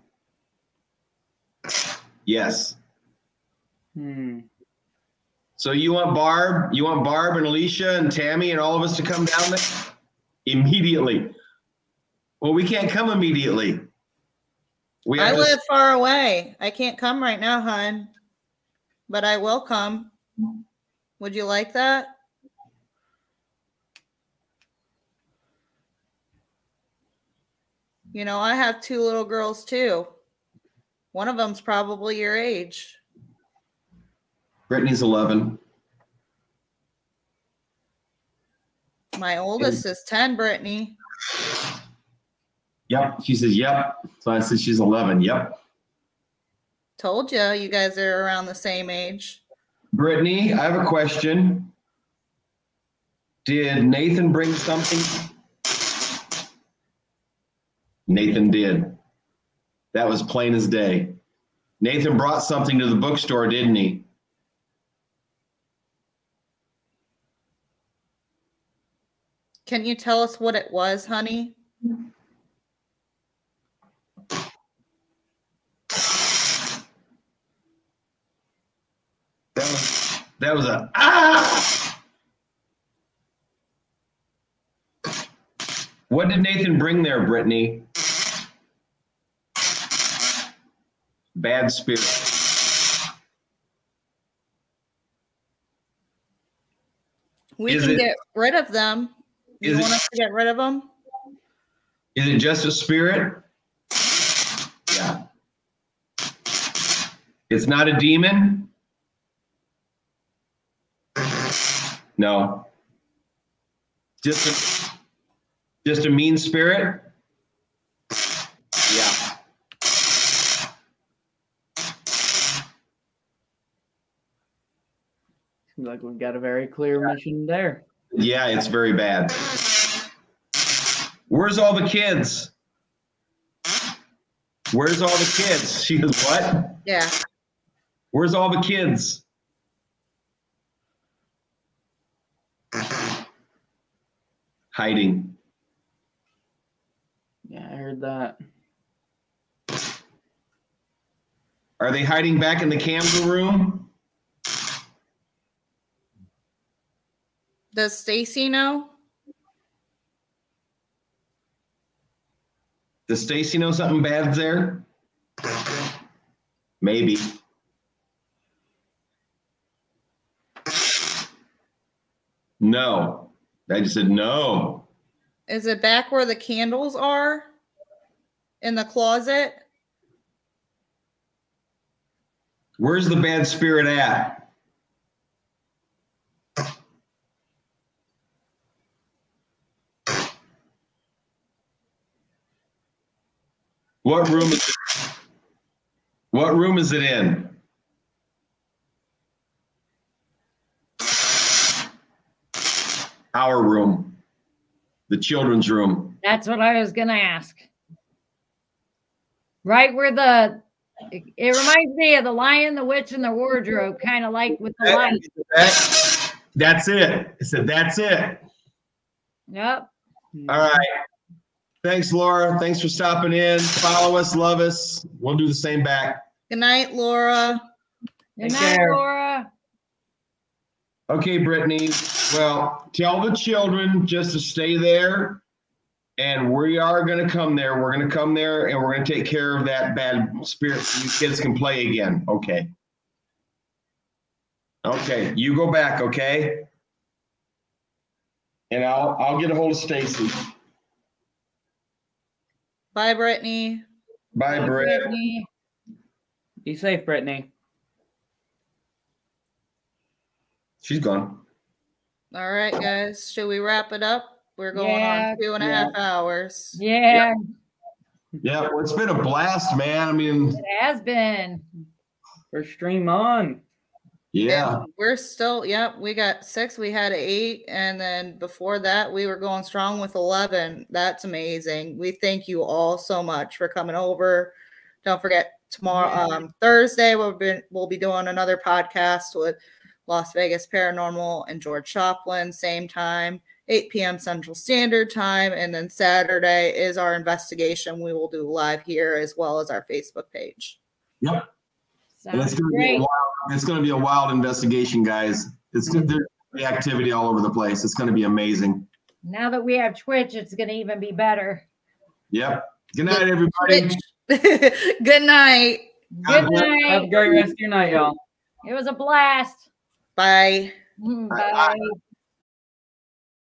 Yes. So you want Barb and Alicia and Tammy and all of us to come down there? Immediately. Well, we can't come immediately. I live far away. I can't come right now, hon. But I will come. Would you like that? You know, I have 2 little girls too. One of them's probably your age. Brittany's 11. My oldest is 10, Brittany. Yep. She says, yep. So I said she's 11. Yep. Told you, you guys are around the same age. Brittany, I have a question. Did Nathan bring something? Nathan did. That was plain as day. Nathan brought something to the bookstore, didn't he? Can you tell us what it was, honey? That was a ah! What did Nathan bring there, Brittany? Bad spirit. We can get rid of them. You want us to get rid of them? Is it just a spirit? Yeah. It's not a demon? No. Just a mean spirit? Yeah. Seems like we've got a very clear mission there. Yeah, it's very bad. Where's all the kids? Where's all the kids? She goes, what? Yeah. Where's all the kids? Hiding. Yeah, I heard that. Are they hiding back in the camera room? Does Stacy know? Does Stacy know something bad's there? Maybe. No. I just said no. Is it back where the candles are? In the closet? Where's the bad spirit at? What room is it? What room is it in? Our room. The children's room. That's what I was gonna ask. Right where it reminds me of the Lion, the Witch, and the Wardrobe, kind of like with the light. That's it. I said that's it. Yep. All right. Thanks, Laura. Thanks for stopping in. Follow us, love us. We'll do the same back. Good night, Laura. Good night, Laura. Okay, Brittany. Well, tell the children just to stay there. And we are going to come there. We're going to come there and we're going to take care of that bad spirit so you kids can play again. Okay. Okay. You go back, okay? And I'll get a hold of Stacy. Bye, Brittany. Bye, Britt. Be safe, Brittany. She's gone. All right, guys. Should we wrap it up? We're going on 2.5 hours. Yeah. Yeah, well, it's been a blast, man. I mean, it has been. First stream on. Yeah. And we're still, we got 6. We had 8. And then before that, we were going strong with 11. That's amazing. We thank you all so much for coming over. Don't forget tomorrow, Thursday, we'll be doing another podcast with Las Vegas Paranormal and George Choplin, same time, 8 p.m. Central Standard Time. And then Saturday is our investigation. We will do live here as well as our Facebook page. Yep. Sounds great. It's going to be a wild investigation, guys. It's going to be activity all over the place. It's going to be amazing. Now that we have Twitch, it's going to even be better. Yep. Good night, everybody. Good night. Good night. Have a great rest of your night, y'all. It was a blast. Bye. Bye.